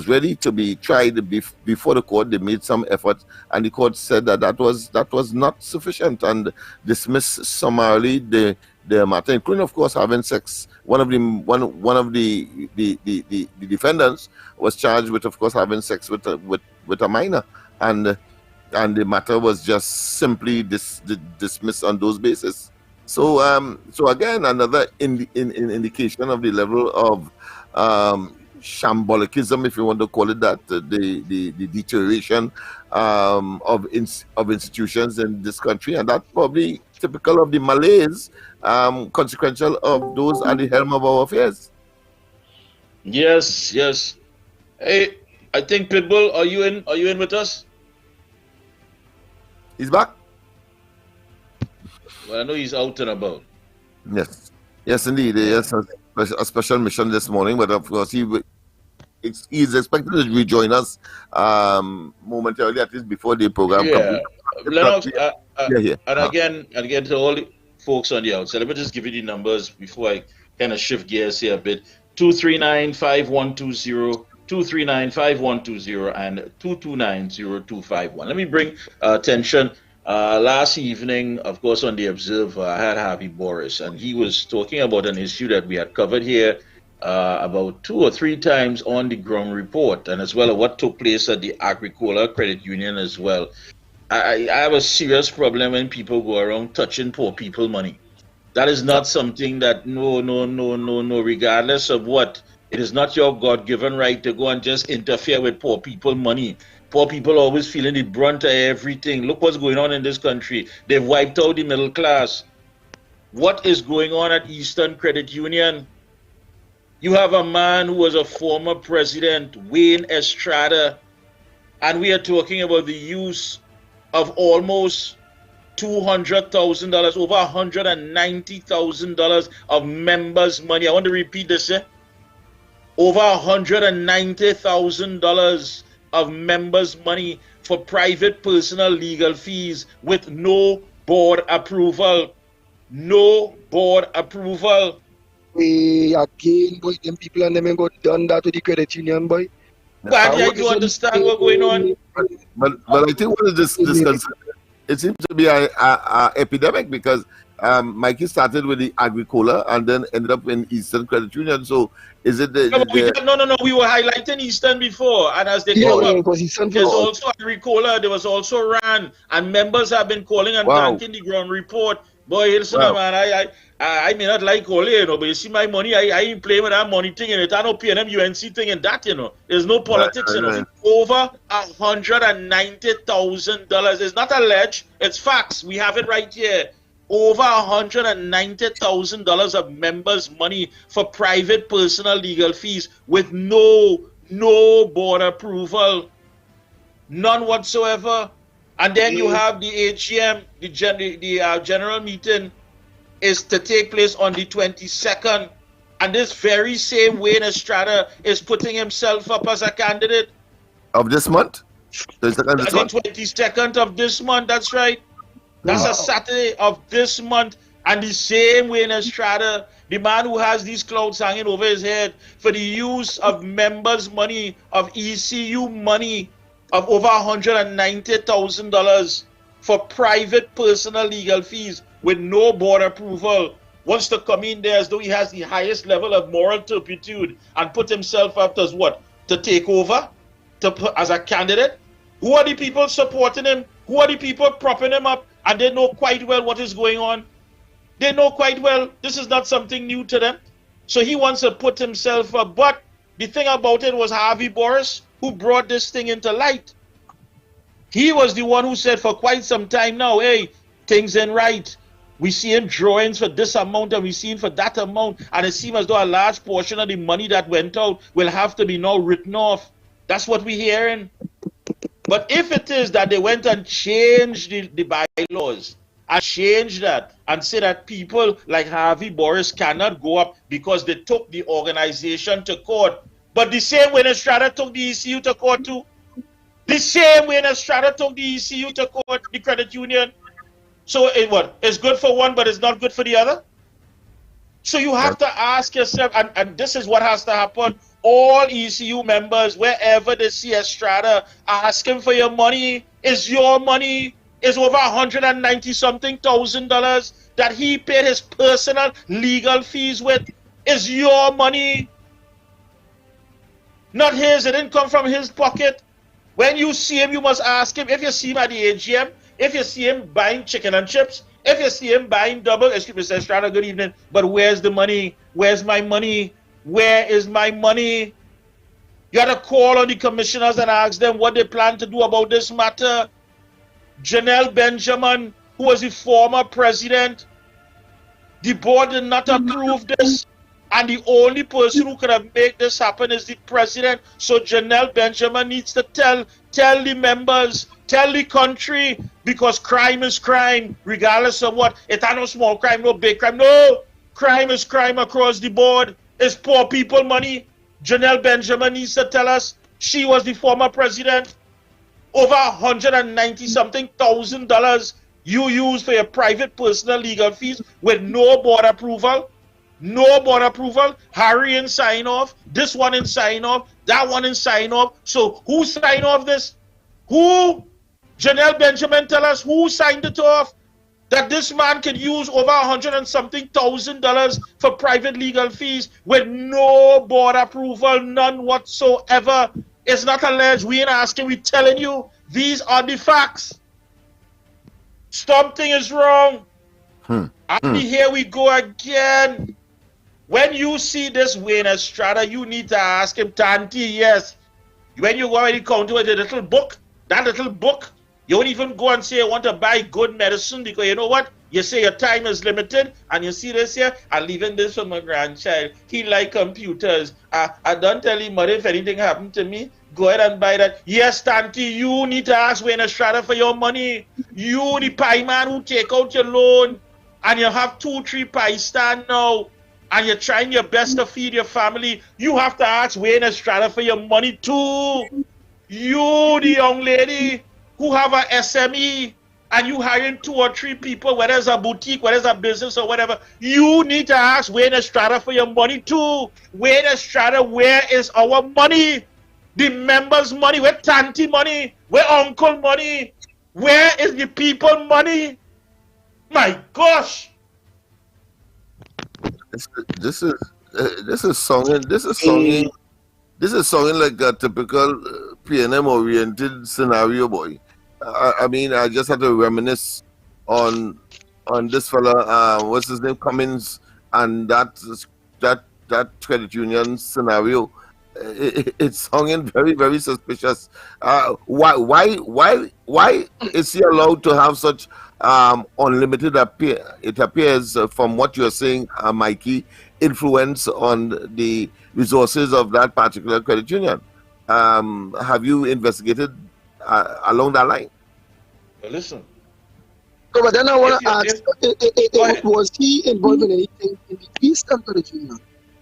ready to be tried before the court, they made some effort, and the court said that was not sufficient and dismissed summarily the matter, including, of course, having sex. One of the defendants was charged with, of course, having sex with a minor, and the matter was just simply dismissed on those bases. So again, another indication of the level of shambolicism, if you want to call it that, the deterioration of institutions in this country, and that's probably typical of the malaise, consequential of those at the helm of our affairs. Yes. Hey, I think Pitbull, are you in with us? He's back. Well, I know he's out and about. Yes, indeed. Yes, a special mission this morning, but of course he he's expected to rejoin us momentarily, at least before the program Yeah. completes. Lennox, and again to all the folks on the outside, let me just give you the numbers before I kind of shift gears here a bit. 239-5120, 239-5120, and 229-0251. Let me bring attention. Last evening, of course, on The Observer, I had Harvey Boris, and he was talking about an issue that we had covered here about 2 or 3 times on the ground report, and as well as what took place at the Agricola Credit Union as well. I have a serious problem when people go around touching poor people money. That is not something that, no, regardless of what, it is not your God-given right to go and just interfere with poor people money. Poor people always feeling the brunt of everything. Look what's going on in this country. They've wiped out the middle class. What is going on at Eastern Credit Union? You have a man who was a former president, Wayne Estrada, and we are talking about the use of almost $200,000, over $190,000 of members' money. I want to repeat this, over $190,000 of members' money for private personal legal fees with no board approval. No board approval. Again, boy, them people and them ain't got done that to the credit union, boy. But I do understand what's going on. But I think what is this concern? It seems to be a epidemic because Mikey started with the Agricola and then ended up in Eastern Credit Union. So is it the... No. We were highlighting Eastern before, and as they come up, there's also Agricola, there was also RAN, and members have been calling and thanking the ground report. Boy, listen, man, I may not like all, but you see my money, I ain't playing with that money thing, and it ain't no PNM UNC thing and that, There's no politics, Over $190,000. It's not alleged, it's facts. We have it right here. Over $190,000 of members' money for private personal legal fees with no board approval. None whatsoever. And then you have the AGM, the general meeting is to take place on the 22nd. And this very same Wayne Estrada is putting himself up as a candidate. Of this month? The 22nd of this month, that's right. That's a Saturday of this month. And the same Wayne Estrada, the man who has these clouds hanging over his head for the use of members' money, of ECU money, of over $190,000 for private personal legal fees with no board approval, wants to come in there as though he has the highest level of moral turpitude and put himself up as what? To take over? As a candidate? Who are the people supporting him? Who are the people propping him up? And they know quite well what is going on. They know quite well this is not something new to them. So he wants to put himself up. But the thing about it was Harvey Boris who brought this thing into light. He was the one who said for quite some time now, hey, things ain't right. We see him drawings for this amount and we see him for that amount. And it seems as though a large portion of the money that went out will have to be now written off. That's what we're hearing. But if it is that they went and changed the bylaws and changed that and say that people like Harvey Boris cannot go up because they took the organization to court, but the same way Estrada took the ECU to court too, the same way Estrada took the ECU to court, the credit union. So it's good for one, but it's not good for the other. So you have to ask yourself, and this is what has to happen. All ECU members, wherever they see Estrada asking for your money, is your money, is over $190-something thousand that he paid his personal legal fees with, is your money. Not his, it didn't come from his pocket. When you see him, you must ask him. If you see him at the AGM, if you see him buying chicken and chips, if you see him buying double, excuse me, Mr. Estrada, good evening, but where's the money? Where's my money? Where is my money? You got to call on the commissioners and ask them what they plan to do about this matter. Janelle Benjamin, who was the former president, the board did not approve this. And the only person who could have made this happen is the president. So Janelle Benjamin needs to tell the members, tell the country, because crime is crime, regardless of what. It's not no small crime, no big crime. No, crime is crime across the board. It's poor people money. Janelle Benjamin needs to tell us she was the former president. Over $190-something thousand you use for your private personal legal fees with no board approval. No board approval. Harry and sign off. This one and sign off. That one and sign off. So who signed off this? Who? Janelle Benjamin, tell us who signed it off? That this man can use over $100-something thousand for private legal fees with no board approval, none whatsoever. It's not alleged. We ain't asking. We telling you. These are the facts. Something is wrong. And here we go again. When you see this Wayne Estrada, you need to ask him, Tanti, yes. When you go and encounter with the little book, that little book, you won't even go and say, I want to buy good medicine because you know what? You say your time is limited, and you see this here, I'm leaving this for my grandchild. He like computers. I don't tell him, mother, if anything happened to me, go ahead and buy that. Yes, Tanti, you need to ask Wayne Estrada for your money. You, the pie man who take out your loan, and you have 2-3 pie stand now, and you're trying your best to feed your family, you have to ask Wayne Estrada for your money too. You, the young lady who have a SME, and you hiring 2 or 3 people, whether it's a boutique, whether it's a business or whatever, you need to ask Wayne Estrada for your money too. Wayne Estrada, where is our money? The members' money, where Tanti money, where uncle money, where is the people money? My gosh! This is sounding like a typical PNM oriented scenario, boy. I mean, I just had to reminisce on this fella, what's his name, Cummins, and that credit union scenario. It's sounding very, very suspicious. Why is he allowed to have such unlimited it appears from what you're saying, Mikey, influence on the resources of that particular credit union? Have you investigated along that line? Well, listen. No, but then I want to ask, was he involved in anything in the Eastern Credit Union?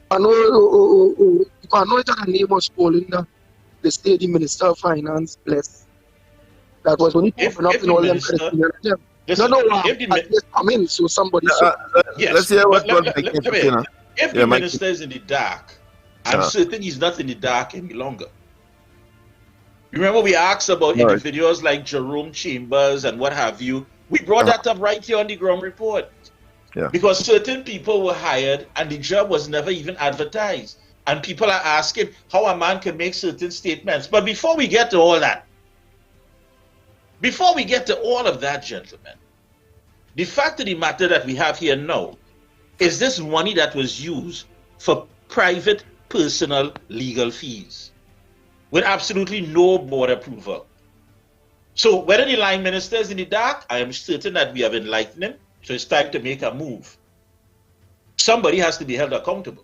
I know that the name was calling the state, the Minister of Finance, bless. That was when he opened up in all them credit unions. So somebody. Let's hear what if the minister is in the dark, I'm certain he's not in the dark any longer. Remember, we asked about individuals like Jerome Chambers and what have you. We brought that up right here on the ground report. Yeah. Because certain people were hired and the job was never even advertised. And people are asking how a man can make certain statements. But before we get to all that, gentlemen, the fact of the matter that we have here now is this money that was used for private, personal, legal fees with absolutely no board approval. So whether the line minister is in the dark, I am certain that we have enlightened him. So it's time to make a move. Somebody has to be held accountable.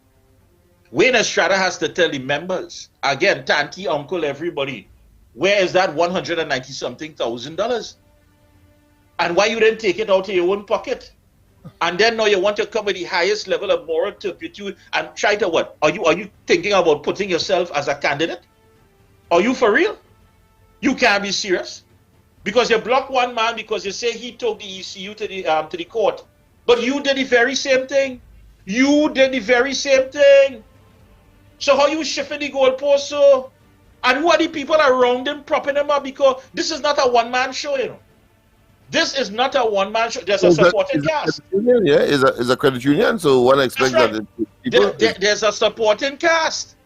Wayne Estrada has to tell the members, again, Tanti, uncle, everybody, where is that $190-something thousand? And why you didn't take it out of your own pocket? And then now you want to come with the highest level of moral turpitude and try to what? Are you thinking about putting yourself as a candidate? Are you for real? You can't be serious. Because you block one man because you say he took the ECU to the court. But you did the very same thing. You did the very same thing. So how you shifting the goalpost so? And who are the people around him propping him up? Because this is not a one-man show, you know. This is not a one-man show. There's a supporting cast. Yeah, is a credit union, so one expects that there's a supporting cast.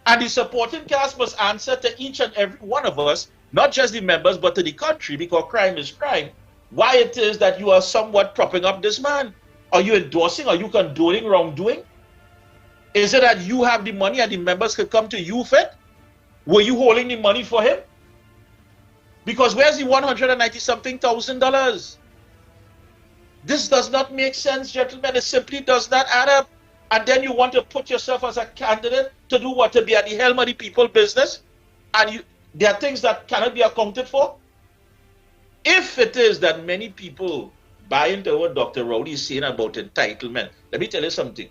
And the supporting cast must answer to each and every one of us, not just the members, but to the country, because crime is crime. Why it is that you are somewhat propping up this man? Are you endorsing? Are you condoning wrongdoing? Is it that you have the money and the members could come to you for it? Were you holding the money for him? Because where's the $190-something thousand? This does not make sense, gentlemen. It simply does not add up. And then you want to put yourself as a candidate to do what? To be at the helm of the people's business? And there are things that cannot be accounted for? If it is that many people buy into what Dr. Rowley is saying about entitlement, let me tell you something.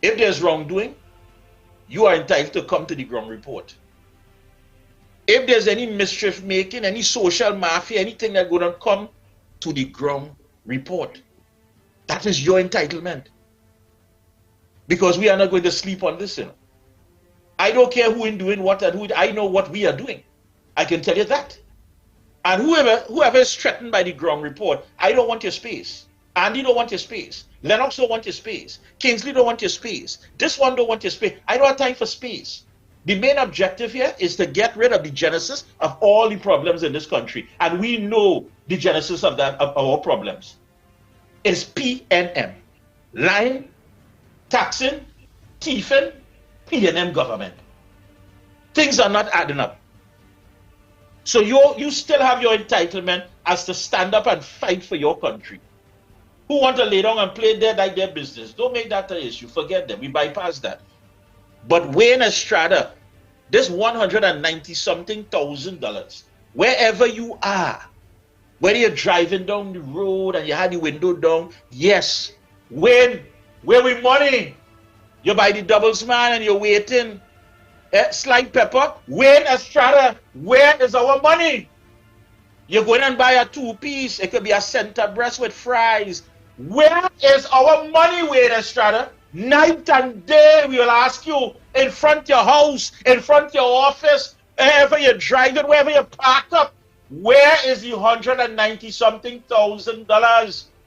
If there's wrongdoing, you are entitled to come to the ground report. If there's any mischief making, any social mafia, anything that's going to come to the ground report, that is your entitlement. Because we are not going to sleep on this, I don't care who is doing what and who, I know what we are doing. I can tell you that. And whoever is threatened by the ground report, I don't want your space. Andy don't want your space. Lennox don't want your space. Kingsley don't want your space. This one don't want your space. I don't have time for space. The main objective here is to get rid of the genesis of all the problems in this country. And we know the genesis of our problems. It's PNM. Lying, taxing, thieving, PNM government. Things are not adding up. So you still have your entitlement as to stand up and fight for your country. Who want to lay down and play dead like their business? Don't make that an issue. Forget them. We bypass that. But Wayne Estrada, this $190-something thousand, wherever you are, whether you're driving down the road and you had the window down, yes, Wayne, where we money? You're by the doubles man and you're waiting. Slide pepper, Wayne Estrada, where is our money? You're going and buy a 2-piece. It could be a center breast with fries. Where is our money, Wayne Estrada? Night and day, we will ask you in front of your house, in front of your office, wherever you're driving, wherever you park up. Where is the $190-something thousand?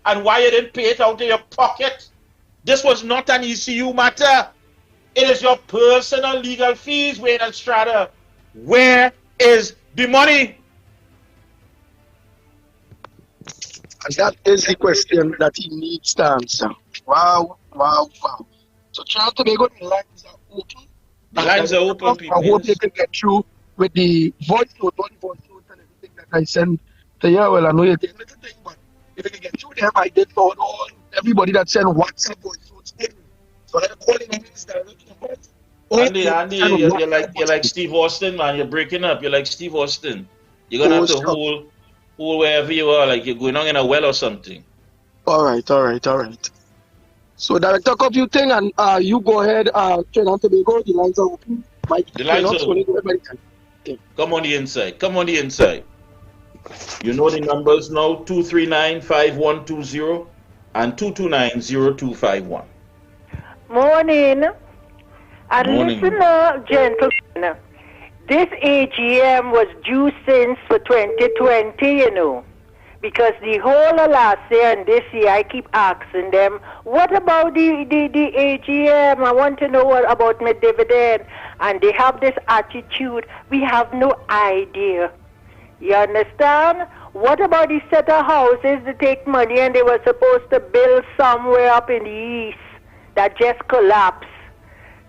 And why you didn't pay it out of your pocket? This was not an ECU matter. It is your personal legal fees, Wayne Estrada. Where is the money? And that is the question that he needs to answer. Wow. So Trinidad and Tobago, the lines are open. The lines are open, people. I hope they can get through with the voice note, all the voice notes and everything that I send to you. Well, I know you're taking little thing, but if I can get through them, I did for all everybody that sent WhatsApp voice notes in. So I'm calling them is directly. Andy, you're like Steve Austin, man. You're breaking up. You're like Steve Austin. You're gonna have to hold wherever you are, like you're going on in a well or something. All right. So, Director, a few things, and you go ahead, Trinidad and Tobago, the lines are open. The lines are open. Okay. Come on the inside. You know the numbers now, 239-5120 and 229-0251. Morning. And listen, gentlemen, this AGM was due since for 2020, you know. Because the whole of last year and this year, I keep asking them, what about the AGM? I want to know what about my dividend. And they have this attitude, we have no idea. You understand? What about the set of houses that take money and they were supposed to build somewhere up in the east that just collapsed?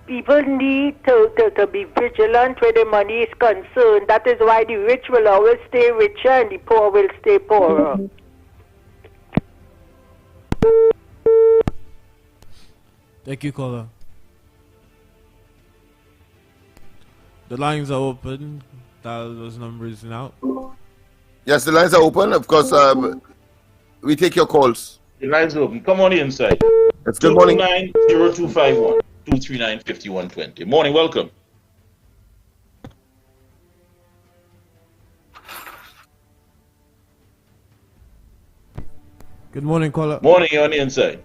People need to be vigilant where the money is concerned. That is why the rich will always stay richer and the poor will stay poorer. Thank you, caller. The lines are open. Dial those numbers now. Yes, the lines are open. Of course, we take your calls. The lines are open. Come on the inside. It's good morning. 229-0251. 239-5120. Morning, welcome. Good morning, caller. Morning, you're on the inside.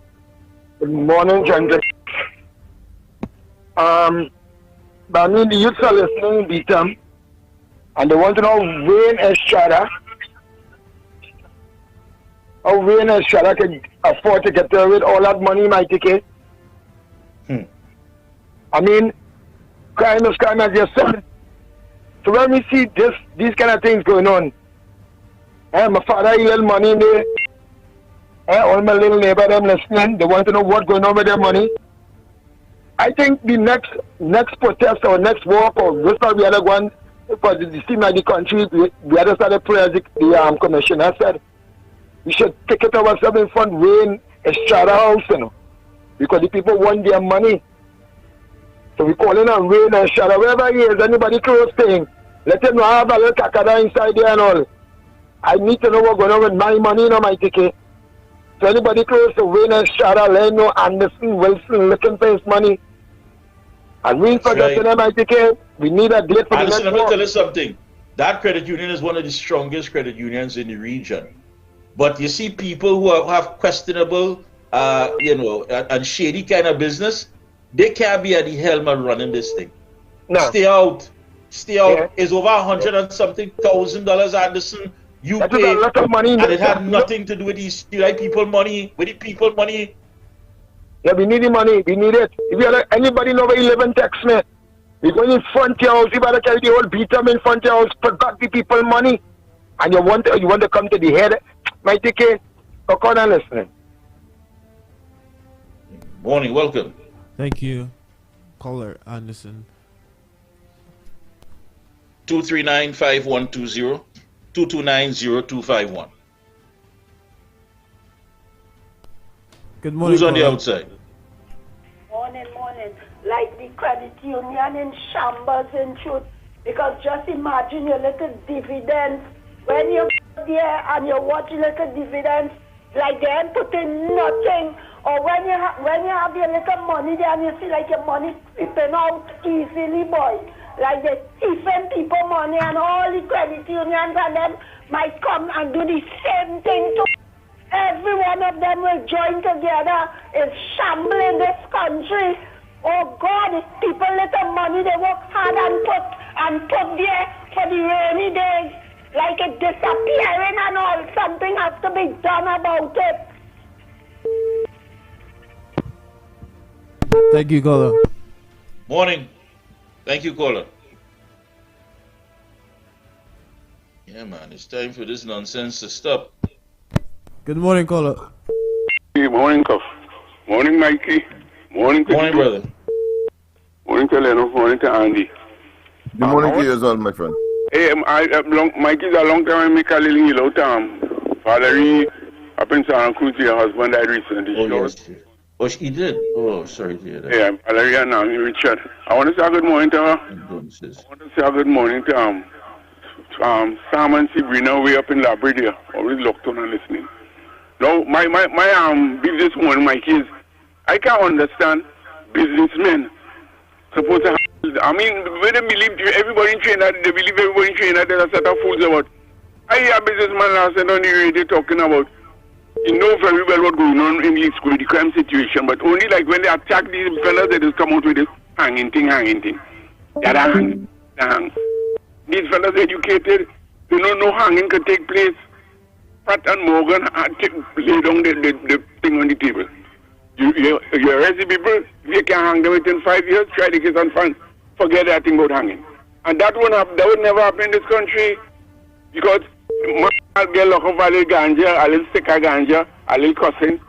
Good morning, gentlemen. But I mean, the youths are listening, Beatam, and they want to know Wayne Estrada. How Wayne Estrada can afford to get away with all that money in my ticket. I mean, crime is crime, as you said. So when we see these kind of things going on, my father, he little money in there. All my little neighbor, them listening, they want to know what's going on with their money. I think the next protest or next walk or this or the other one, because it seems like the country, the other side of prayer, the commissioner said, we should take it ourselves in front of Wayne Estrada House, you know, because the people want their money. So we calling on Wayne Estrada, wherever he is, anybody close to him, let him know I have a little cacada inside there and all. I need to know what's going on with my money and my ticket. So anybody close to Wayne Estrada, let him know Anderson, Wilson, looking for his money. And we forget to them, we need a date for the next I'm going to one. tell you something. That credit union is one of the strongest credit unions in the region. But you see people who have questionable, and shady kind of business, they can't be at the helm of running this thing. No. Stay out. Yeah. It's over $100 and something $1,000, Anderson. You That pay, is a lot of money in and this it had country. nothing to do with these people money. With the people money. Yeah, we need the money. We need it. If you anybody know where you live in text me. You're going in front of your house. You better carry the whole beat them in front of your house. Put back the people money. And you want to come to the head. My ticket. Come on and listen. Morning, welcome. Thank you, caller Anderson. 239-5120, 229-0251. Good morning. Who's on the caller. outside? Morning. Like the credit union in shambles in truth. Because just imagine your little dividends. When you go there and you watch little dividends, like they ain't putting nothing. Or when you have your little money there and you see like your money slipping out easily, boy. Like they're thieving people money, and all the credit unions and them might come and do the same thing to every one of them will join together. It's shambling this country. Oh God, it's people little money they work hard and put there for the rainy days. Like it disappearing and all. Something has to be done about it. Thank you, caller. Morning. Thank you, caller. Yeah, man, it's time for this nonsense to stop. Good morning, caller. Good morning, Cuff. Morning, Mikey. Morning, brother. Morning to Leno. Morning to Andy. Good morning to you as well, my friend. Hey, Mikey's a long time I make a little hello to Valerie up in Santa Cruz. Your husband died recently. Oh, he did? Oh, sorry to hear that. Yeah, Valerie and Richard. I want to say a good morning to her. I want to say a good morning to Sam and Sabrina way up in Labrador. Always locked on and listening. Now, my business one, Mikey, is I can't understand businessmen supposed to have, I mean, when they believe everybody in China, they believe everybody in China, there's a set of fools about. I hear a businessman last night on the radio talking about, you know very well what's going on in the school, the crime situation, but only like when they attack these fellas, they just come out with this hanging thing. That hang. These fellas educated, they know no hanging can take place. Pratt and Morgan lay down the thing on the table. You arrest the people, if you can hang them within 5 years, try the case and forget that thing about hanging. And that would never happen in this country because I'll get locked up a little ganja, a little stick of ganja, a little cussing.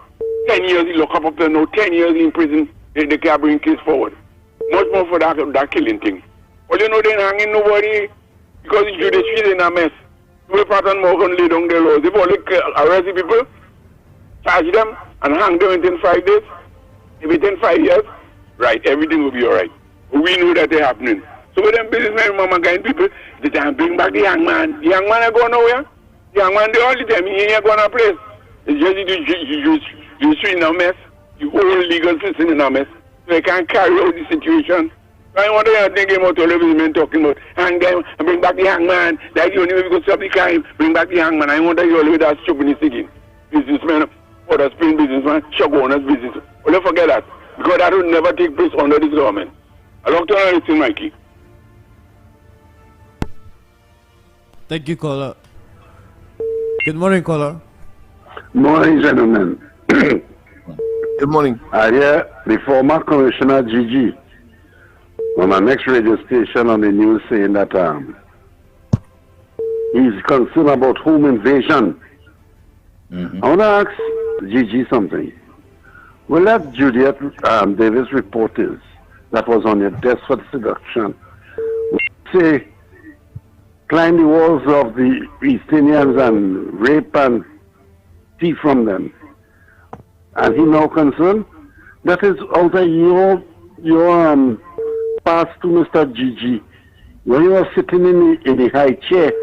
10 years he lock up to now, 10 years in prison, they can't bring case forward. Much more for that killing thing. Well, you know, they ain't hanging nobody because the judiciary is in a mess. We Pratt and Morgan lay down their laws. If only arrest the people, charge them, and hang them within 5 days, within 5 years, right, everything will be all right. We know that they're happening. So with them businessmen, mama kind people, they can't bring back the young man. The young man ain't going nowhere. The young man, the only time he ain't going to place. It's just you in a mess. You whole legal system in a mess. So they can't carry out the situation. So I wonder how they came out all of these men talking about hang them and bring back the young man. That's the only way we can stop the crime. Bring back the young man. I wonder you all with that stupidness again. Businessmen, other spin businessman, shop owners business. Well, don't forget that. Because that will never take place under this government. I look to listen, Mikey. Thank you, caller. Good morning, caller. Morning, gentlemen. Good morning. I hear the former Commissioner Gigi on our next radio station on the news saying that he's concerned about home invasion. I want to ask Gigi something. Will that Juliet Davis report is that was on your desk for seduction, say, climb the walls of the East Indians and rape and thief from them? And he now concerned that is out of your pass to Mr. Gigi. When you were sitting in the high chair,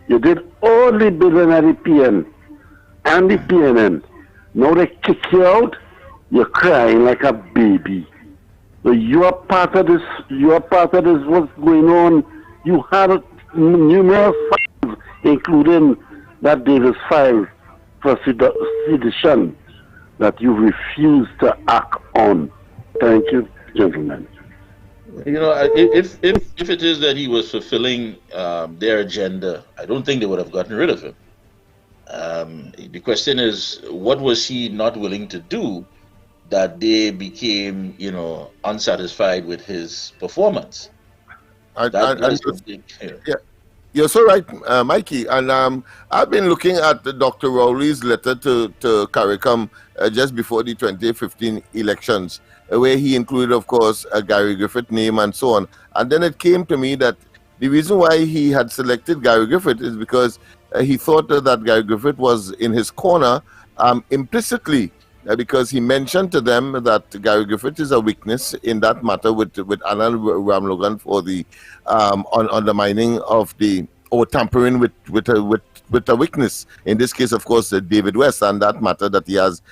you did all the billing at the PN and the PNN. Now they kick you out, you're crying like a baby. So you are part of this. You are part of this. What's going on? You had numerous files, including that Davis file for sedition, that you refused to act on. Thank you, gentlemen. You know, if it is that he was fulfilling their agenda, I don't think they would have gotten rid of him. The question is, what was he not willing to do that they became, you know, unsatisfied with his performance? Yeah, you're so right, Mikey. And I've been looking at Dr. Rowley's letter to CARICOM just before the 2015 elections, where he included, of course, a Gary Griffith name and so on. And then it came to me that the reason why he had selected Gary Griffith is because he thought that Gary Griffith was in his corner implicitly, because he mentioned to them that Gary Griffith is a weakness in that matter with Anna Ramlogan for the undermining of the, or tampering with a weakness. In this case, of course, David West, and that matter that he has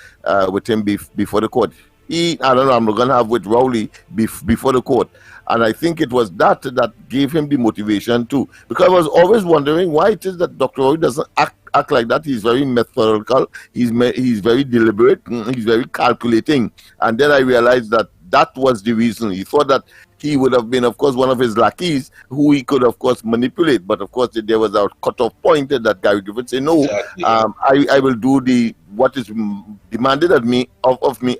with him before the court. Anna Ramlogan have with Rowley before the court. And I think it was that gave him the motivation too. Because I was always wondering why it is that Dr. Rowley doesn't act like that. He's very methodical. He's very deliberate. He's very calculating. And then I realized that was the reason. He thought that he would have been, of course, one of his lackeys who he could, of course, manipulate. But, of course, there was a cutoff point that Gary Griffith said, no, exactly. I will do what is demanded of me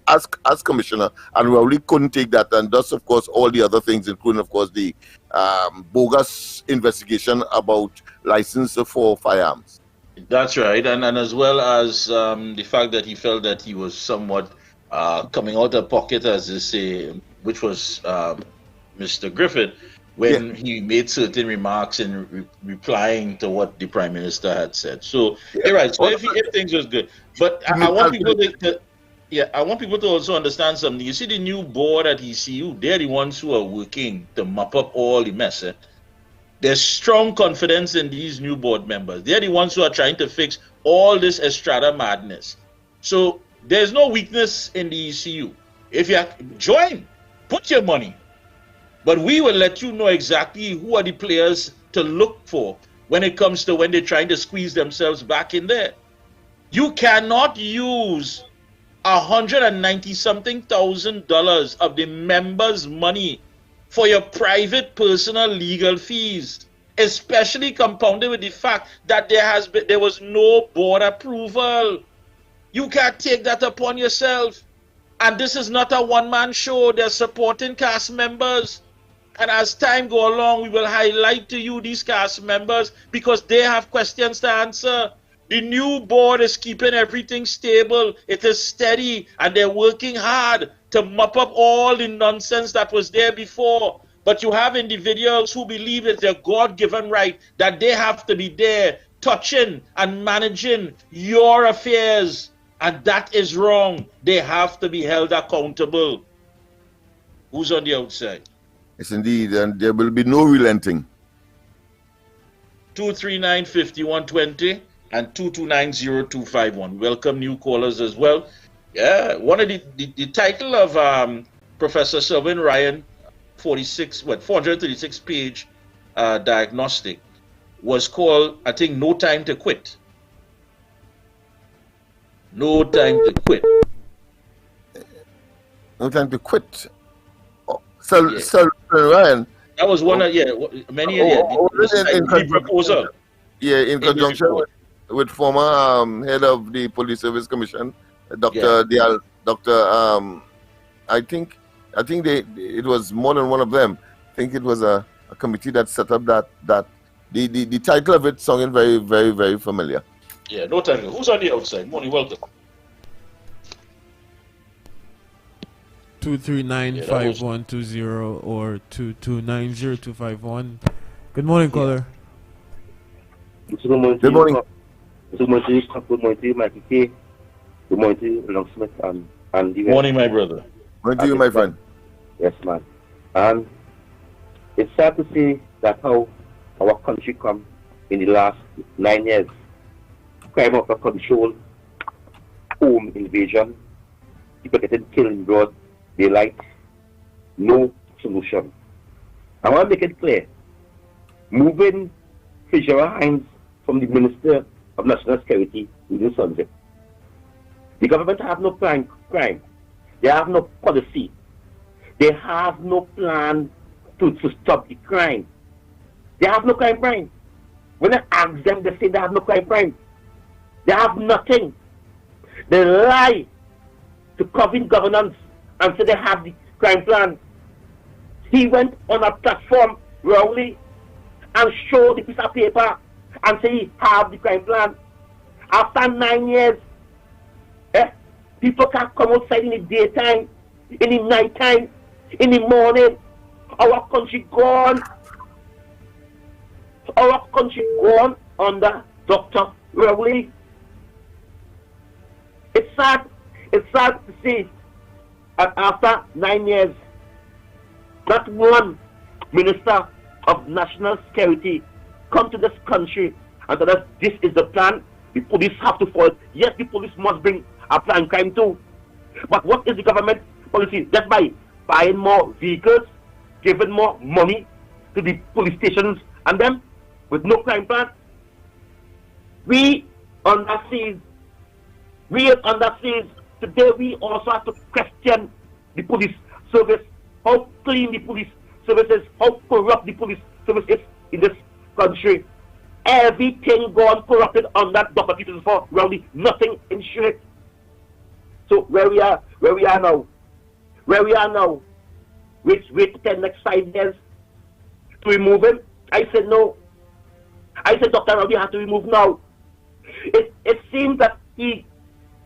as commissioner. And Rowley couldn't take that. And thus, of course, all the other things, including, of course, the bogus investigation about license for firearms. That's right. And as well as the fact that he felt that he was somewhat coming out of pocket, as they say, which was Mr. Griffith, when he made certain remarks in replying to what the Prime Minister had said. So, you're right. So if things was good. But I want people I want people to also understand something. You see the new board at ECU, they're the ones who are working to mop up all the mess. There's strong confidence in these new board members. They're the ones who are trying to fix all this Estrada madness. So there's no weakness in the ECU. If you join, put your money. But we will let you know exactly who are the players to look for when it comes to when they're trying to squeeze themselves back in there. You cannot use $190-something thousand of the members' money for your private personal legal fees, especially compounded with the fact that there was no board approval. You can't take that upon yourself. And this is not a one-man show. They're supporting cast members. And as time go along, we will highlight to you these cast members because they have questions to answer. The new board is keeping everything stable. It is steady, and they're working hard to mop up all the nonsense that was there before. But you have individuals who believe it's their God-given right that they have to be there touching and managing your affairs. And that is wrong. They have to be held accountable. Who's on the outside? Yes, indeed. And there will be no relenting. 239-5120 and 229-0251. Welcome new callers as well. Yeah, one of the title of Professor Selwyn Ryan, 436 page diagnostic was called, I think, No Time to Quit. No time to quit. No time to quit. Selwyn Ryan. That was one of many the proposal. Yeah, in conjunction with former head of the Police Service Commission, Dr. Dial, I think it was more than one of them. I think it was a committee that set up that the title of it sounded very, very, very familiar. Yeah, no time. Who's on the outside? Morning, welcome. 239-5120 or 229-0251. Good morning, caller. Good morning. Good morning. Good morning, Mikey K. Good morning, Long Smith and Good morning, my brother. Good to you, my friend. Yes, man. And it's sad to see that how our country come in the last 9 years. Crime out of control, home invasion, people getting killed in broad daylight, no solution. I want to make it clear. Moving Fisher Hines from the Minister of National Security within Sunday. The government have no crime. They have no policy. They have no plan to stop the crime. They have no crime. When I ask them, they say they have no crime. They have nothing. They lie to cover governance and say they have the crime plan. He went on a platform, Rowley, and showed the piece of paper and say he have the crime plan. After 9 years, people can't come outside in the daytime, in the nighttime, in the morning. Our country gone. Our country gone under Dr. Rowley. It's sad to see that after 9 years, not one Minister of National Security come to this country and tell us this is the plan. The police have to follow. Yes, the police must bring a plan crime too. But what is the government policy? Just by buying more vehicles, giving more money to the police stations and them with no crime plan. We underseas. Today we also have to question the police service, how clean the police service is, how corrupt the police service is in this country. Everything gone corrupted on that Dr. Peterson for Rowley, nothing in straight. So where we are now. Wait the next 5 years to remove him. I said no. I said Dr. Rowley has to remove now. It seems that he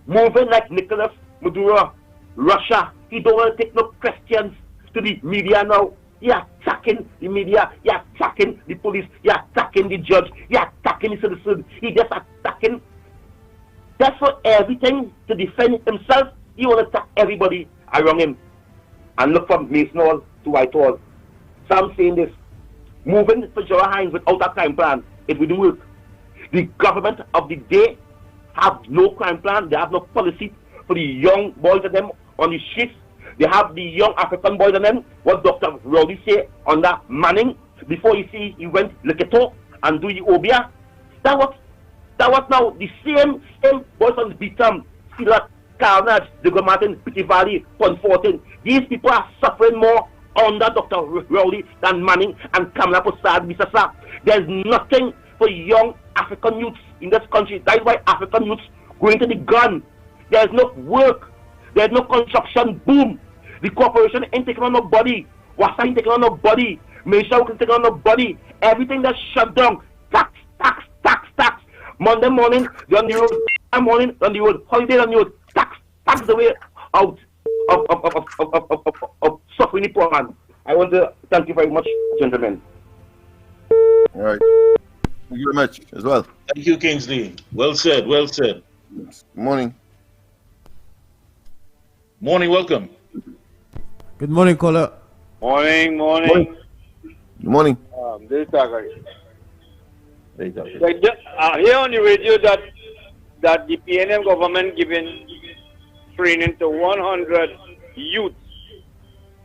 moving like Nicolas Maduro, Russia. He don't want to take no questions to the media now. He attacking the media. He attacking the police. He attacking the judge. He attacking the citizen. He just attacking. That's for everything to defend himself. He want to attack everybody around him. And look from Mason Hall to Whitehall. So I'm saying this. Moving for Fisher Hines without a crime plan, it wouldn't work. The government of the day have no crime plan. They have no policy for the young boys and them on the streets. They have the young African boys and them. What Dr. Rowley say under Manning before he went Leketo and do the Obia. That was now the same boys on the Beatam, Silat, Carnage, Diego Martin, Pitty Valley, Pont-Fortin. These people are suffering more under Dr. Rowley than Manning and Kamala Posad, Misasa. There's nothing for young African youths in this country. That is why African youths going to the gun. There's no work. There's no construction boom. The corporation ain't taking on nobody. Wasa ain't taking on nobody. Malaysia ain't taking on nobody. Everything that's shut down. Tax. Monday morning, they're on the road. Monday morning, on the road. Holiday on the road. Tax the way out of suffering the poor man. I want to thank you very much, gentlemen. All right. Thank you very much as well. Thank you, Kingsley. Well said. Good morning. Morning, welcome. Good morning, caller. Morning. Good morning. This is Tagari. I hear on the radio that the PNM government giving training to 100 youths.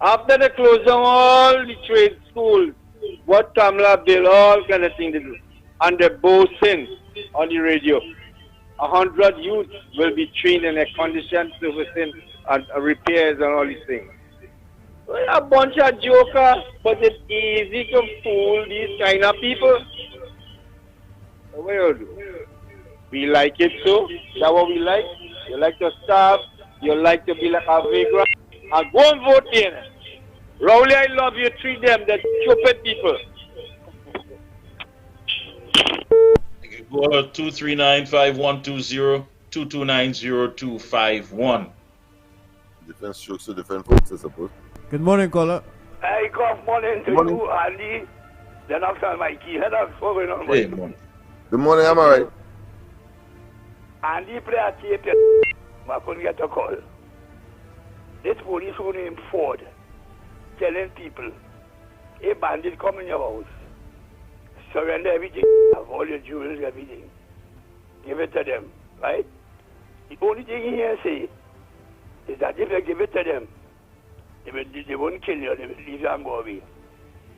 After they close down all the trade schools, what Kamala bill, all kind of things they do. And they're boasting on the radio. 100 youths will be trained in a condition servicing and repairs and all these things. We're a bunch of jokers, but it's easy to fool these kind of people. What do you do? We like it so. That's what we like. You like to starve. You like to be like a vagrant. And go and vote in. Rowley, I love you. Treat them, the stupid people. Go to 239-5120, 229-0251. Defense strokes to defend folks, I suppose. Good morning, caller. Hey, good morning to you, Andy. Then after Mikey, head up going on. Hey, morning. Good morning, I'm alright. Andy play a tape, I couldn't get a call. This police who named Ford telling people, a bandit come in your house, surrender everything, have all your jewels, everything. Give it to them, right? The only thing he here say is that if you give it to them, They won't kill you, they will leave you and go away.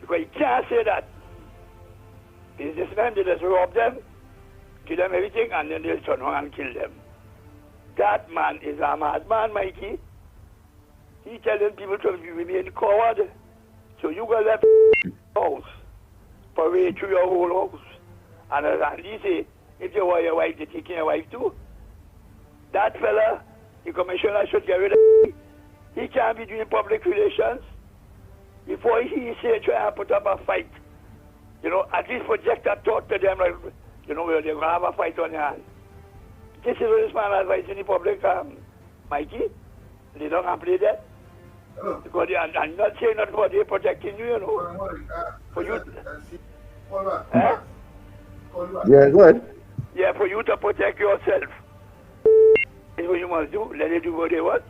Because you can't say that. Businessmen, they just rob them, give them everything, and then they'll turn around and kill them. That man is a madman, Mikey. He telling people to remain coward. So you go left house, parade through your whole house. And as Andy say, if you want your wife, they take your wife too. That fella, the commissioner should get rid of him. He can't be doing public relations. Before he say try and put up a fight, you know, at least project a thought to them, like, you know, they're going to have a fight on your hands. This is what this man advising the public, Mikey. They don't have to play that. Because I'm not saying that for they're protecting you, you know. For you. Yeah, go ahead. Yeah, for you to protect yourself. Is what you must do. Let them do what they want.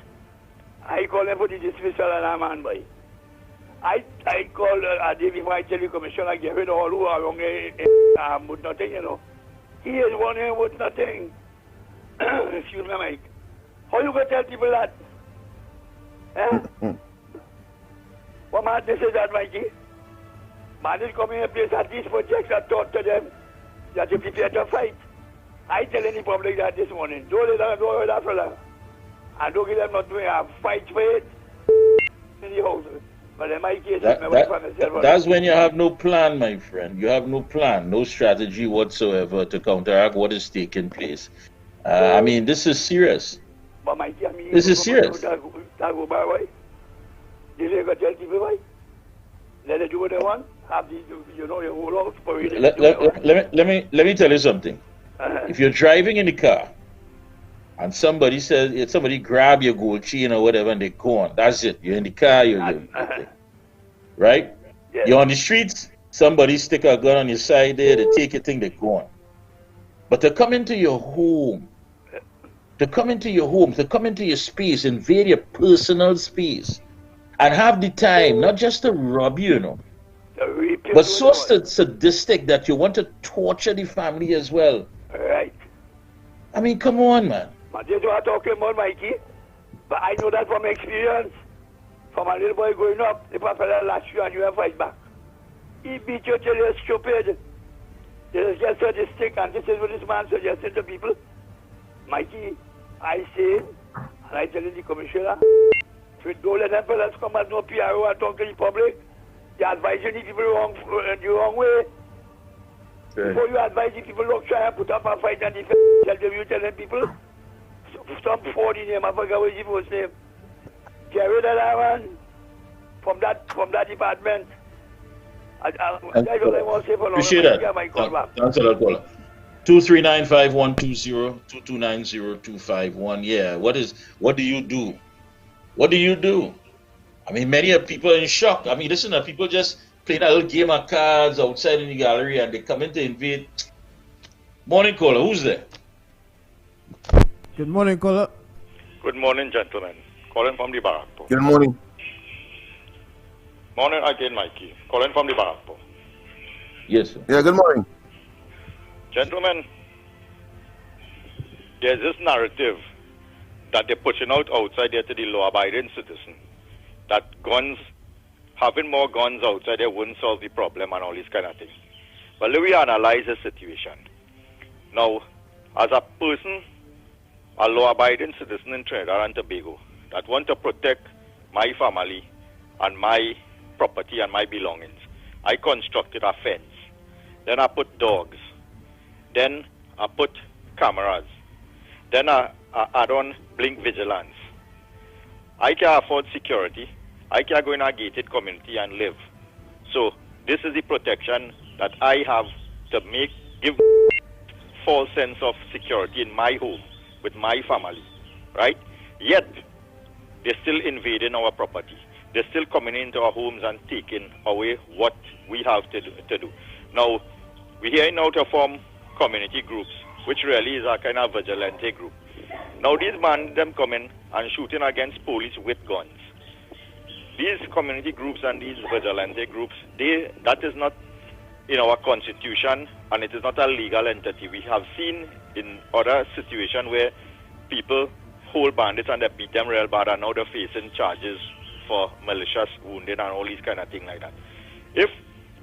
I call them for the dismissal and I'm on by. I call David White, tell the commissioner, get rid of all who are wrong with nothing, you know. He is one here with nothing. Excuse me, Mike. How you going to tell people that? Eh? What man they say that, Mikey? Man is coming in a place at least projects a thought to them that you prepare to fight. I tell any public that this morning. Don't let them go with that fella. And don't give them not doing a fight for it in the house. But in my case, that's when you have no plan, my friend. You have no plan, no strategy whatsoever to counteract what is taking place. I mean, this is serious. But Mikey, I mean, this is serious. That go by way. They go tell people why. Let them do what they want. Have the, you know, your whole house. Let me tell you something. If you're driving in the car and somebody says, if somebody grab your gold chain or whatever and they go on, that's it. You're in the car, right? Yes. You're on the streets, somebody stick a gun on your side there, they take your thing, they go on. But to come into your home, to come into your space, invade your personal space, and have the time, not just to rob you, you know, but so sadistic that you want to torture the family as well. Right. I mean, come on, man. But this is what I'm talking about, Mikey. But I know that from experience. From a little boy growing up, if a fella lash you and you have fight back. He beat you till you're stupid. They just get sadistic, and this is what this man suggested to people. Mikey, I say, and I tell the commissioner, don't let them fellas come as no PRO and talk to the public. You advise the people the wrong way. Okay. Before you advise the people, look, try and put up a fight and you tell them people. Some 40 name, I forgot what his first name. Get rid of that man from that department. That's all I want to say for long. Appreciate that. Thanks a lot, caller. 239-5120, 229-0251. Yeah, what do you do? What do you do? I mean, many people are in shock. I mean, listen, people just playing a little game of cards outside in the gallery and they come in to invade. Morning, caller. Who's there? Good morning, caller. Good morning, gentlemen. Calling from the Barakpo. Good morning. Morning again, Mikey. Calling from the Barakpo. Yes, sir. Yeah, good morning. Gentlemen, there's this narrative that they're pushing out outside there to the law-abiding citizen, that having more guns outside there wouldn't solve the problem and all these kind of things. Well, let me analyze the situation. Now, as a person, a law-abiding citizen in Trinidad and Tobago, that want to protect my family and my property and my belongings, I constructed a fence. Then I put dogs. Then I put cameras. Then I add on blink vigilance. I can afford security. I can go in a gated community and live. So this is the protection that I have to give false sense of security in my home with my family, right? Yet they're still invading our property. They're still coming into our homes and taking away what we have to do. Now, we're hearing now to form community groups, which really is a kind of vigilante group. Now, these men, them coming and shooting against police with guns. These community groups and these vigilante groups, that is not in our constitution, and it is not a legal entity. We have seen in other situations where people hold bandits and they beat them real bad, and now they're facing charges for malicious wounding and all these kind of things like that. If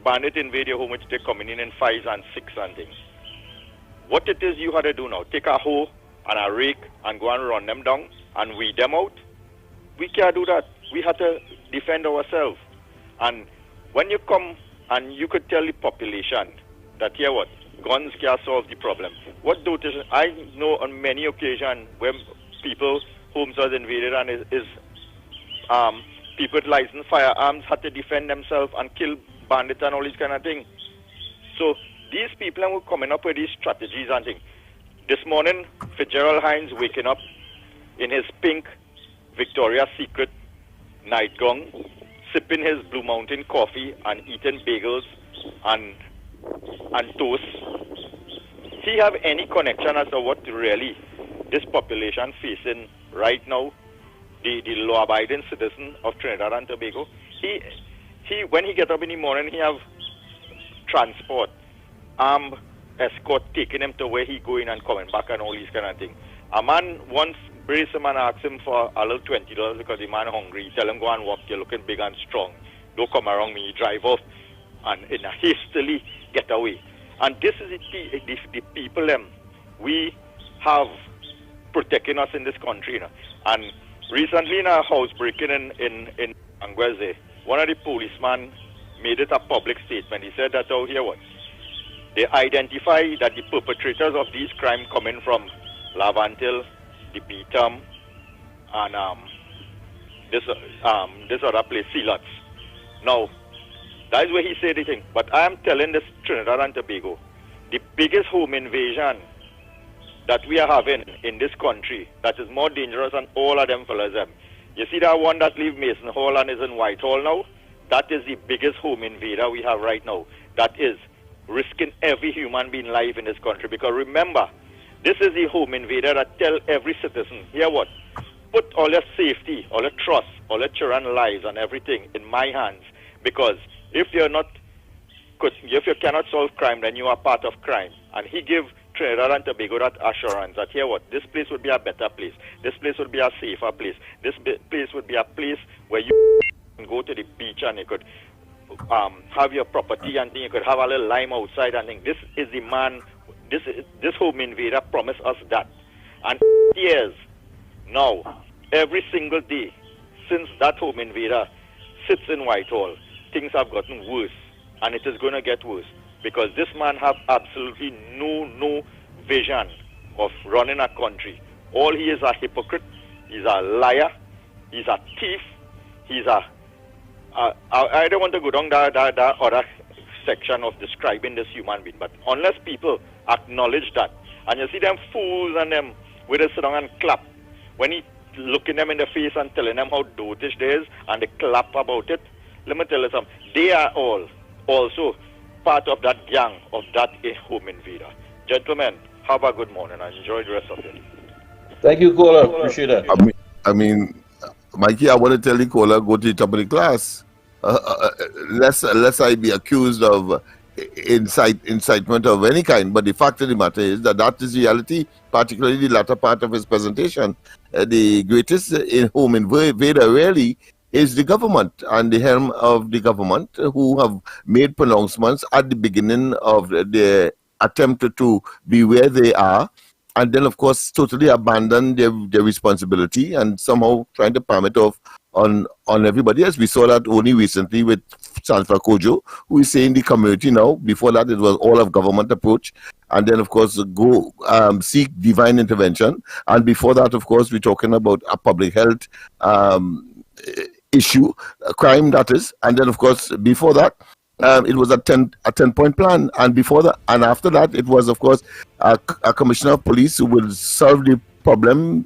bandit invade your home, which they coming in 5s and 6 and things, what it is you had to do now, take a hoe and a rake and go and run them down and weed them out? We can't do that. We have to defend ourselves. And when you come and you could tell the population that, here what, guns can't solve the problem. What do this? I know on many occasions when people's homes was invaded and people with licensed firearms had to defend themselves and kill bandits and all these kind of things. So these people were coming up with these strategies and things. This morning, Fitzgerald Hines waking up in his pink Victoria's Secret nightgown, sipping his Blue Mountain coffee and eating bagels and toast. He have any connection as to what really this population facing right now, the law-abiding citizen of Trinidad and Tobago? He when he get up in the morning, he have transport, armed escort taking him to where he going and coming back and all these kind of things. A man once braced him and asked him for a little $20 because the man hungry. He tell him, go and walk, you're looking big and strong. Don't come around me. He drive off and hastily get away. And this is the people we have protecting us in this country. And recently in a house breaking in Angueze, one of the policemen made it a public statement. He said that out here what? They identify that the perpetrators of these crimes coming from Laventille, the Beetham, and this other place, Sealots. Now, that is where he said the thing. But I am telling this Trinidad and Tobago, the biggest home invasion that we are having in this country that is more dangerous than all of them fellas. You see that one that leave Mason Hall and is in Whitehall now? That is the biggest home invader we have right now. That is risking every human being life in this country. Because remember, this is the home invader that tell every citizen, here what? Put all your safety, all your trust, all your children's lives and everything in my hands. Because if you cannot solve crime, then you are part of crime. And he give Trinidad and Tobago that assurance that, here what, this place would be a better place. This place would be a safer place. This place would be a place where you can go to the beach and you could have your property and you could have a little lime outside and think. This is the man, this home invader promised us that. And years now, every single day since that home invader sits in Whitehall, things have gotten worse. And it is going to get worse. Because this man have absolutely no vision of running a country. All he is a hypocrite, he's a liar, he's a thief, he's a... I don't want to go down that other section of describing this human being, but unless people acknowledge that, and you see them fools and them where they sit down and clap, when he looking them in the face and telling them how dotish they is, and they clap about it, let me tell you something, they are all also part of that gang of that home invader. Gentlemen, have a good morning and enjoy the rest of it. Thank you, caller. Appreciate that. I mean, Mikey, I want to tell you, caller, go to the top of the class. Lest I be accused of incitement of any kind. But the fact of the matter is that is reality, particularly the latter part of his presentation. The greatest home invader really is the government and the helm of the government, who have made pronouncements at the beginning of their attempt to be where they are, and then of course totally abandon their responsibility and somehow trying to palm it off on everybody else. We saw that only recently with Sanfra Kojo, who is saying the community now. Before that, it was all of government approach, and then of course go seek divine intervention. And before that, of course, we're talking about a public health issue, a crime that is, and then of course before that it was a 10-point plan, and before that and after that it was of course a commissioner of police who will solve the problem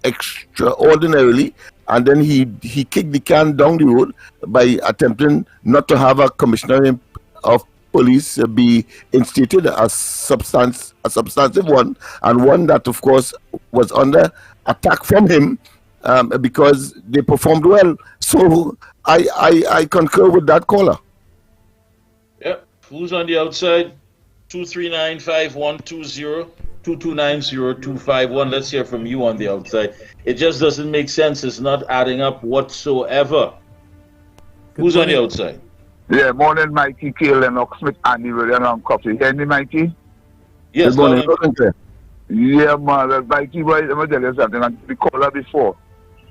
extraordinarily, and then he kicked the can down the road by attempting not to have a commissioner of police be instituted as substantive one, and one that of course was under attack from him because they performed well. So I concur with that caller. Yep. Who's on the outside? 239-5120. 2290251. Let's hear from you on the outside. It just doesn't make sense. It's not adding up whatsoever. Who's on the outside? Yeah, morning, Mikey, K, Lennox Smith, Andy William, and Coffee. Hear me, Mikey? Yes, good morning. Yeah, man, Mikey, boy, let me tell you something. And we called her before.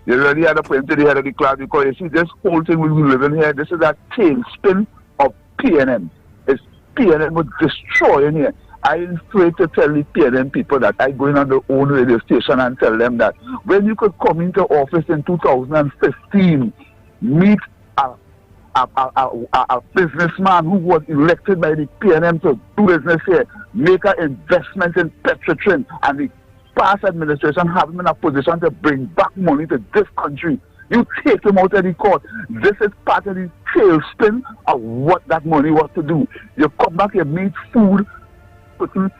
You already had a point to the head of the class because you see, this whole thing we live in here, this is that tailspin of PNM. It's PNM was destroying here. I'm afraid to tell the PNM people that I go in on their own radio station and tell them that when you could come into office in 2015, meet a businessman who was elected by the PNM to do business here, make an investment in Petrotrin, and the past administration have him in a position to bring back money to this country. You take him out of the court. This is part of the tailspin of what that money was to do. You come back, you meet food, certain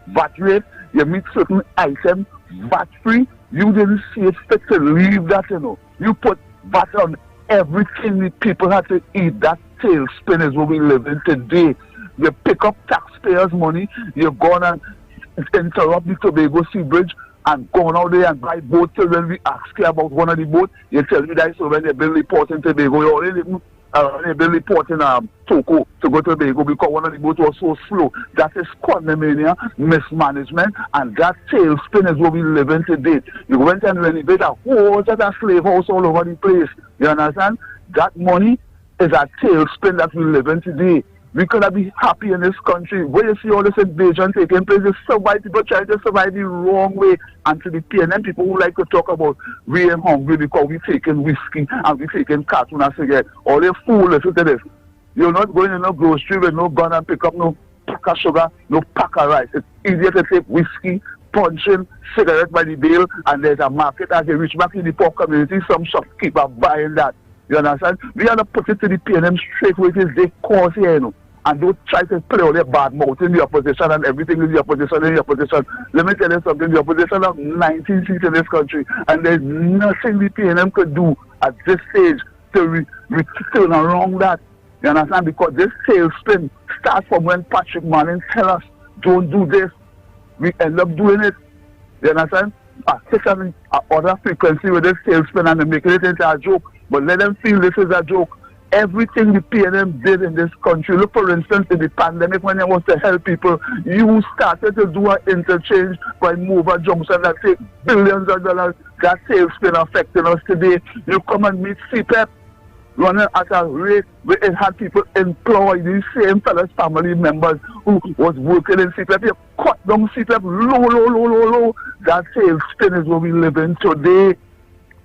VAT rate, you meet certain items VAT free. You didn't see it fit to leave that, you know. You put VAT on everything the people had to eat. That tailspin is what we live in today. You pick up taxpayers' money, you go on and interrupt the Tobago Sea Bridge and go out there and buy boats. Till when we ask you about one of the boats, you tell me that so when they build the port in Tobago, you already build the port in Toco to go to Tobago because one of the boats was so slow. That is condominium mismanagement, and that tailspin is what we live in today. You went and renovated a whole set of slave house all over the place. You understand? That money is a tailspin that we live in today. We could have been happy in this country. Where you see all this invasion taking place, it's survive, people trying to survive the wrong way. And to the PNM people who like to talk about we ain't hungry because we taking whiskey and we taking cartoon and cigarette. All they fool, listen to this. You're not going in no grocery with no gun and pick up no pack of sugar, no pack of rice. It's easier to take whiskey, punching, cigarette by the bale, and there's a market as they reach back in the poor community, some shopkeeper buying that. You understand? We have to put it to the PNM straight with it. They cause here, you know. And don't try to play all their bad mouth in the opposition and everything in the opposition. Let me tell you something. The opposition have 19 seats in this country, and there's nothing the PNM could do at this stage to turn around that. You understand? Because this tailspin starts from when Patrick Manning tell us, don't do this. We end up doing it. You understand? Take other frequency with this tailspin and they're making it into a joke. But let them feel this is a joke. Everything the PNM did in this country, look for instance in the pandemic when it was to help people, you started to do an interchange by Mover Junction that take billions of dollars. That tailspin affecting us today. You come and meet CPEP running at a rate where it had people employed, these same fellas family members who was working in CPEP. You cut down CPEP low. That tailspin is what we live in today.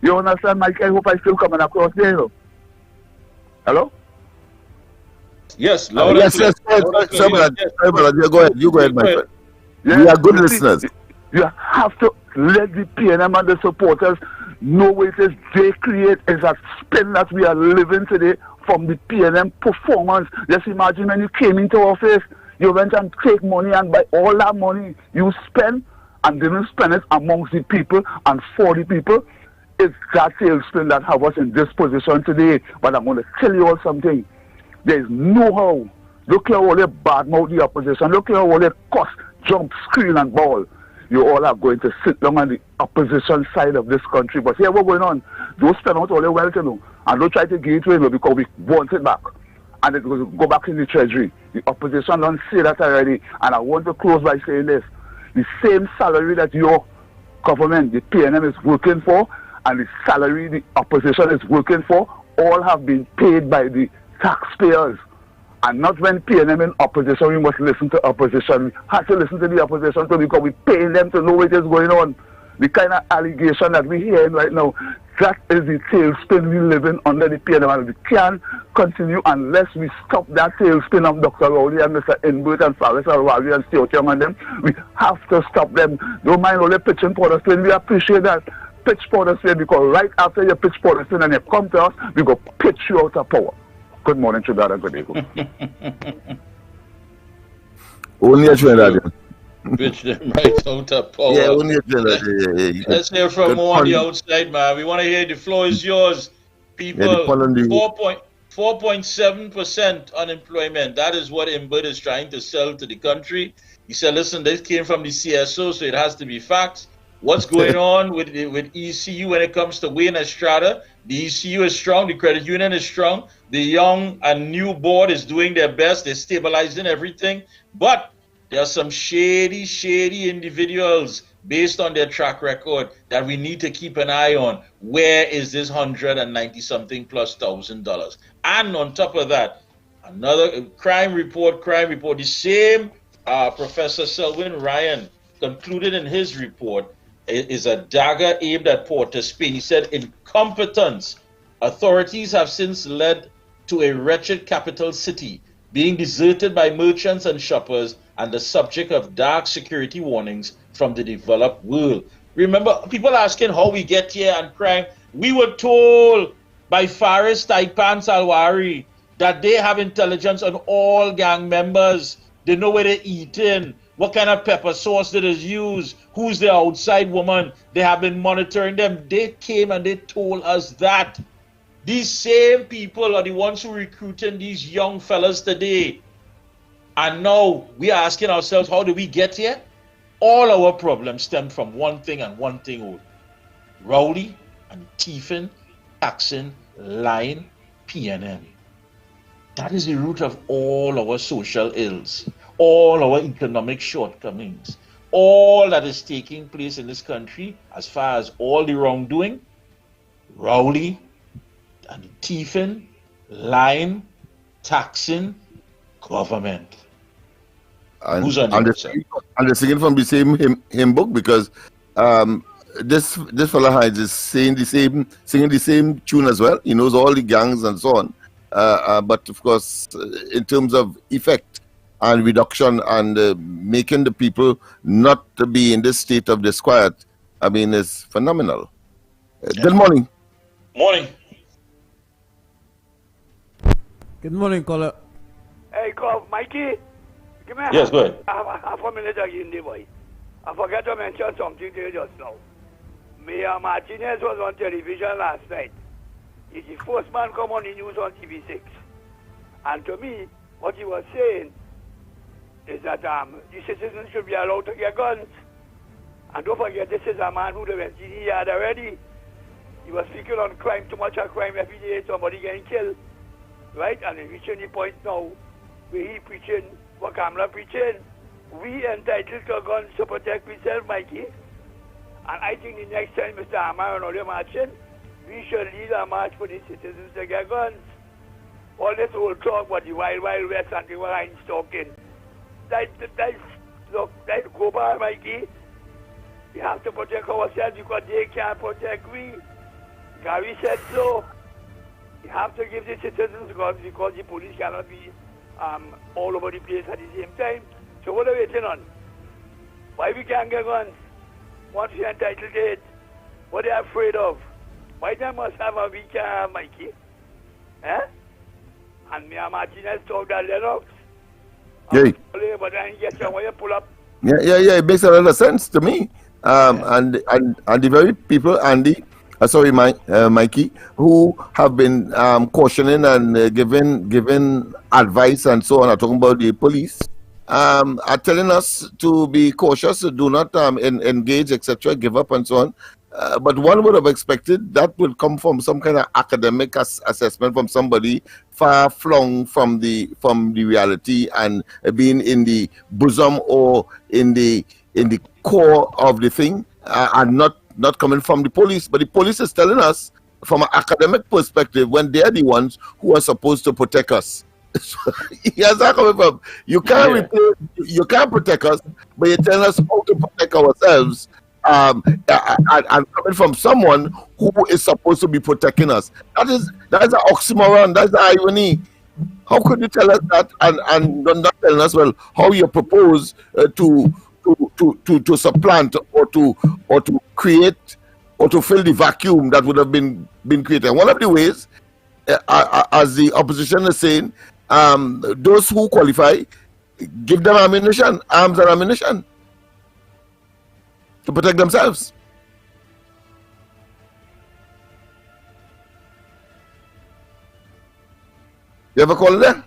You understand, Mike? I hope I still coming across there, you know. Hello? Yes, yes. Sorry, brother. You go ahead, my friend. Yeah, we are good listeners. You have to let the PNM and the supporters know what it is they create is a spin that we are living today from the PNM performance. Just imagine when you came into office, you went and take money, and by all that money you spend and didn't spend it amongst the people and for the people. It's that tailspin that have us in this position today. But I'm going to tell you all something. There's no how. Look at all the bad mouth the opposition. Look at all the cuss, jump, screen and ball. You all are going to sit down on the opposition side of this country. But here what's going on? Don't spend out all the wealth, you know, and don't try to give it away, you know, because we want it back. And it will go back in the treasury. The opposition don't say that already. And I want to close by saying this. The same salary that your government, the PNM, is working for, and the salary the opposition is working for, all have been paid by the taxpayers. And not when PNM in opposition, we must listen to opposition. We have to listen to the opposition too, because we're paying them to know what is going on. The kind of allegation that we're hearing right now, that is the tailspin we live in under the PNM. And we can't continue unless we stop that tailspin of Dr. Rowley and Mr. Inbert and Faris Al-Rawi and Stuart Young and them. We have to stop them. Don't mind all the pitching for us. We appreciate that. Pitch for us because right after you pitch for us and you come to us, we go pitch you out of power. Good morning, Trinidad and good evening. Only a Trinidad. Pitch them right out of power. Yeah, only a Trinidad. Yeah. Let's hear from more on the outside, man. We want to hear the floor is yours. People, 4.7% unemployment. That is what Imbert is trying to sell to the country. He said, listen, this came from the CSO, so it has to be facts. What's going on with ECU when it comes to Wayne Estrada? The ECU is strong. The credit union is strong. The young and new board is doing their best. They're stabilizing everything. But there are some shady individuals based on their track record that we need to keep an eye on. Where is this $190-something plus $1,000? And on top of that, another crime report. The same Professor Selwyn Ryan concluded in his report is a dagger aimed at Port of Spain. He said, incompetence. Authorities have since led to a wretched capital city being deserted by merchants and shoppers and the subject of dark security warnings from the developed world. Remember, people asking how we get here and crime. We were told by Faris Taipan Salwari that they have intelligence on all gang members. They know where they're eating, what kind of pepper sauce that is used, who's the outside woman. They have been monitoring them. They came and they told us that. These same people are the ones who are recruiting these young fellas today. And now we are asking ourselves, how did we get here? All our problems stem from one thing and one thing only. Rowdy and thieving, taxing, lying, PNM. That is the root of all our social ills, all our economic shortcomings, all that is taking place in this country as far as all the wrongdoing, rowdy and thieving, lying, taxing, government. And, who's on and, the singing from the same hymn book, because this fella Hines is singing the same tune as well. He knows all the gangs and so on. But of course, in terms of effect and reduction and making the people not to be in this state of disquiet, I mean, it's phenomenal. Good morning. Morning. Good morning, caller. Hey, call Mikey. Give me yes, go ahead. Half a minute again, boy. I forgot to mention something to you just now. Mayor Martinez was on television last night. He's the first man come on the news on TV6. And to me, what he was saying is that the citizens should be allowed to get guns. And don't forget, this is a man who went in the yard already. He was speaking on crime, too much of crime every day, somebody getting killed. Right? And he's reaching the point now where he preaching what Kamala preaching. We entitled to guns to protect ourselves, Mikey. And I think the next time Mr. Amar and all your marching, we should lead a march for the citizens to get guns. All this old talk about the Wild Wild West and the Ryan's talking. That's go by, Mikey. We have to protect ourselves because they can't protect we. Gary said so. We have to give the citizens guns because the police cannot be all over the place at the same time. So what are we waiting on? Why we can't get guns? Once we're entitled to it, what are they afraid of? Why they must have a weak Mikey? Eh? And Mayor Martinez told that Lennox. Yeah. But then get your way pull up. Yeah. It makes a lot of sense to me. And the very people, Andy, Mikey, who have been cautioning and giving advice and so on, are talking about the police, are telling us to be cautious, do not engage, etc., give up and so on. But one would have expected that would come from some kind of academic assessment from somebody far flung from the reality and being in the bosom or in the core of the thing, and not coming from the police. But the police is telling us from an academic perspective when they're the ones who are supposed to protect us. Yes, that's coming from. You can't protect us, but you're telling us how to protect ourselves. And coming from someone who is supposed to be protecting us. That's an oxymoron. That's the irony. How could you tell us that and not telling us, well, how you propose to supplant or to create or to fill the vacuum that would have been created? One of the ways, as the opposition is saying, those who qualify, give them arms and ammunition to protect themselves. You ever call there?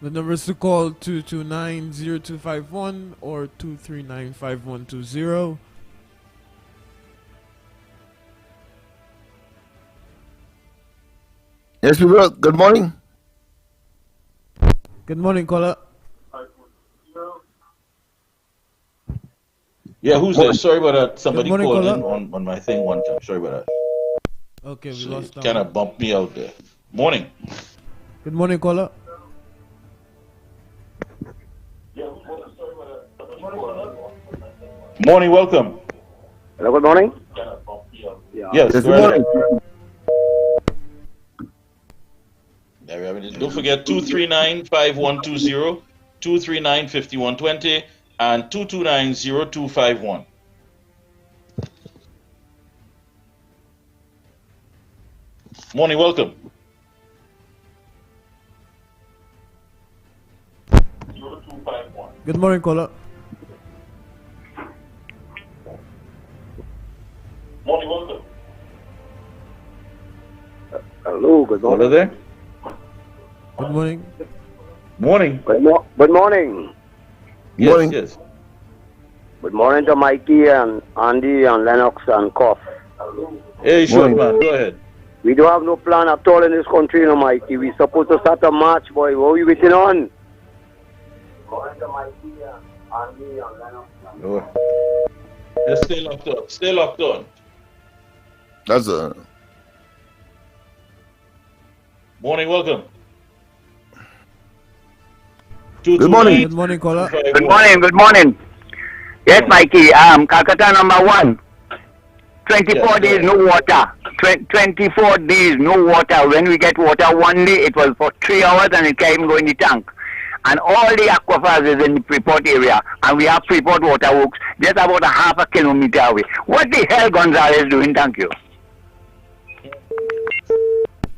The number is to call 229-0251 or 239-5120. Yes, people. Good morning. Good morning, caller. Yeah, who's there? Sorry about that. Somebody morning, called caller. in on my thing one time. Sorry about that. Okay, we So lost that kind one. of bumped me out there. Morning. Good morning, caller. Morning, welcome. Hello, good morning. Yes, Good go ahead. morning. There we have it. Don't forget 239-5120, 239-5120, and 229-0251. Morning, welcome. Good morning, caller. Morning, welcome. Hello, good Caller there? Good morning. Morning. Good morning. Yes, Morning. yes. Good morning to Mikey and Andy and Lennox and Koff. Hey, short Morning. man, go ahead. We don't have no plan at all in this country, you know, Mikey. We supposed to start a march, boy. What are we waiting on? Good morning to Mikey and Andy and Lennox. Oh. Just stay locked on. Stay locked on. That's a. Morning, welcome. Good morning. Good morning, caller. Good morning. Yes, Mikey, Calcutta number 1. 24 days no water. 24 days no water. When we get water one day, it was for 3 hours and it can't even go in the tank. And all the aquifers is in the Freeport area. And we have Freeport Waterworks just about a half a kilometer away. What the hell Gonzalez doing? Thank you.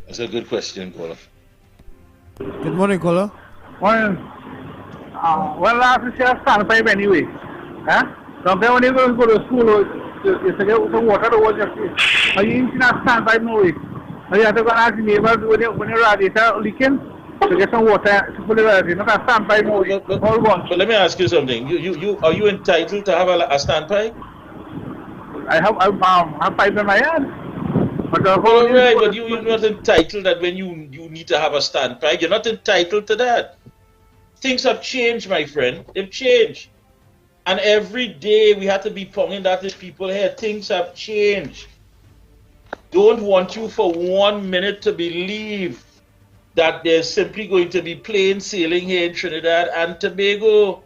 That's a good question, caller. Good morning, caller. Well, last year standpipe anyway. Huh? Sometimes when you go to school, you get some water to wash your face. Are you in a standpipe no way? Are you have to go and ask the neighbors when your radiator leaking to get some water to put it right? Not a standpipe no way. But let me ask you something. You are you entitled to have a standpipe? I have pipe in my hand. But all right, but you're not entitled that when you need to have a standpipe. You're not entitled to that. Things have changed, my friend. They've changed. And every day we have to be pounding that to people here. Things have changed. Don't want you for 1 minute to believe that there's simply going to be plain sailing here in Trinidad and Tobago.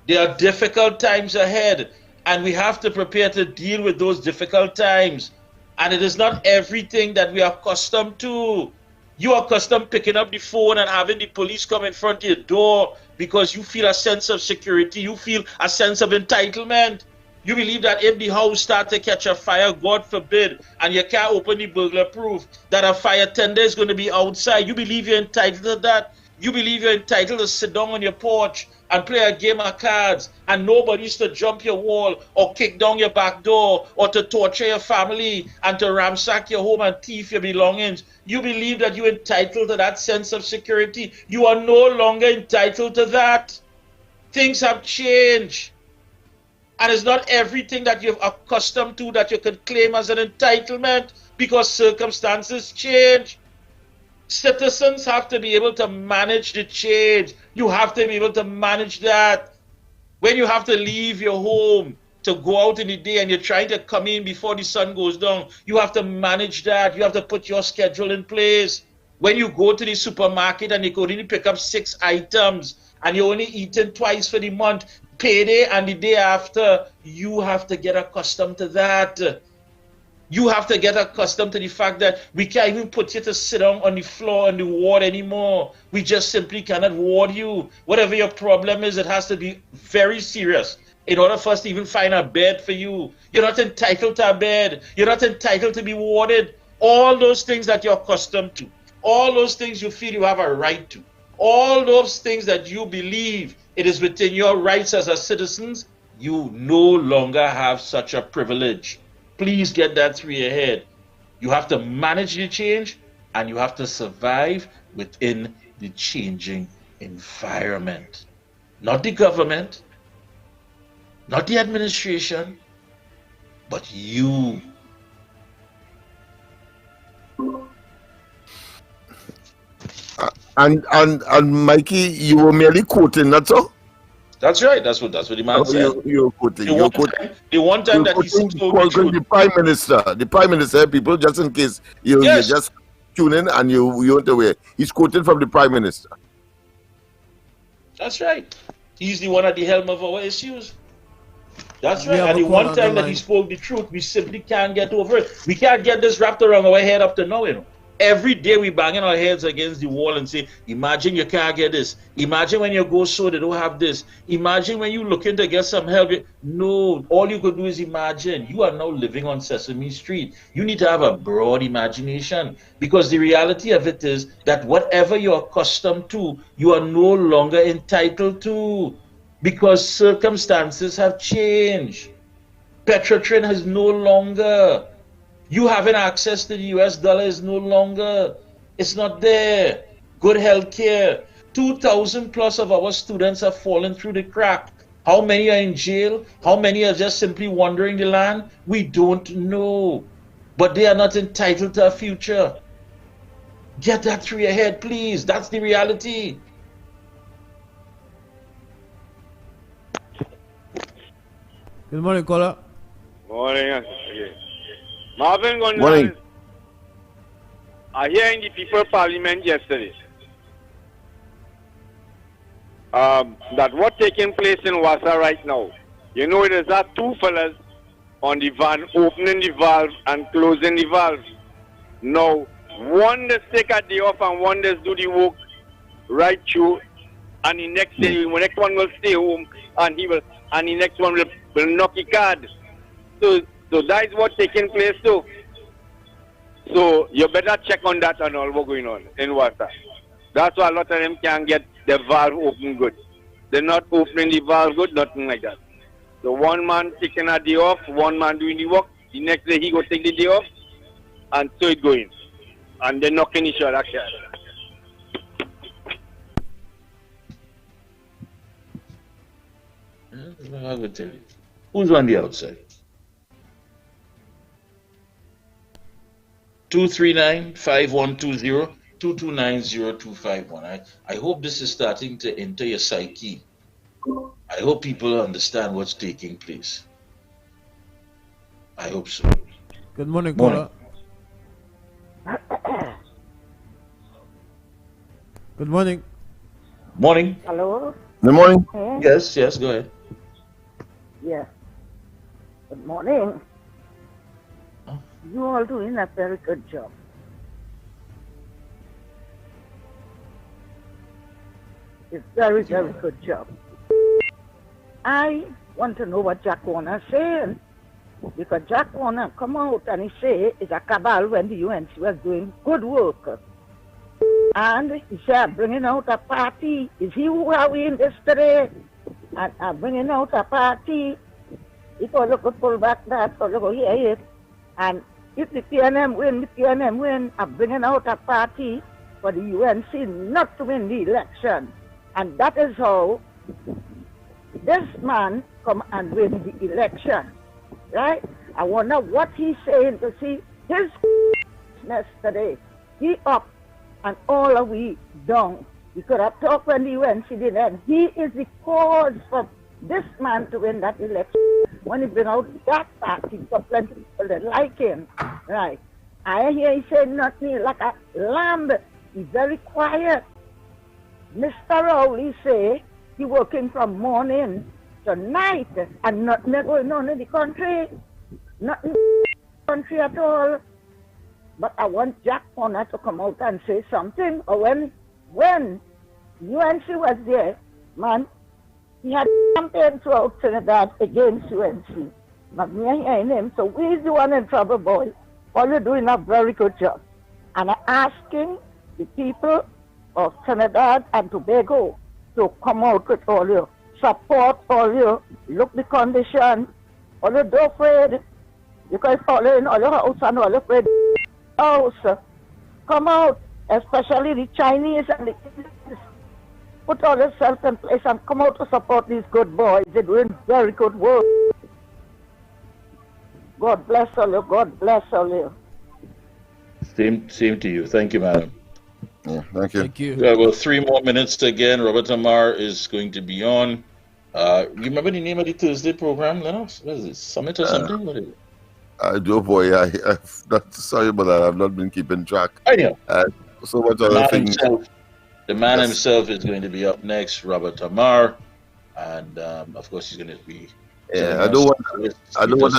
There are difficult times ahead, and we have to prepare to deal with those difficult times. And it is not everything that we are accustomed to. You are accustomed picking up the phone and having the police come in front of your door because you feel a sense of security. You feel a sense of entitlement. You believe that if the house starts to catch a fire, God forbid, and you can't open the burglar proof, that a fire tender is going to be outside. You believe you're entitled to that. You believe you're entitled to sit down on your porch and play a game of cards and nobody's to jump your wall or kick down your back door or to torture your family and to ransack your home and thief your belongings. You believe that you're entitled to that sense of security. You are no longer entitled to that. Things have changed. And it's not everything that you're accustomed to that you can claim as an entitlement because circumstances change. Citizens have to be able to manage the change. You have to be able to manage that. When you have to leave your home to go out in the day and you're trying to come in before the sun goes down, you have to manage that. You have to put your schedule in place. When you go to the supermarket and you can only pick up 6 items and you're only eating twice for the month, payday and the day after, you have to get accustomed to that. You have to get accustomed to the fact that we can't even put you to sit down on the floor in the ward anymore. We just simply cannot ward you. Whatever your problem is, it has to be very serious in order for us to even find a bed for you. You're not entitled to a bed. You're not entitled to be warded. All those things that you're accustomed to, all those things you feel you have a right to, all those things that you believe it is within your rights as a citizen, you no longer have such a privilege. Please get that through your head. You have to manage the change and you have to survive within the changing environment. Not the government, not the administration, but you. And Mikey, you were merely quoting, that's all? That's right. That's what the man said. You're quoting. The one time that he spoke the Prime Minister, people, just in case you just tune in and you weren't aware. He's quoted from the Prime Minister. That's right. He's the one at the helm of our issues. That's right. And the one time that he spoke the truth, we simply can't get over it. We can't get this wrapped around our head up to now, you know. Every day we banging our heads against the wall and say, imagine you can't get this. Imagine when you go so they don't have this. Imagine when you're looking to get some help. No, all you could do is imagine. You are now living on Sesame Street. You need to have a broad imagination, because the reality of it is that whatever you're accustomed to, you are no longer entitled to, because circumstances have changed. Petrotrin is no longer. You having access to the US dollar is no longer. It's not there. Good health care. 2,000 plus of our students have fallen through the crack. How many are in jail? How many are just simply wandering the land? We don't know. But they are not entitled to a future. Get that through your head, please. That's the reality. Good morning, caller. Morning. Marvin Gonzalez, I hear in the People Parliament yesterday that what taking place in Wassa right now, you know, there's that two fellas on the van opening the valve and closing the valve. Now, one does take a day off and one does do the work right through, and the next day, the next one will stay home and the next one will knock the card. So that is what's taking place too. So you better check on that and all what's going on in Wassa. That's why a lot of them can't get the valve open good. They're not opening the valve good, nothing like that. So one man taking a day off, one man doing the work, the next day he go take the day off, and so it's going. And they're knocking each other. I will tell you. Who's on the outside? 239-5120, 229-0251. I hope this is starting to enter your psyche. I hope people understand what's taking place. I hope so. Good morning, caller. Good morning. Morning. Hello? Good morning. Yes, go ahead. Yeah. Good morning. You all doing a very good job. It's very good job. I want to know what Jack Warner is saying. Because Jack Warner come out and he say it's a cabal when the UNC was doing good work. And he said, bringing out a party. Is he who are we in this today? And bringing out a party. If all look pull back that, all look hear it. And if the PNM win, I'm bringing out a party for the UNC not to win the election. And that is how this man come and win the election. Right? I wonder what he's saying to see his mess today. He up and all of we down. We could have talked when the UNC did, and he is the cause for this man to win that election. When he bring out that party, for plenty of people that like him. Right. I hear he say nothing like a lamb. He's very quiet. Mr. Rowley say he working from morning to night and nothing going on in the country. Nothing in the country at all. But I want Jack Warner to come out and say something. Or when UNC was there, man, he had campaign throughout Trinidad against UNC. But me hearing him, so we's the one in trouble, boy. All you're doing a very good job. And I'm asking the people of Trinidad and Tobago to come out with all your support, all your look the condition, all your don't afraid. Because all in all your house and all your afraid house. Come out especially the Chinese and the Indians, put all yourself in place and come out to support these good boys. They're doing very good work. God bless all you. God bless all you. Same to you. Thank you, madam. Yeah, thank you. Thank you. We have about 3 more minutes again. Robert Amar is going to be on. You remember the name of the Thursday program, Lennox? What is it? Summit or something? What is it? Oh boy, I'm not sorry about that. I've not been keeping track. I know. So much other things. The man himself is going to be up next, Robert Amar, and of course he's going to be. Yeah, I don't want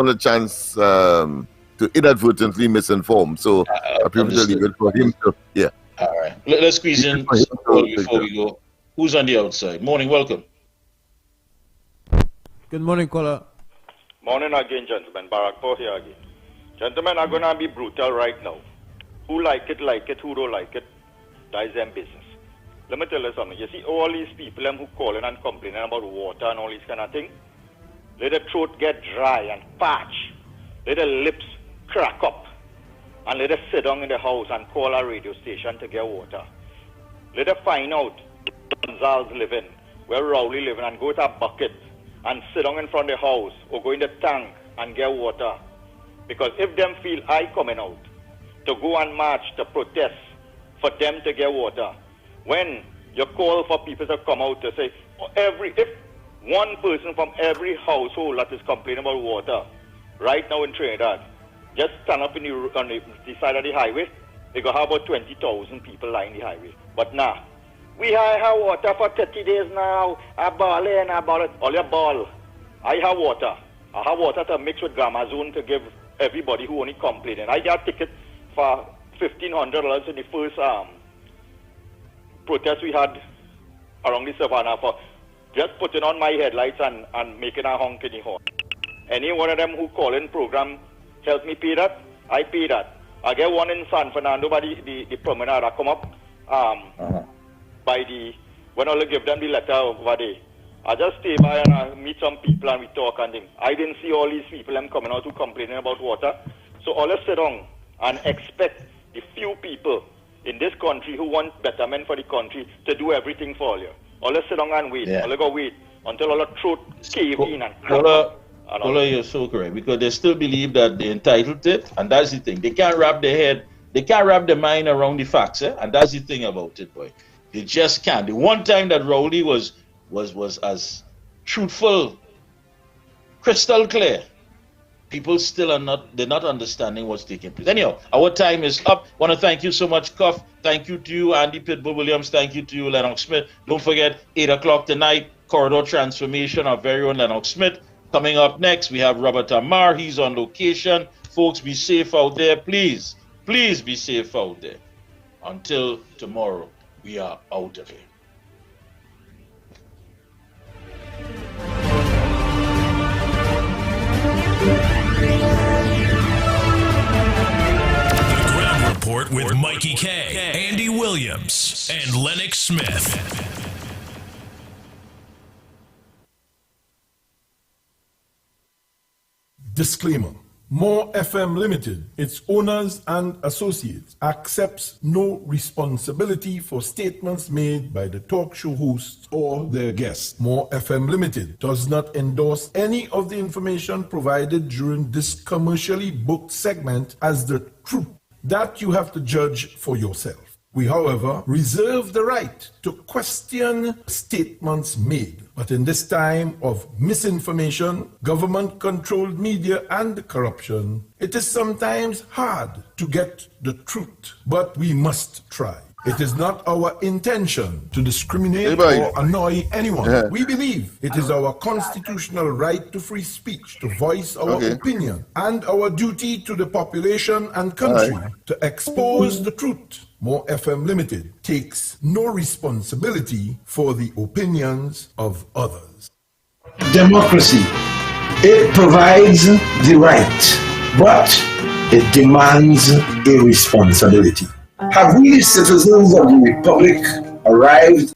a chance to inadvertently misinform. So I prefer to leave it for him to. Yeah. All right. Let's squeeze in before we go. Who's on the outside? Morning, welcome. Good morning, caller. Morning again, gentlemen. Barakpur here again. Gentlemen, I'm going to be brutal right now. Who like it, who don't like it, that is their business. Let me tell you something. You see, all these people who calling and complaining about water and all these kind of things, let the throat get dry and parch. Let the lips crack up. And let them sit down in the house and call a radio station to get water. Let them find out Gonzalez living, where Rowley living, and go to a bucket and sit down in front of the house or go in the tank and get water. Because if them feel I coming out to go and march, to protest for them to get water, when you call for people to come out to say, if one person from every household that is complaining about water right now in Trinidad just stand up on the side of the highway, they go have about 20,000 people lying the highway. But now, we have water for 30 days now. I ball in, I ball it. All your ball. I have water. I have water to mix with Gramazone to give everybody who only complaining. I got a ticket for $1,500 in the first protest we had around the savannah for just putting on my headlights and making a honk in the horn. Any one of them who call in program help me pay that, I pay that. I get one in San Fernando by the promenade. I come up when I give them the letter over there. I just stay by and I meet some people and we talk and things. I didn't see all these people coming out who complaining about water. So all let's sit down and expect the few people in this country who want betterment for the country to do everything for you. All let's sit down and wait. All let's go wait until all the throat cave in and crack up. You're so correct, because they still believe that they're entitled to it, and that's the thing. They can't wrap their mind around the facts, and that's the thing about it, boy. They just can't. The one time that Rowley was as truthful, crystal clear, people still are not understanding what's taking place. Anyhow, our time is up. Want to thank you so much, Cuff. Thank you to you, Andy Pitbull Williams. Thank you to you, Lennox Smith. Don't forget, 8 o'clock tonight, Corridor Transformation, our very own Lennox Smith. Coming up next, we have Robert Amar. He's on location. Folks, be safe out there. Please be safe out there. Until tomorrow, we are out of here. The Ground Report with Mikey K, Andy Williams, and Lennox Smith. Disclaimer. More FM Limited, its owners and associates, accepts no responsibility for statements made by the talk show hosts or their guests. More FM Limited does not endorse any of the information provided during this commercially booked segment as the truth. That you have to judge for yourself. We, however, reserve the right to question statements made. But in this time of misinformation, government-controlled media, and corruption, it is sometimes hard to get the truth. But we must try. It is not our intention to discriminate or annoy anyone. We believe it is our constitutional right to free speech, to voice our opinion, and our duty to the population and country to expose the truth. More FM Limited takes no responsibility for the opinions of others. Democracy, it provides the right, but it demands a responsibility. Have we, citizens of the Republic, arrived